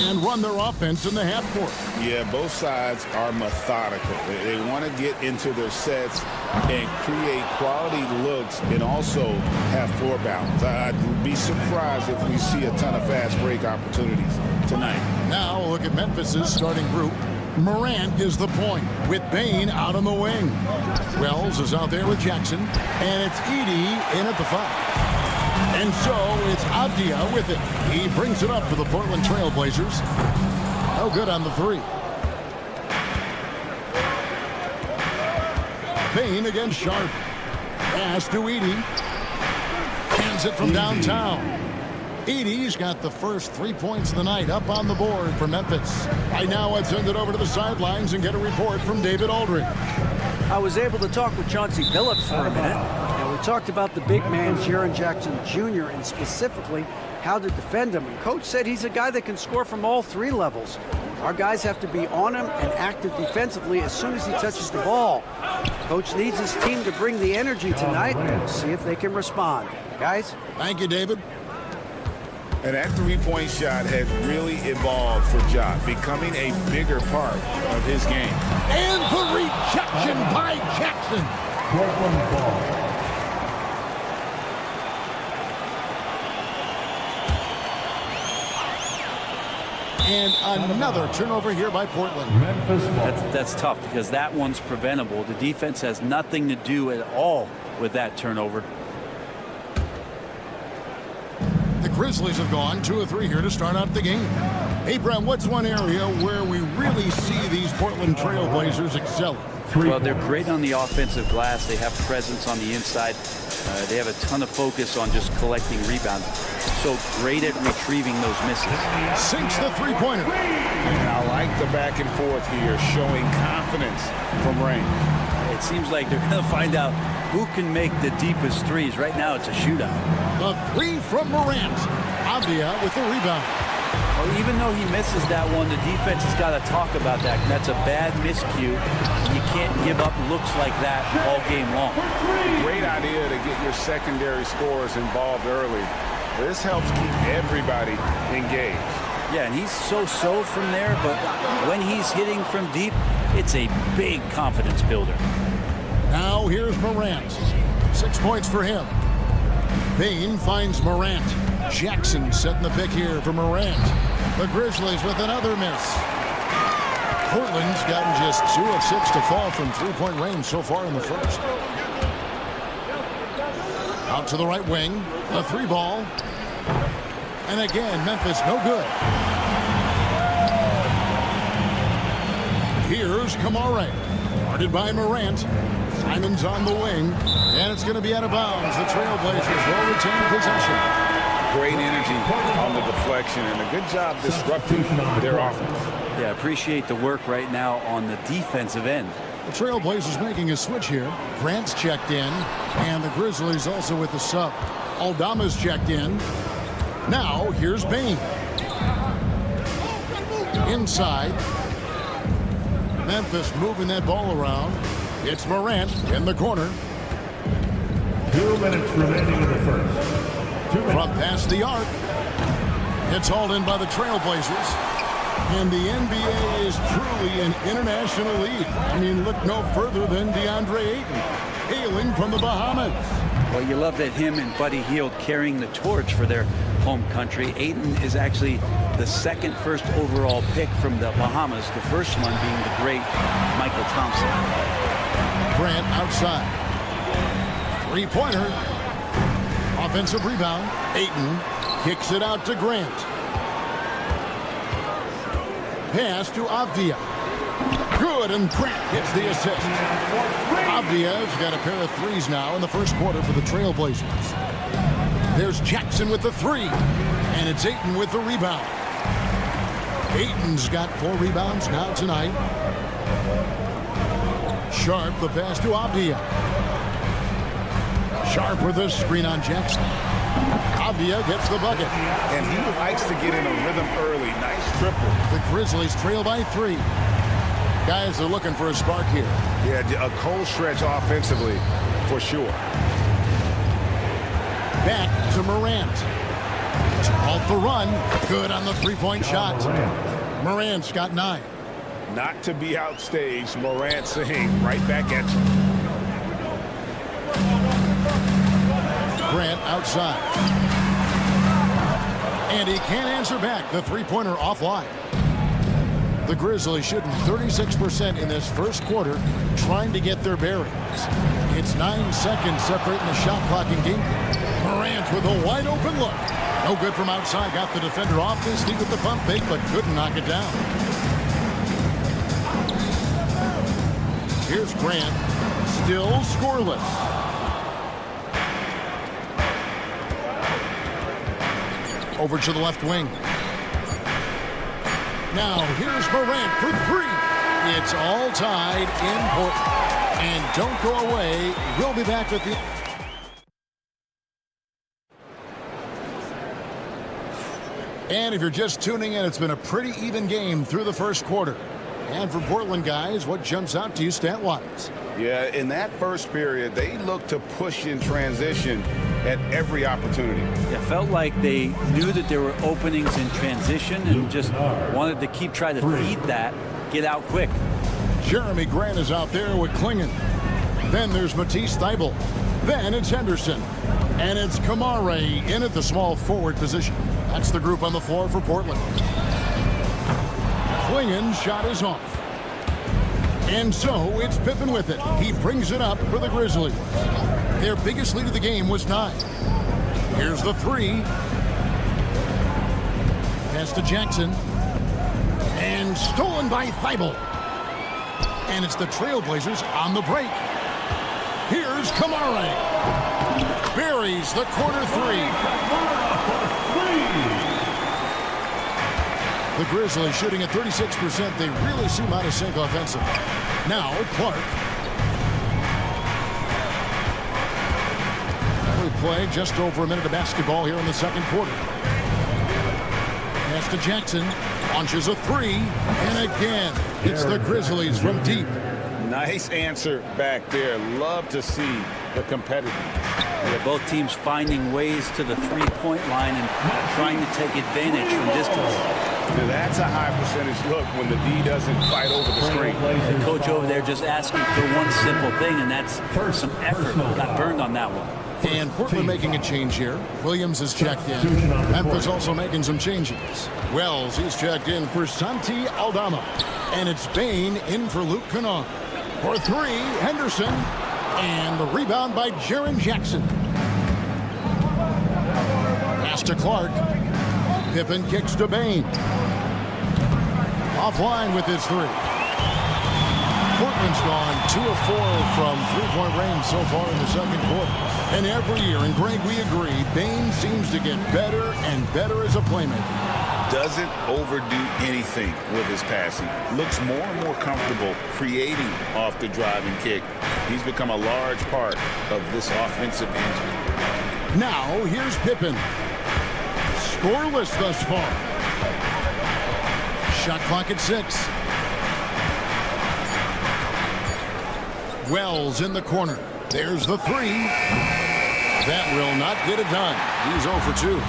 and run their offense in the half court.
Yeah, both sides are methodical. They want to get into their sets and create quality looks and also have floor balance. I'd be surprised if we see a ton of fast break opportunities tonight.
Now look at Memphis's starting group. Morant is the point with Bane out on the wing. Wells is out there with Jackson, and it's Edey in at the 5. And so it's Avdia with it. He brings it up for the Portland Trail Blazers. No good on the 3. Bane against Sharp. Pass to Edey. Hands it from downtown. Edey's got the first 3 points of the night up on the board for Memphis. Right now, let's send it over to the sidelines and get a report from David Aldridge.
I was able to talk with Chauncey Billups for a minute. And we talked about the big man, Jaren Jackson Jr., and specifically how to defend him. And Coach said he's a guy that can score from all 3 levels. Our guys have to be on him and active defensively as soon as he touches the ball. Coach needs his team to bring the energy tonight. We'll see if they can respond. Guys?
Thank you, David.
And that three-point shot has really evolved for Ja, becoming a bigger part of his game.
And the rejection by Jackson.
Portland ball.
And another turnover here by Portland.
That's tough because that one's preventable. The defense has nothing to do at all with that turnover.
The Grizzlies have gone 2 of 3 here to start out the game. Hey, Brown, what's one area where we really see these Portland Trail Blazers excelling?
Well, they're great on the offensive glass. They have presence on the inside. They have a ton of focus on just collecting rebounds. So great at retrieving those misses.
Sinks the three-pointer.
And I like the back and forth here, showing confidence from range.
It seems like they're going to find out who can make the deepest threes. Right now, it's a shootout.
The 3 from Morant. Avdia with the rebound.
Well, even though he misses that one, the defense has got to talk about that. That's a bad miscue. You can't give up looks like that all game long.
Great idea to get your secondary scorers involved early. This helps keep everybody engaged.
Yeah, and he's so-so from there, but when he's hitting from deep, it's a big confidence builder.
Now here's Morant. 6 points for him. Bane finds Morant. Jackson setting the pick here for Morant. The Grizzlies with another miss. Portland's gotten just 2 of 6 to fall from three-point range so far in the first. Out to the right wing. A 3-ball. And again, Memphis no good. Here's Kamare. Guarded by Morant. Simon's on the wing. And it's going to be out of bounds. The Trailblazers will retain possession.
Great energy on the deflection and a good job disrupting their offense.
Yeah, appreciate the work right now on the defensive end.
The Trailblazers making a switch here. Grant's checked in, and the Grizzlies also with the sub. Aldama's checked in. Now, here's Bane. Inside. Memphis moving that ball around. It's Morant in the corner.
2 minutes remaining in the first.
From past the arc. It's hauled in by the Trailblazers. And the NBA is truly an international league. I mean, look no further than DeAndre Ayton, hailing from the Bahamas.
Well, you love that him and Buddy Hield carrying the torch for their home country. Ayton is actually the second first overall pick from the Bahamas, the first one being the great Michael Thompson.
Grant outside. 3-pointer. Offensive rebound. Ayton kicks it out to Grant. Pass to Avdia. Good, and Grant gets the assist. Avdia's got a pair of threes now in the first quarter for the Trailblazers. There's Jackson with the 3, and it's Ayton with the rebound. Ayton's got 4 rebounds now tonight. Sharp, the pass to Avdia. Sharp with a screen on Jackson. Avdia gets the bucket.
And he likes to get in a rhythm early. Nice triple.
The Grizzlies trail by 3. Guys are looking for a spark here.
Yeah, a cold stretch offensively for sure.
Back to Morant. To halt the run. Good on the three-point shot. Morant's got 9.
Not to be outstaged, Morant saying right back at you.
Grant outside. And he can't answer back. The three-pointer offline. The Grizzlies shooting 36% in this first quarter, trying to get their bearings. It's 9 seconds separating the shot clock and game. Morant with a wide open look. No good from outside. Got the defender off his feet with the pump fake, but couldn't knock it down. Here's Grant. Still scoreless. Over to the left wing. Now here's Morant for 3. It's all tied in Portland. And don't go away. We'll be back with the... And if you're just tuning in, it's been a pretty even game through the first quarter. And for Portland guys, what jumps out to you stat-wise?
Yeah, in that first period, they looked to push in transition at every opportunity.
It felt like they knew that there were openings in transition and just wanted to keep trying to feed that, get out quick.
Jeremy Grant is out there with Klingon. Then there's Matisse Thybulle. Then it's Henderson. And it's Kamare in at the small forward position. That's the group on the floor for Portland. Klingon's shot is off. And so it's Pippen with it. He brings it up for the Grizzlies. Their biggest lead of the game was 9. Here's the 3. Pass to Jackson. And stolen by Thybulle. And it's the Trailblazers on the break. Here's Kamare. Buries the corner 3. The Grizzlies shooting at 36%. They really seem out of sync offensively. Now Clark. We play just over a minute of basketball here in the second quarter. Pass to Jackson. Launches a 3. And again, it's the Grizzlies from deep.
Nice answer back there. Love to see the competitive.
Yeah, both teams finding ways to the three-point line and trying to take advantage from distance.
Now that's a high percentage look when the D doesn't fight over the screen.
The coach over there just asking for one simple thing, and that's some effort. Got burned on that one.
And Portland making a change here. Williams is checked in. Memphis also making some changes. Wells is checked in for Santi Aldama. And it's Bain in for Luke Kennard. For 3, Henderson. And the rebound by Jaren Jackson. Pass to Clark. Pippen kicks to Bain. Offline with his 3. Portland's gone 2 of 4 from three-point range so far in the second quarter. And every year, and Greg, we agree, Bain seems to get better and better as a playmaker.
Doesn't overdo anything with his passing. Looks more and more comfortable creating off the driving kick. He's become a large part of this offensive engine.
Now, here's Pippen. Scoreless thus far. Shot clock at 6. Wells in the corner. There's the 3. That will not get it done. He's 0 for 2.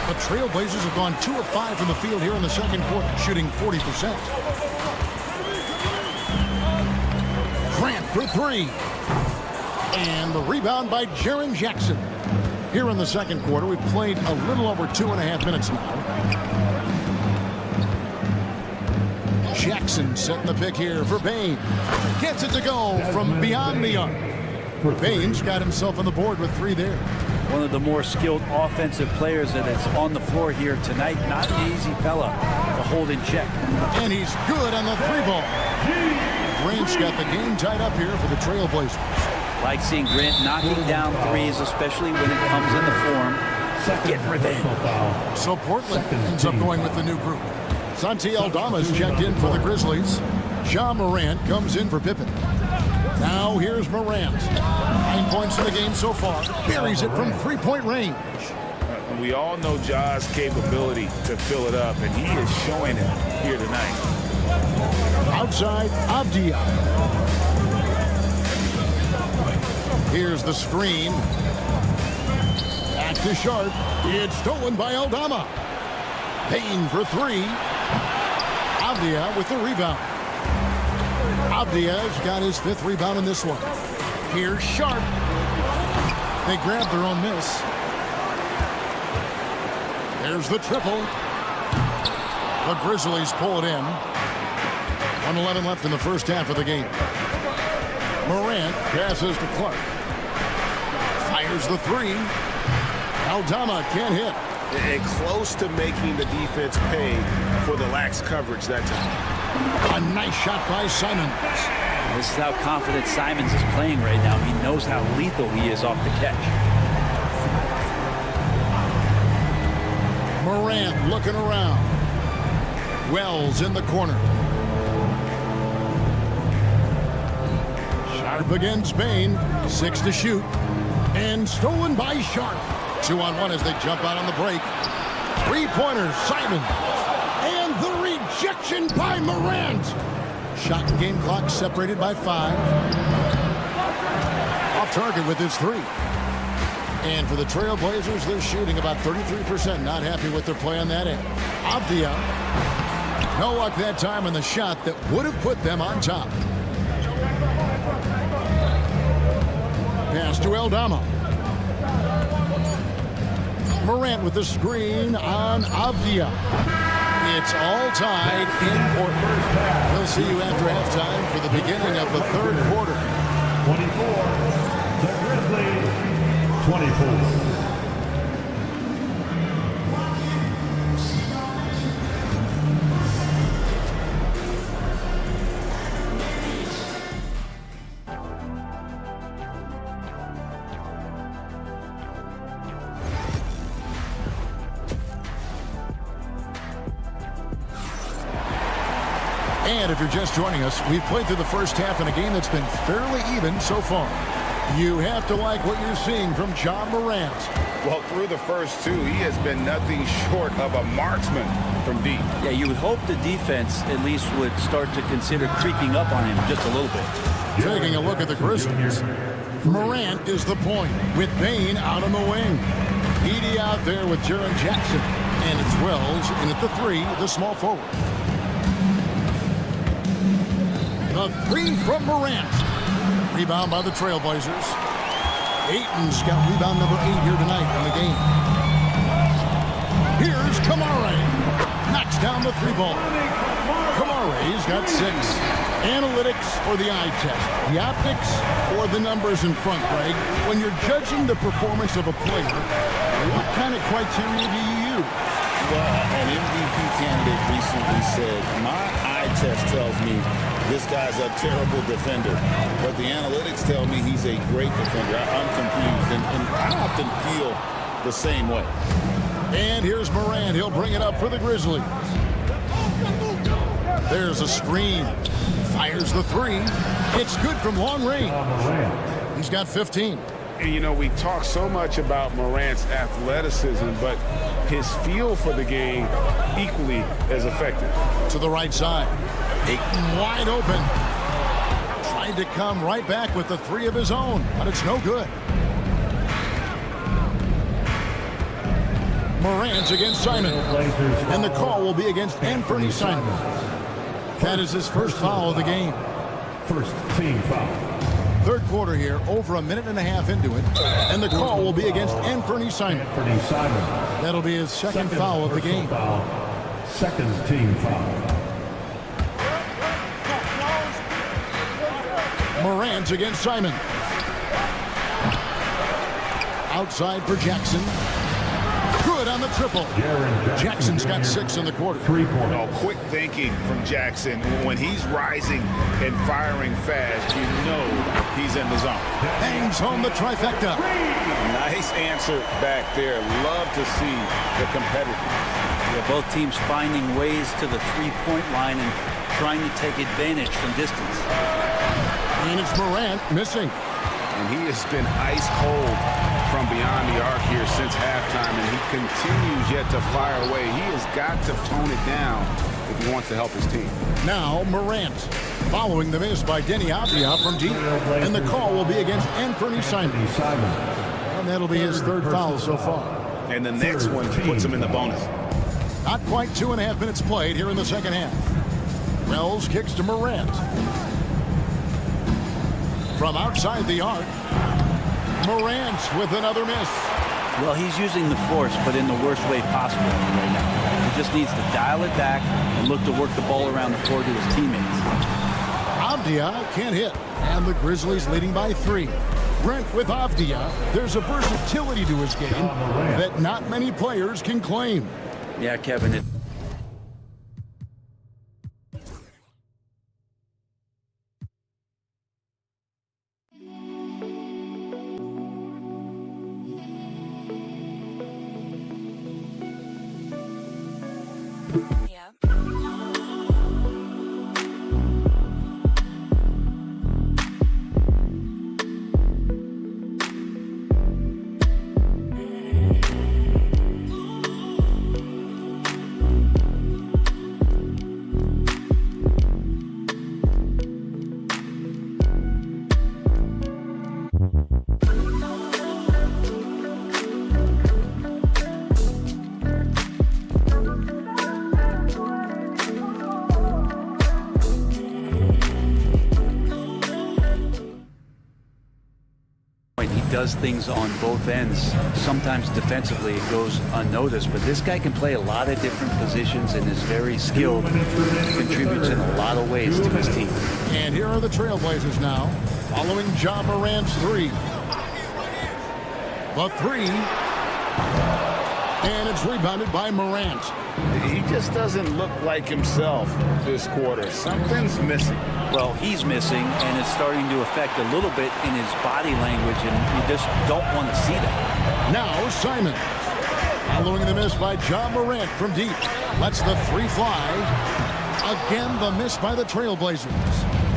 The Trailblazers have gone 2 of 5 from the field here in the second quarter, shooting 40%. Grant for 3. And the rebound by Jaren Jackson. Here in the second quarter, we've played a little over 2.5 minutes now. Jackson setting the pick here for Bain. Gets it to go from beyond the arc. Bain's got himself on the board with 3 there.
One of the more skilled offensive players that is on the floor here tonight. Not an easy fella to hold in check.
And he's good on the 3-ball. Grant's got the game tied up here for the Trailblazers.
Like seeing Grant knocking down threes, especially when it comes in the form of getting revenge.
So Portland ends up going with the new group. Santi Aldama's checked in for the Grizzlies. Ja Morant comes in for Pippen. Now here's Morant. 9 points in the game so far. Buries it from 3-point range.
We all know Ja's capability to fill it up, and he is showing it here tonight.
Outside, Avdia. Here's the screen. Back to Sharp. It's stolen by Aldama. Payne for three. Avdia with the rebound. Avdia's got his 5th rebound in this one. Here's Sharp. They grab their own miss. There's the triple. The Grizzlies pull it in. 1:11 left in the first half of the game. Morant passes to Clark. Fires the three. Aldama can't hit.
And close to making the defense pay for the lax coverage that time.
A nice shot by Simons.
This is how confident Simons is playing right now. He knows how lethal he is off the catch.
Morant looking around. Wells in the corner. Sharp against Payne. 6 to shoot. And stolen by Sharp. 2-on-1 as they jump out on the break. 3-pointer, Simons. And the rejection by Morant. Shot and game clock separated by 5. Off target with his 3. And for the Trailblazers, they're shooting about 33%. Not happy with their play on that end. Avdia. No luck that time on the shot that would have put them on top. Pass to Aldama. Morant with the screen on Avdia. It's all tied in Portland. We'll see you after halftime for the beginning of the 3rd quarter.
24, the Grizzlies, 24.
And if you're just joining us, we've played through the first half in a game that's been fairly even so far. You have to like what you're seeing from John Morant.
Well, through the first 2, he has been nothing short of a marksman from deep.
Yeah, you would hope the defense at least would start to consider creeping up on him just a little bit.
Taking a look at the Grizzlies. Morant is the point with Payne out on the wing. Edie out there with Jaren Jackson. And it's Wells in at the 3, the small forward. The 3 from Morant. Rebound by the Trailblazers. Ayton's got rebound number 8 here tonight in the game. Here's Kamare. Knocks down the 3 ball. Kamare's got 6. Analytics or the eye test? The optics or the numbers in front, Greg? When you're judging the performance of a player, what kind of criteria do you use?
Well, an MVP candidate recently said, my eye test tells me this guy's a terrible defender, but the analytics tell me he's a great defender. I'm confused, and I often feel the same way.
And here's Morant. He'll bring it up for the Grizzlies. There's a screen. Fires the 3. It's good from long range. He's got 15.
And, you know, we talk so much about Morant's athleticism, but his feel for the game equally as effective.
To the right side. Ayton wide open. Tried to come right back with the 3 of his own, but it's no good. Morant's against Simon. And the call will be against Anthony Simon. That is his first foul of the game.
First team foul.
3rd quarter here, over a minute and a half into it. And the call will be against Anthony Simon. That'll be his second foul of the game.
Second team foul.
Morant against Simon. Outside for Jackson. Good on the triple. Jackson's got 6 in the quarter.
3-point.
Oh, quick thinking from Jackson. When he's rising and firing fast, you know he's in the zone.
Hangs home the trifecta.
Nice answer back there. Love to see the competitiveness.
Yeah, both teams finding ways to the 3-point line and trying to take advantage from distance.
And it's Morant missing.
And he has been ice cold from beyond the arc here since halftime, and he continues yet to fire away. He has got to tone it down if he wants to help his team.
Now Morant, following the miss by Denny Avdia from deep, and the call will be against Anthony Simon. And that'll be his third foul so far.
And the next one puts him in the bonus.
Not quite 2.5 minutes played here in the second half. Wells kicks to Morant. From outside the arc, Morant with another miss.
Well, he's using the force, but in the worst way possible right now. He just needs to dial it back and look to work the ball around the floor to his teammates.
Avdia can't hit, and the Grizzlies leading by 3. Brent, with Avdia, there's a versatility to his game that not many players can claim.
Yeah, Kevin. Does things on both ends. Sometimes defensively it goes unnoticed, but this guy can play a lot of different positions and is very skilled. Contributes in a lot of ways to his team.
And here are the Trailblazers now, following Ja Morant's 3. The 3. And it's rebounded by Morant.
He just doesn't look like himself this quarter. Something's missing.
Well, he's missing, and it's starting to affect a little bit in his body language, and you just don't want to see that.
Now Simon, following the miss by Ja Morant from deep, lets the 3 fly. Again, the miss by the Trailblazers.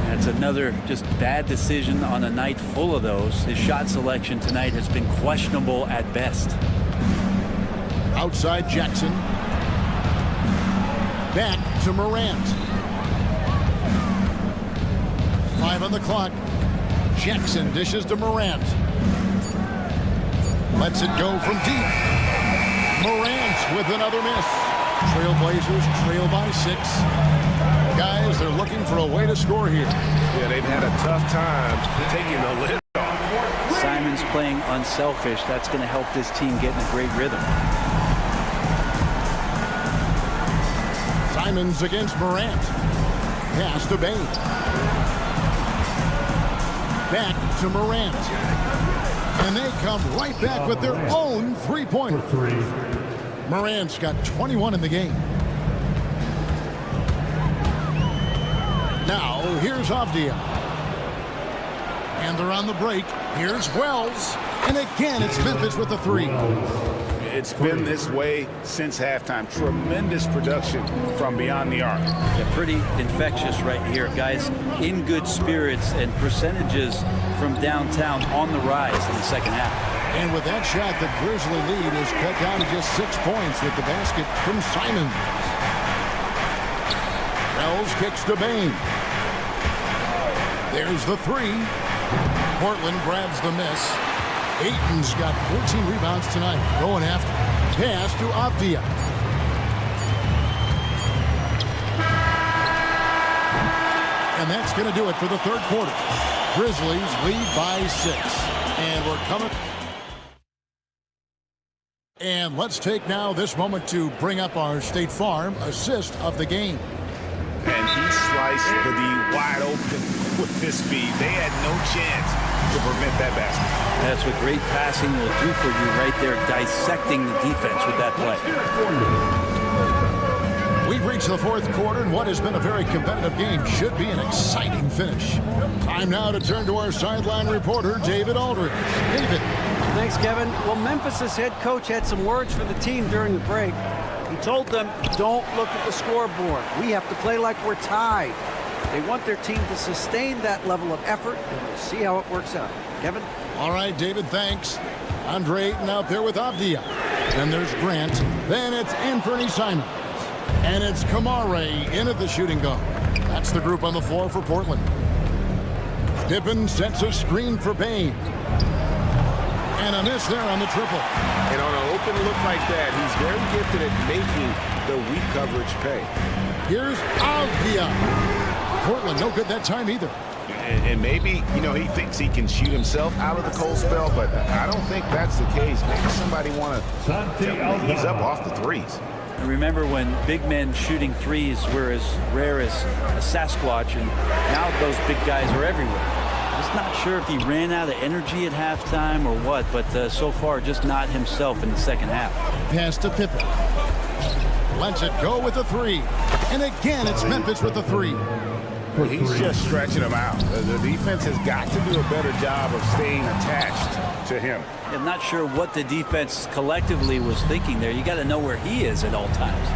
That's another just bad decision on a night full of those. His shot selection tonight has been questionable at best.
Outside Jackson. Back to Morant. 5 on the clock. Jackson dishes to Morant. Lets it go from deep. Morant with another miss. Trailblazers trail by 6. Guys, they're looking for a way to score here.
Yeah, they've had a tough time taking the lid off.
Simon's playing unselfish. That's going to help this team get in a great rhythm.
Simons against Morant. Pass to Bain. Back to Morant. And they come right back with their own 3-pointer. Morant's got 21 in the game. Now, here's Avdia. And they're on the break. Here's Wells. And again, it's Memphis with the 3.
It's been this way since halftime. Tremendous production from beyond the arc.
Yeah, pretty infectious right here. Guys in good spirits and percentages from downtown on the rise in the second half.
And with that shot, the Grizzly lead is cut down to just 6 points with the basket from Simon. Wells kicks to Bain. There's the 3. Portland grabs the miss. Ayton's got 14 rebounds tonight. Going after. Pass to Avdia. And that's going to do it for the third quarter. Grizzlies lead by 6. And we're coming. And let's take now this moment to bring up our State Farm assist of the game.
And he sliced the D wide open with his speed. They had no chance to prevent that basket.
That's what great passing will do for you right there, dissecting the defense with that play.
We've reached the fourth quarter, and what has been a very competitive game should be an exciting finish. Time now to turn to our sideline reporter, David Aldridge. David.
Thanks, Kevin. Well, Memphis's head coach had some words for the team during the break. He told them, don't look at the scoreboard. We have to play like we're tied. They want their team to sustain that level of effort, and we'll see how it works out. Kevin?
All right, David, thanks. Andre Ayton out there with Avdia. Then there's Grant. Then it's Anthony Simons. And it's Kamare in at the shooting guard. That's the group on the floor for Portland. Pippen sets a screen for Bain. And a miss there on the triple.
And on an open look like that, he's very gifted at making the weak coverage pay.
Here's Avdia. Portland, no good that time either.
And maybe, he thinks he can shoot himself out of the cold spell, but I don't think that's the case. Maybe somebody want to ease up off the threes.
And remember when big men shooting threes were as rare as a Sasquatch, and now those big guys are everywhere. Just not sure if he ran out of energy at halftime or what, but so far just not himself in the second half.
Pass to Pippen. Lets it go with a three. And again, it's Memphis with a three.
He's just stretching him out. The defense has got to do a better job of staying attached to him.
I'm not sure what the defense collectively was thinking there. You got to know where he is at all times.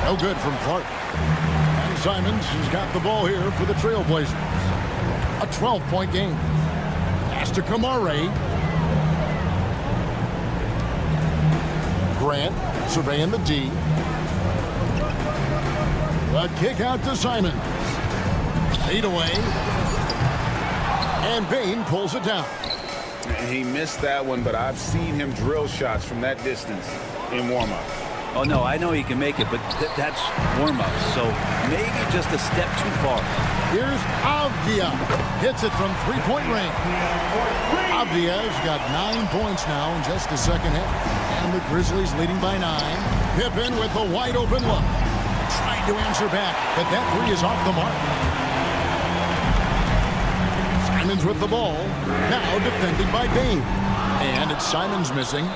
No good from Clark. And Simons has got the ball here for the Trailblazers. A 12-point game. Pass to Kamare. Grant surveying the D. A kick out to Simons. Fade away. And Bain pulls it down.
He missed that one, but I've seen him drill shots from that distance in warm-up.
Oh, no, I know he can make it, but that's warm-up, so maybe just a step too far.
Here's Avdia. Hits it from three-point range. Avdia's got 9 points now in just the second half. And the Grizzlies leading by 9. Pippen with a wide-open look. Trying to answer back, but that three is off the mark. Simons with the ball. Now defended by Bain. And it's Simons missing.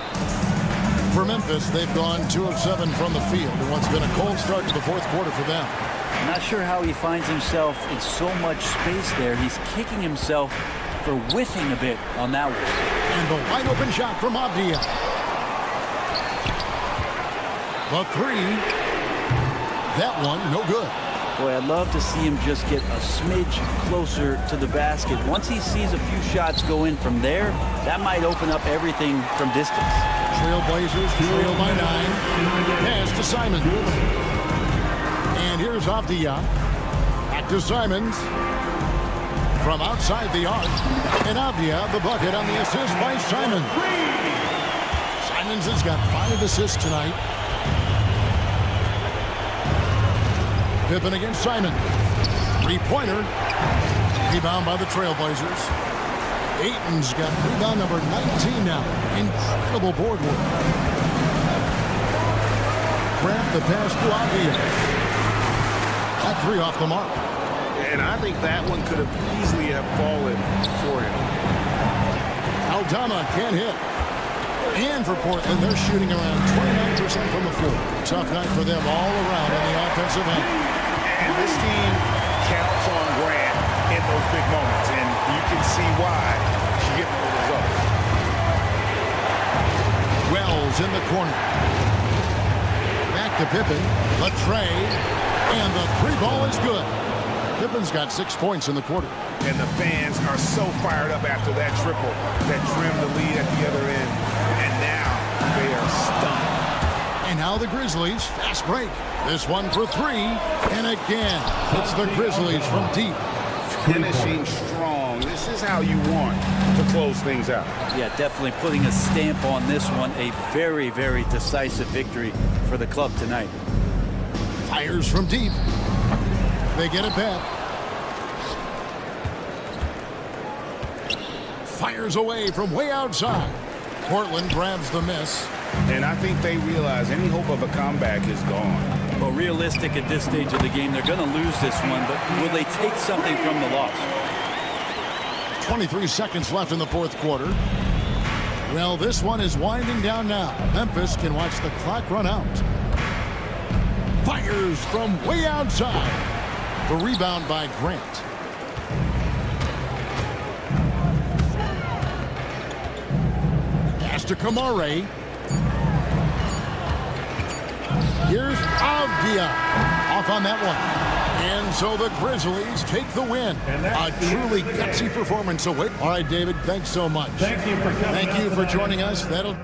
For Memphis, they've gone 2 of 7 from the field in what's been a cold start to the fourth quarter for them.
I'm not sure how he finds himself in so much space there. He's kicking himself for whiffing a bit on that one.
And the wide open shot from Avdia. The three. That one, no good.
Boy, I'd love to see him just get a smidge closer to the basket. Once he sees a few shots go in from there, that might open up everything from distance.
Trailblazers trail by 9. Pass to Simons. And here's Avdia. Back to Simons. From outside the arc. And Avdia, the bucket on the assist by Simons. Simons has got 5 assists tonight. Pippen against Simon. Three-pointer. Rebound by the Trailblazers. Ayton's got rebound number 19 now. Incredible board work. Grant the pass to Avdia. That three off the mark.
And I think that one could have easily have fallen for him.
Aldama can't hit. And for Portland, they're shooting around 29% from the floor. Tough night for them all around on the offensive end.
And this team counts on Grant in those big moments, and you can see why she's getting the results.
Wells in the corner. Back to Pippen. Latre. And the three ball is good. Pippen's got 6 points in the quarter.
And the fans are so fired up after that triple that trimmed the lead at the other end. And now they are stunned.
And now the Grizzlies, fast break. This one for 3. And again, it's the Grizzlies from deep.
Finishing strong. This is how you want to close things out.
Yeah, definitely putting a stamp on this one. A very, very decisive victory for the club tonight.
Fires from deep. They get it back. Fires away from way outside. Portland grabs the miss.
And I think they realize any hope of a comeback is gone.
Well, realistic at this stage of the game, they're going to lose this one, but will they take something from the loss?
23 seconds left in the fourth quarter. Well, this one is winding down now. Memphis can watch the clock run out. Fires from way outside. The rebound by Grant. Pass to Kamare. Here's Avdia off on that one. And so the Grizzlies take the win. A truly gutsy performance away. All right, David, thanks so much.
Thank you for coming.
Thank you for joining us. That'll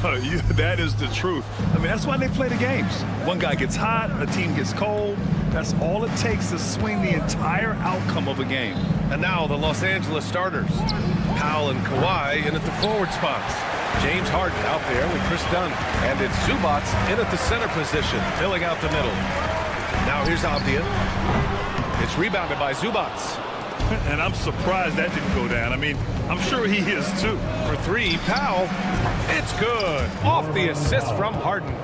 That is the truth. I mean, that's why they play the games. One guy gets hot, a team gets cold. That's all it takes to swing the entire outcome of a game.
And now the Los Angeles starters. Powell and Kawhi in at the forward spots. James Harden out there with Chris Dunn. And it's Zubats in at the center position, filling out the middle. Now here's Avdia. It's rebounded by Zubats.
And I'm surprised that didn't go down. I mean, I'm sure he is too.
For three, Powell. It's good. Off the assist from Harden.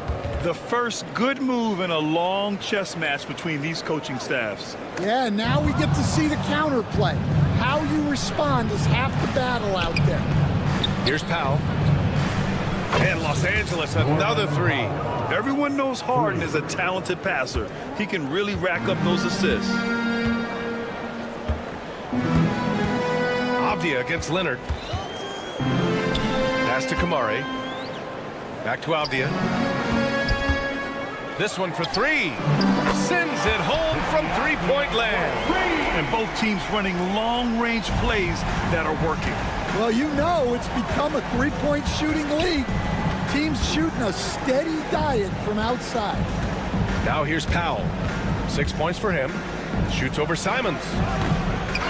The first good move in a long chess match between these coaching staffs.
Yeah, now we get to see the counterplay. How you respond is half the battle out there.
Here's Powell. And Los Angeles, another three.
Everyone knows Harden is a talented passer. He can really rack up those assists.
Avdia against Leonard. Pass to Kamari. Back to Avdia. This one for three. Sends it home from three-point land.
And both teams running long-range plays that are working.
Well, you know it's become a three-point shooting league. Teams shooting a steady diet from outside.
Now here's Powell. 6 points for him. Shoots over Simons.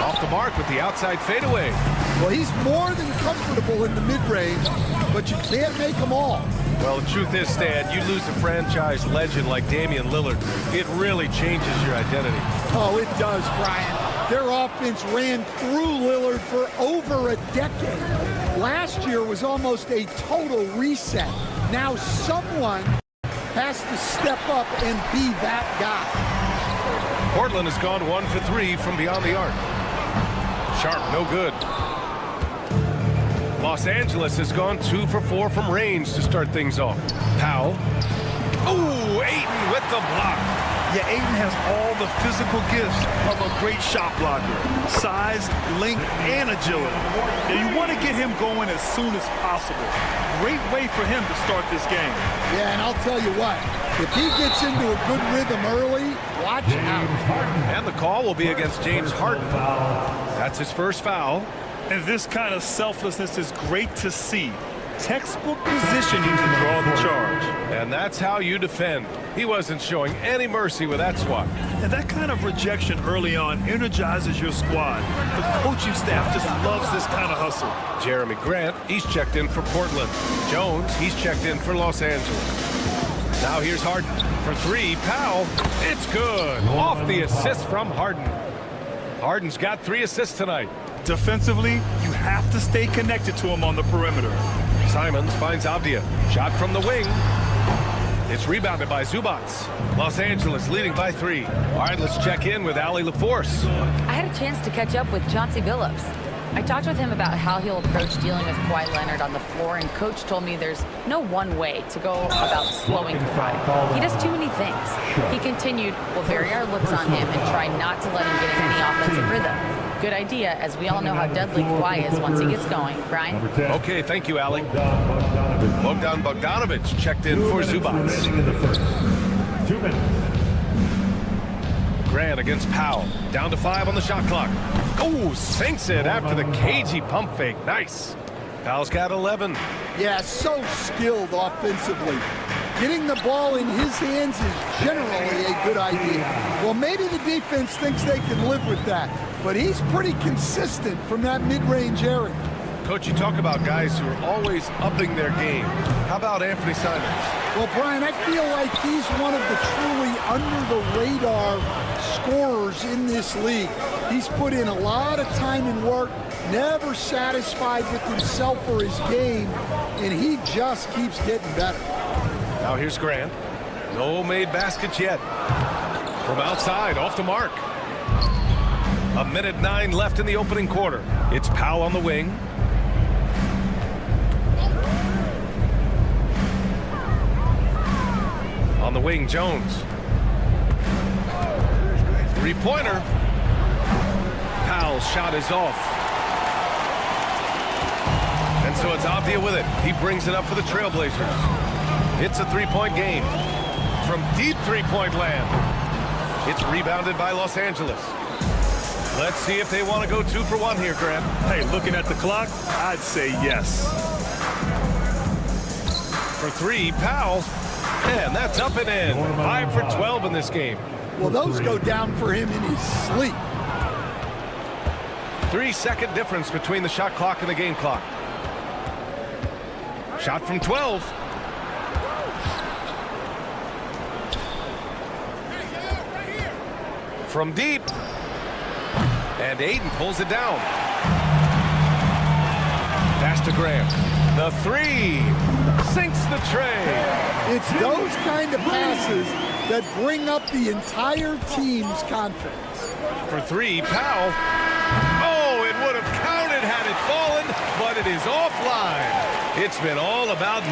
Off the mark with the outside fadeaway.
Well, he's more than comfortable in the mid-range, but you can't make them all.
Well, the truth is, Stan, you lose a franchise legend like Damian Lillard, it really changes your identity.
Oh, it does, Brian. Their offense ran through Lillard for over a decade. Last year was almost a total reset. Now someone has to step up and be that guy.
Portland has gone 1 for 3 from beyond the arc. Sharp, no good. Los Angeles has gone 2 for 4 from range to start things off. Powell. Ooh, Ayton with the block.
Yeah, Ayton has all the physical gifts of a great shot blocker. Size, length, and agility. And you want to get him going as soon as possible. Great way for him to start this game.
Yeah, and I'll tell you what, if he gets into a good rhythm early, watch out.
And the call will be against James Harden. That's his first foul.
And this kind of selflessness is great to see. Textbook positioning to draw the charge.
And that's how you defend. He wasn't showing any mercy with that swat.
And that kind of rejection early on energizes your squad. The coaching staff just loves this kind of hustle.
Jeremy Grant, he's checked in for Portland. Jones, he's checked in for Los Angeles. Now here's Harden. For three, Powell. It's good. Off the assist from Harden. Harden's got 3 assists tonight.
Defensively, you have to stay connected to him on the perimeter.
Simons finds Avdia. Shot from the wing. It's rebounded by Zubats. Los Angeles leading by 3. All right, let's check in with Allie LaForce.
I had a chance to catch up with Chauncey Billups. I talked with him about how he'll approach dealing with Kawhi Leonard on the floor, and Coach told me there's no one way to go about slowing Kawhi. He does too many things. He continued, we'll vary our looks on him and try not to let him get in any offensive rhythm. Good idea, as we all know how deadly Kawhi is once he gets going. Brian?
Okay, thank you, Allie. Bogdan Bogdanovic checked in for Zubats.
2 minutes.
Grant against Powell. Down to 5 on the shot clock. Oh, sinks it after the cagey pump fake. Nice. Powell's got 11.
Yeah, so skilled offensively. Getting the ball in his hands is generally a good idea. Well, maybe the defense thinks they can live with that, but he's pretty consistent from that mid-range area.
Coach, you talk about guys who are always upping their game. How about Anthony Simons?
Well, Brian, I feel like he's one of the truly under-the-radar scorers in this league. He's put in a lot of time and work, never satisfied with himself or his game, and he just keeps getting better.
Now here's Grant. No made baskets yet. From outside, off the mark. 1:09 left in the opening quarter. It's Powell on the wing. On the wing, Jones. Three-pointer. Powell's shot is off. And so it's Avdia with it. He brings it up for the Trailblazers. It's a 3-point game. From deep 3-point land. It's rebounded by Los Angeles. Let's see if they want to go 2 for 1 here, Grant.
Hey, looking at the clock, I'd say yes.
for three, Powell. And that's up and in. 5 for 12 in this game.
Well, those go down for him in his sleep.
3-second difference between the shot clock and the game clock. Shot from 12. From deep. And Aiden pulls it down. Pass to Graham. The three. Sinks the tray.
It's those kind of passes that bring up the entire team's confidence.
For three, Powell. Oh, it would have counted had it fallen, but it is offline. It's been all about...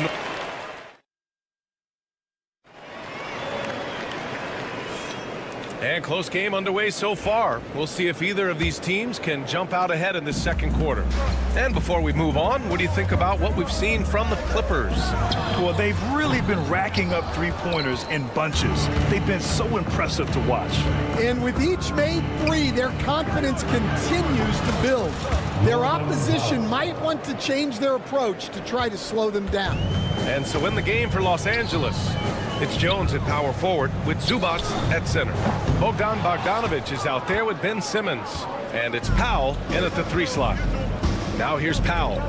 And close game underway so far. We'll see if either of these teams can jump out ahead in this second quarter. And before we move on, what do you think about what we've seen from the Clippers?
Well, they've really been racking up three-pointers in bunches. They've been so impressive to watch.
And with each made three, their confidence continues to build. Their opposition might want to change their approach to try to slow them down.
And so in the game for Los Angeles, it's Jones at power forward with Zubac at center. Bogdan Bogdanovic is out there with Ben Simmons. And it's Powell in at the three slot. Now here's Powell.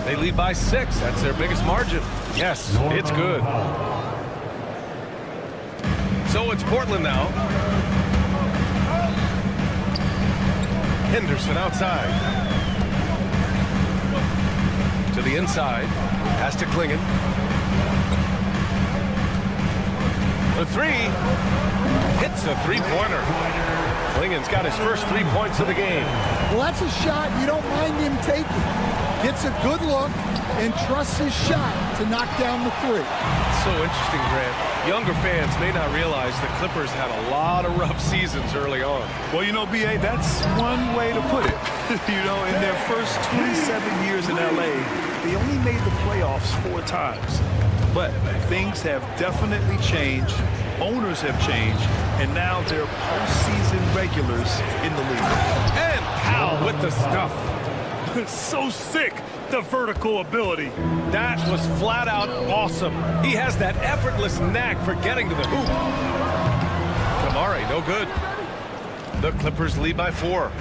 They lead by 6. That's their biggest margin. Yes, it's good. So it's Portland now. Henderson outside. To the inside. Pass to Klingon. For three. Hits a three-pointer. Klingon's got his first 3 points of the game.
Well, that's a shot you don't mind him taking. Gets a good look and trusts his shot to knock down the three.
So interesting, Grant. Younger fans may not realize the Clippers had a lot of rough seasons early on.
Well, you know, B.A., that's one way to put it. You know, in their first 27 years in L.A., they only made the playoffs 4 times. But things have definitely changed. Owners have changed. And now they're postseason regulars in the league.
And Powell with the stuff.
So sick, the vertical ability.
That was flat out awesome. He has that effortless knack for getting to the hoop. Kamari, no good. The Clippers lead by 4.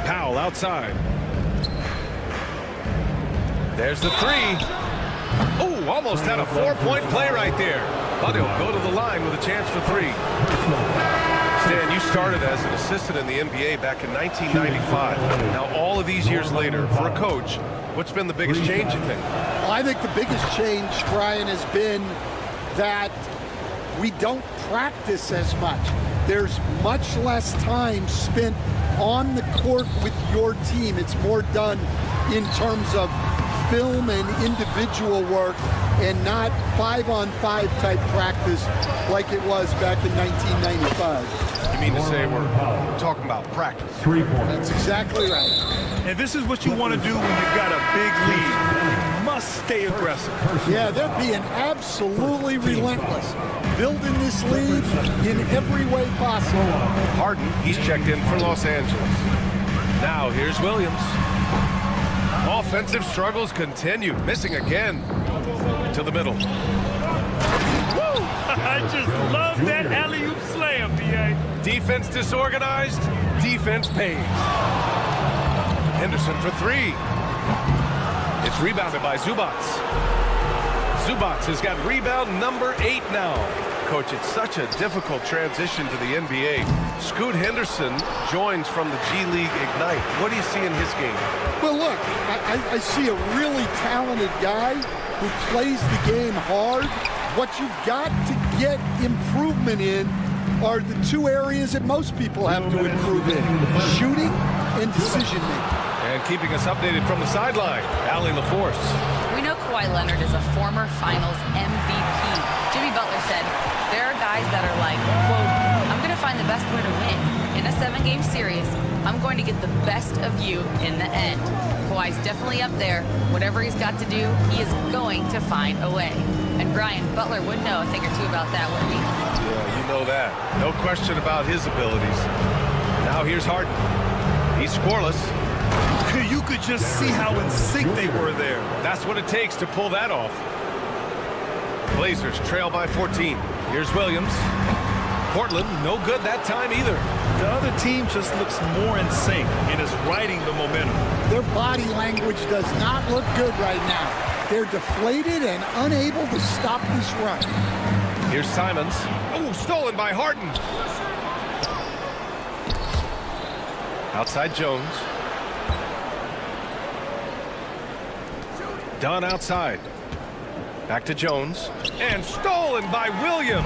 Powell outside. There's the three. Oh, almost had a 4-point play right there. But he'll go to the line with a chance for 3. Stan, you started as an assistant in the NBA back in 1995. Now, all of these years later, for a coach, what's been the biggest change, you think?
Well, I think the biggest change, Brian, has been that we don't practice as much. There's much less time spent on the court with your team. It's more done in terms of film and individual work and not 5-on-5 type practice like it was back in 1995.
You mean to say we're talking about practice?
3 points.
That's exactly right.
And this is what you want to do when you've got a big lead. You must stay aggressive.
Yeah, they're being absolutely relentless. Building this lead in every way possible.
Harden, he's checked in for Los Angeles. Now here's Williams. Offensive struggles continue. Missing again. To the middle.
Woo! I just love that alley-oop slam, B.A.
Defense disorganized. Defense pays. Henderson for 3. It's rebounded by Zubac. Zubac has got rebound number 8 now. Coach, it's such a difficult transition to the NBA. Scoot Henderson joins from the G League Ignite. What do you see in his game?
Well, look, I see a really talented guy who plays the game hard. What you've got to get improvement in are the 2 areas that most people have to improve in: shooting and decision-making.
And keeping us updated from the sideline, Allie LaForce.
We know Kawhi Leonard is a former Finals MVP. Jimmy Butler said, there are guys that are like, quote, I'm going to find the best way to win. In a 7-game series, I'm going to get the best of you in the end. Kawhi's definitely up there. Whatever he's got to do, he is going to find a way. And Brian, Butler would know a thing or two about that, wouldn't he?
Yeah, you know that. No question about his abilities. Now here's Harden. He's scoreless.
You could just see how in sync they were there.
That's what it takes to pull that off. Blazers trail by 14. Here's Williams. Portland, no good that time either.
The other team just looks more in sync and is riding the momentum.
Their body language does not look good right now. They're deflated and unable to stop this run.
Here's Simons. Oh, stolen by Harden. Outside Jones. Dunn outside. Back to Jones. And stolen by Williams.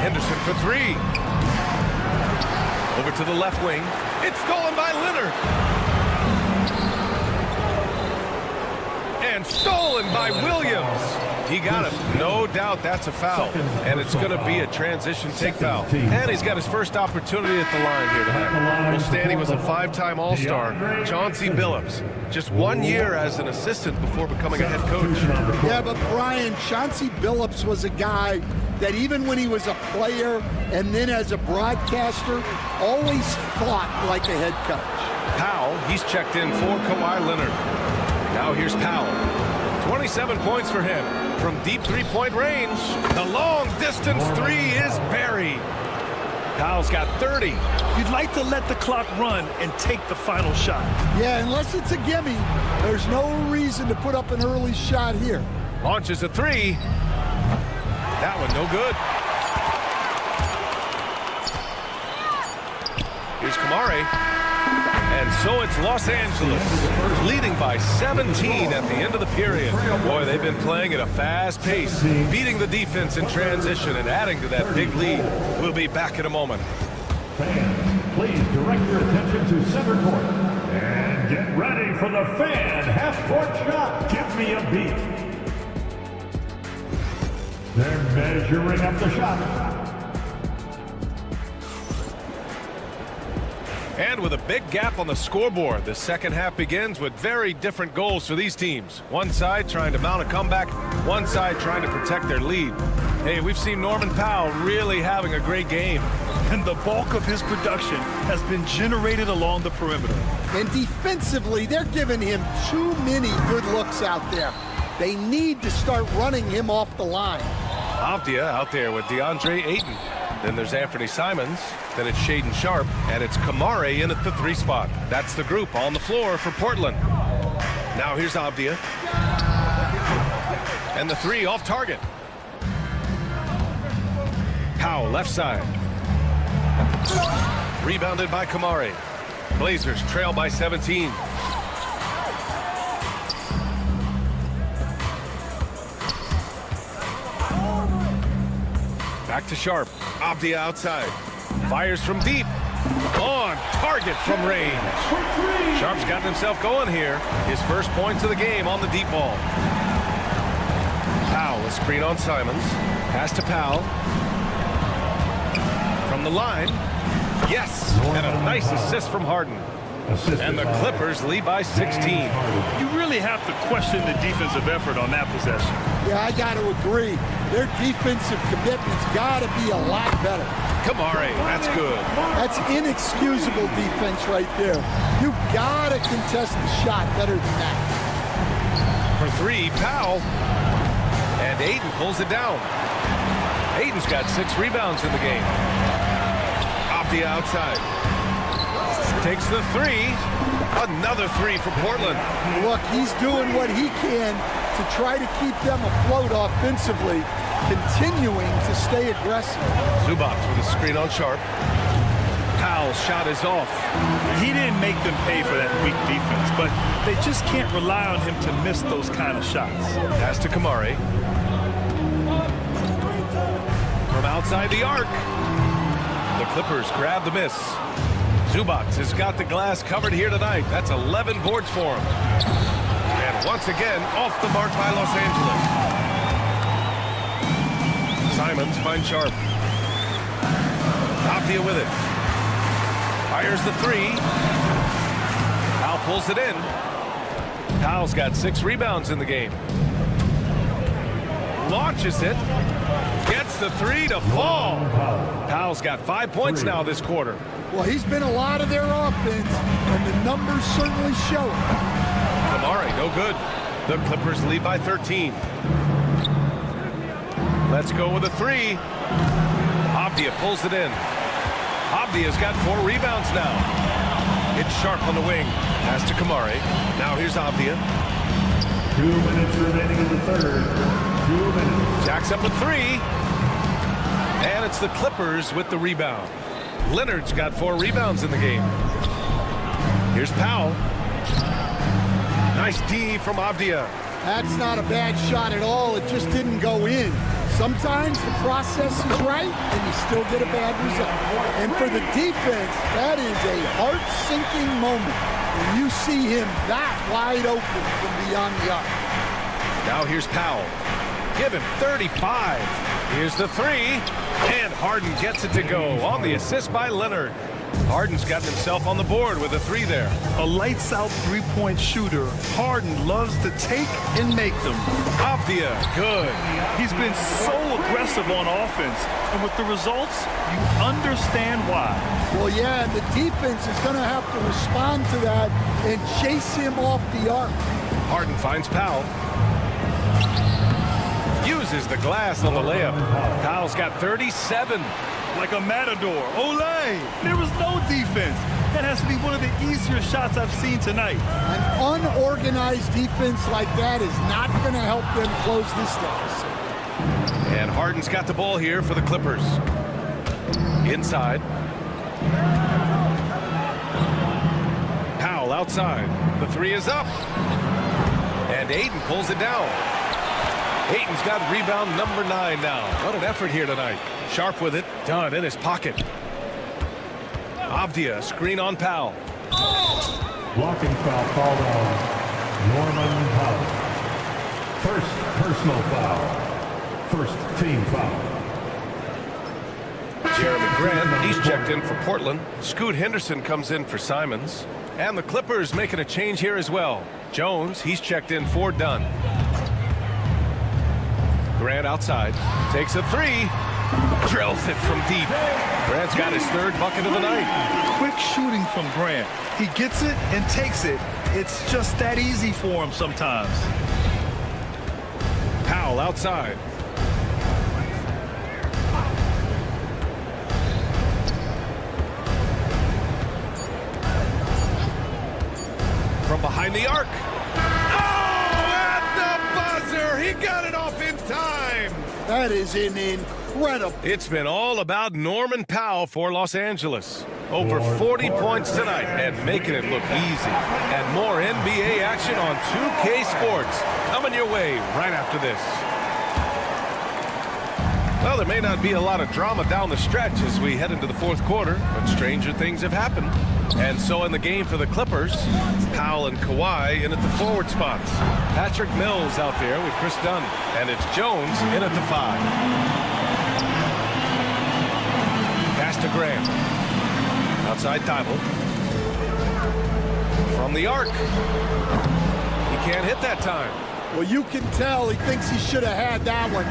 Henderson for three. Over to the left wing. It's stolen by Leonard. And stolen by Williams. He got it. No doubt that's a foul. And it's going to be a transition take foul. And he's got his first opportunity at the line here tonight. Well, Stanley was a 5-time All-Star. Chauncey Billups. Just 1 year as an assistant before becoming a head coach.
Yeah, but Brian, Chauncey Billups was a guy that even when he was a player and then as a broadcaster, always fought like a head coach.
Powell, he's checked in for Kawhi Leonard. Now here's Powell. 27 points for him from deep three-point range. The long-distance three is buried. Powell's got 30.
You'd like to let the clock run and take the final shot.
Yeah, unless it's a gimme, there's no reason to put up an early shot here.
Launches a three. That one no good. Here's Kamari. And so it's Los Angeles, leading by 17 at the end of the period. Boy, they've been playing at a fast pace, beating the defense in transition and adding to that big lead. We'll be back in a moment.
Fans, please direct your attention to center court. And get ready for the fan half-court shot. Give me a beat. They're measuring up the shot.
And with a big gap on the scoreboard, the second half begins with very different goals for these teams. One side trying to mount a comeback, one side trying to protect their lead. Hey, we've seen Norman Powell really having a great game.
And the bulk of his production has been generated along the perimeter.
And defensively, they're giving him too many good looks out there. They need to start running him off the line.
Avdia out there with DeAndre Ayton. Then there's Anthony Simons. Then it's Shaedon Sharpe. And it's Kamari in at the 3 spot. That's the group on the floor for Portland. Now here's Avdia. And the 3 off target. Powell left side. Rebounded by Kamari. Blazers trail by 17. Back to Sharpe. Avdia outside. Fires from deep. On target from range. Sharpe's gotten himself going here. His first points of the game on the deep ball. Powell, a screen on Simons. Pass to Powell. From the line. Yes! And a nice assist from Harden. And the Clippers lead by 16.
You really have to question the defensive effort on that possession.
Yeah, I got to agree. Their defensive commitment's got to be a lot better.
Kamari, that's good.
That's inexcusable defense right there. You got to contest the shot better than that.
For 3, Powell. And Ayton pulls it down. Ayton's got 6 rebounds in the game. Avdia outside. Takes the 3. Another 3 for Portland.
Look, he's doing what he can to try to keep them afloat offensively, continuing to stay aggressive.
Zubac with a screen on Sharpe. Powell's shot is off.
He didn't make them pay for that weak defense, but they just can't rely on him to miss those kind of shots.
Pass to Kamari. From outside the arc. The Clippers grab the miss. Zubac has got the glass covered here tonight. That's 11 boards for him. And once again, off the mark by Los Angeles. Simons finds Sharpe. Avdia with it. Fires the 3. Powell pulls it in. Powell's got 6 rebounds in the game. Launches it. Gets the 3 to fall. Powell's got 5 points now this quarter.
Well, he's been a lot of their offense, and the numbers certainly show it.
Kamari, no good. The Clippers lead by 13. Let's go with a three. Avdija pulls it in. Avdija's got 4 rebounds now. It's Sharp on the wing. Pass to Kamari. Now here's Avdija.
2 minutes remaining in the third. 2 minutes.
Jacks up a three. And it's the Clippers with the rebound. Leonard's got 4 rebounds in the game. Here's Powell. Nice D from Avdija.
That's not a bad shot at all. It just didn't go in. Sometimes the process is right, and you still get a bad result. And for the defense, that is a heart-sinking moment when you see him that wide open from beyond the arc.
Now here's Powell. Give him 35. Here's the three. And Harden gets it to go on the assist by Leonard. Harden's gotten himself on the board with a three there.
A lights-out three-point shooter, Harden loves to take and make them.
Avdija, good.
He's been so aggressive on offense, and with the results, you understand why.
Well, yeah, the defense is going to have to respond to that and chase him off the arc.
Harden finds Powell. Uses the glass on the layup. Powell's got 37.
Like a matador. Olay! There was no defense. That has to be one of the easier shots I've seen tonight.
An unorganized defense like that is not going to help them close this deficit.
And Harden's got the ball here for the Clippers. Inside. Powell outside. The three is up. And Ayton pulls it down. Ayton's got rebound number 9 now. What an effort here tonight. Sharp with it. Done in his pocket. Avdija, screen on Powell.
Blocking foul called on Norman Powell. First personal foul. First team foul.
Jeremy Grant, he's checked in for Portland. Scoot Henderson comes in for Simons. And the Clippers making a change here as well. Jones, he's checked in for Dunn. Grant outside, takes a three, drills it from deep. Grant's got his 3rd bucket of the night.
Quick shooting from Grant. He gets it and takes it. It's just that easy for him sometimes.
Powell outside. From behind the arc. He got it off in time.
That is an incredible.
It's been all about Norman Powell for Los Angeles. Over 40 points tonight and making it look easy. And more NBA action on 2K Sports coming your way right after this. Well, there may not be a lot of drama down the stretch as we head into the 4th quarter, but stranger things have happened. And so in the game for the Clippers, Powell and Kawhi in at the forward spots. Patrick Mills out there with Chris Dunn. And it's Jones in at the 5. Pass to Grant. Outside Thibault. From the arc. He can't hit that time.
Well, you can tell he thinks he should have had that one.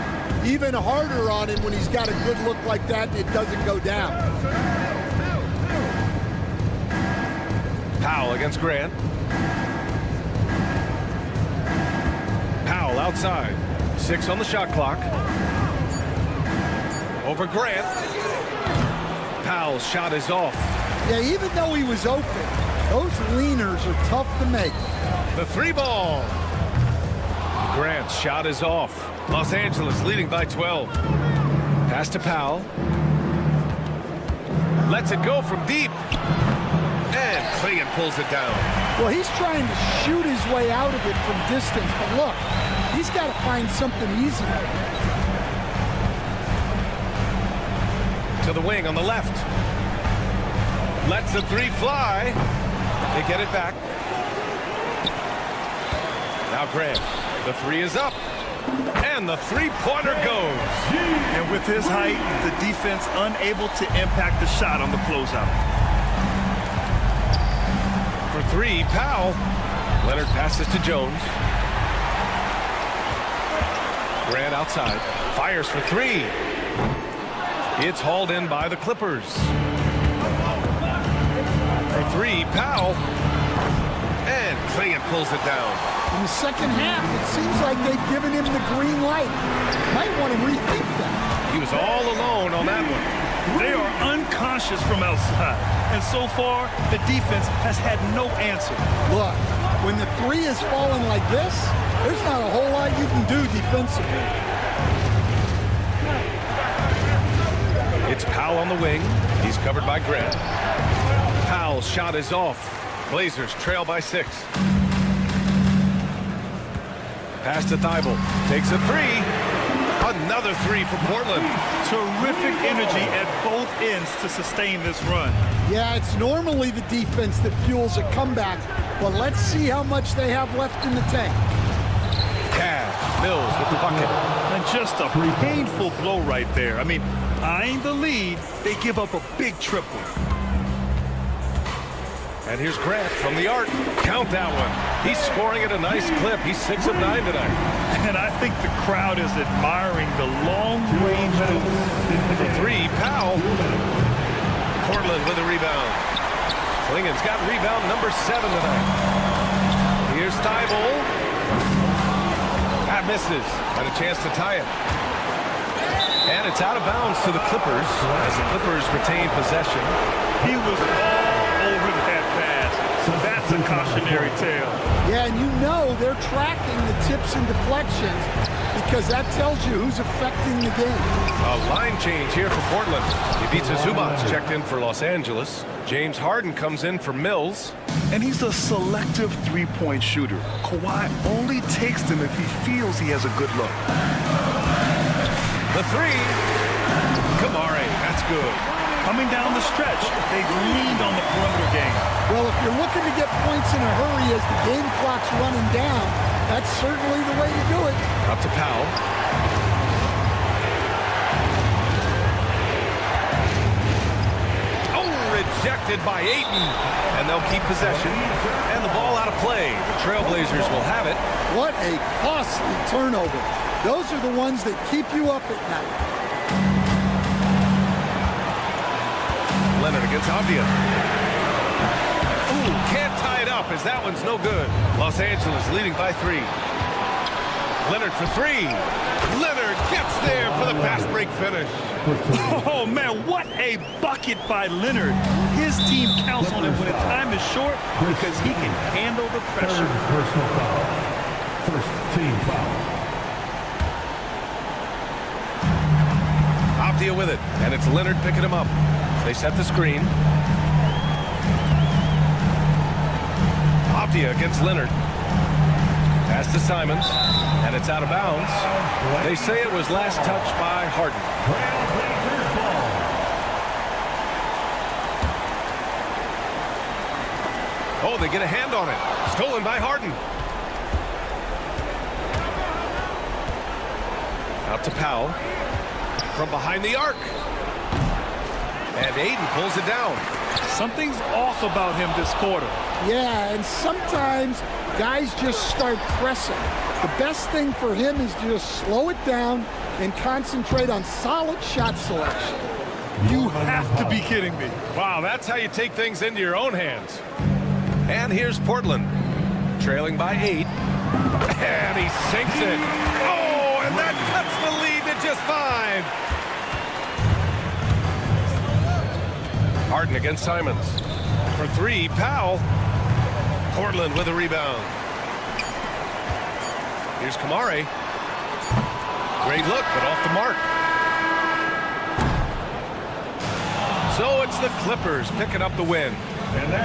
Even harder on him when he's got a good look like that and it doesn't go down.
Powell against Grant. Powell outside. 6 on the shot clock. Over Grant. Powell's shot is off.
Yeah, even though he was open, those leaners are tough to make.
The 3 ball. Grant's shot is off. Los Angeles leading by 12. Pass to Powell. Lets it go from deep. And Clingan pulls it down.
Well, he's trying to shoot his way out of it from distance, but look, he's got to find something easier.
To the wing on the left. Lets the 3 fly. They get it back. Now Grant. The 3 is up. And the 3-pointer goes.
And with his height, the defense unable to impact the shot on the closeout.
For 3, Powell. Leonard passes to Jones. Grant outside. Fires for 3. It's hauled in by the Clippers. three, Powell. And Clingan pulls it down.
In the second half, it seems like they've given him the green light. Might want to rethink that.
He was all alone on that one.
They are unconscious from outside. And so far, the defense has had no answer.
Look, when the three is falling like this, there's not a whole lot you can do defensively.
It's Powell on the wing. He's covered by Grant. Powell's shot is off. Blazers trail by 6. Pass to Thibault. Takes a three. Another three for Portland.
Terrific energy at both ends to sustain this run.
Yeah, it's normally the defense that fuels a comeback, but let's see how much they have left in the tank.
Cavs, Mills with the bucket.
And just a painful blow right there. I mean, eyeing the lead, they give up a big triple.
And here's Grant from the arc. Count that one. He's scoring at a nice clip. He's 6 of 9 tonight.
And I think the crowd is admiring the long-range deuce.
For three, Powell. Portland with a rebound. Clingan's got rebound number 7 tonight. Here's Thibault. That misses. Got a chance to tie it. And it's out of bounds to the Clippers as the Clippers retain possession.
He was all over that pass. So that's a cautionary tale.
Yeah, and you know they're tracking the tips and deflections because that tells you who's affecting the game.
A line change here for Portland. Ivica Zubac's checked in for Los Angeles. James Harden comes in for Mills.
And he's a selective three-point shooter. Kawhi only takes them if he feels he has a good look.
The three. Kamari, that's good.
Coming down the stretch, they've leaned on the perimeter game.
Well, if you're looking to get points in a hurry as the game clock's running down, that's certainly the way to do it.
Up to Powell. Oh, rejected by Ayton. And they'll keep possession. And the ball out of play. The Trailblazers will have it.
What a costly turnover. Those are the ones that keep you up at night.
Leonard against Avdia. Ooh, can't tie it up as that one's no good. Los Angeles leading by 3. Leonard for 3. Leonard gets there for the fast break finish.
Oh, man, what a bucket by Leonard. His team counts on him when the time is short because he can handle the pressure.
Personal foul. First team foul.
Avdia with it, and it's Leonard picking him up. They set the screen. Avdia against Leonard. Pass to Simons, and it's out of bounds. They say it was last touched by Harden. Oh, they get a hand on it. Stolen by Harden. Out to Powell. From behind the arc. And Aiden pulls it down.
Something's off about him this quarter.
Yeah, and sometimes guys just start pressing. The best thing for him is to just slow it down and concentrate on solid shot selection.
You have to be kidding me.
Wow, that's how you take things into your own hands. And here's Portland, trailing by 8. And he sinks it. Oh, and that cuts the lead to just 5. Harden against Simons. For 3, Powell. Portland with a rebound. Here's Kamari. Great look, but off the mark. So it's the Clippers picking up the win.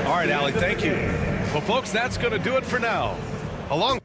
All right, Allie, thank you. Well, folks, that's going to do it for now. Along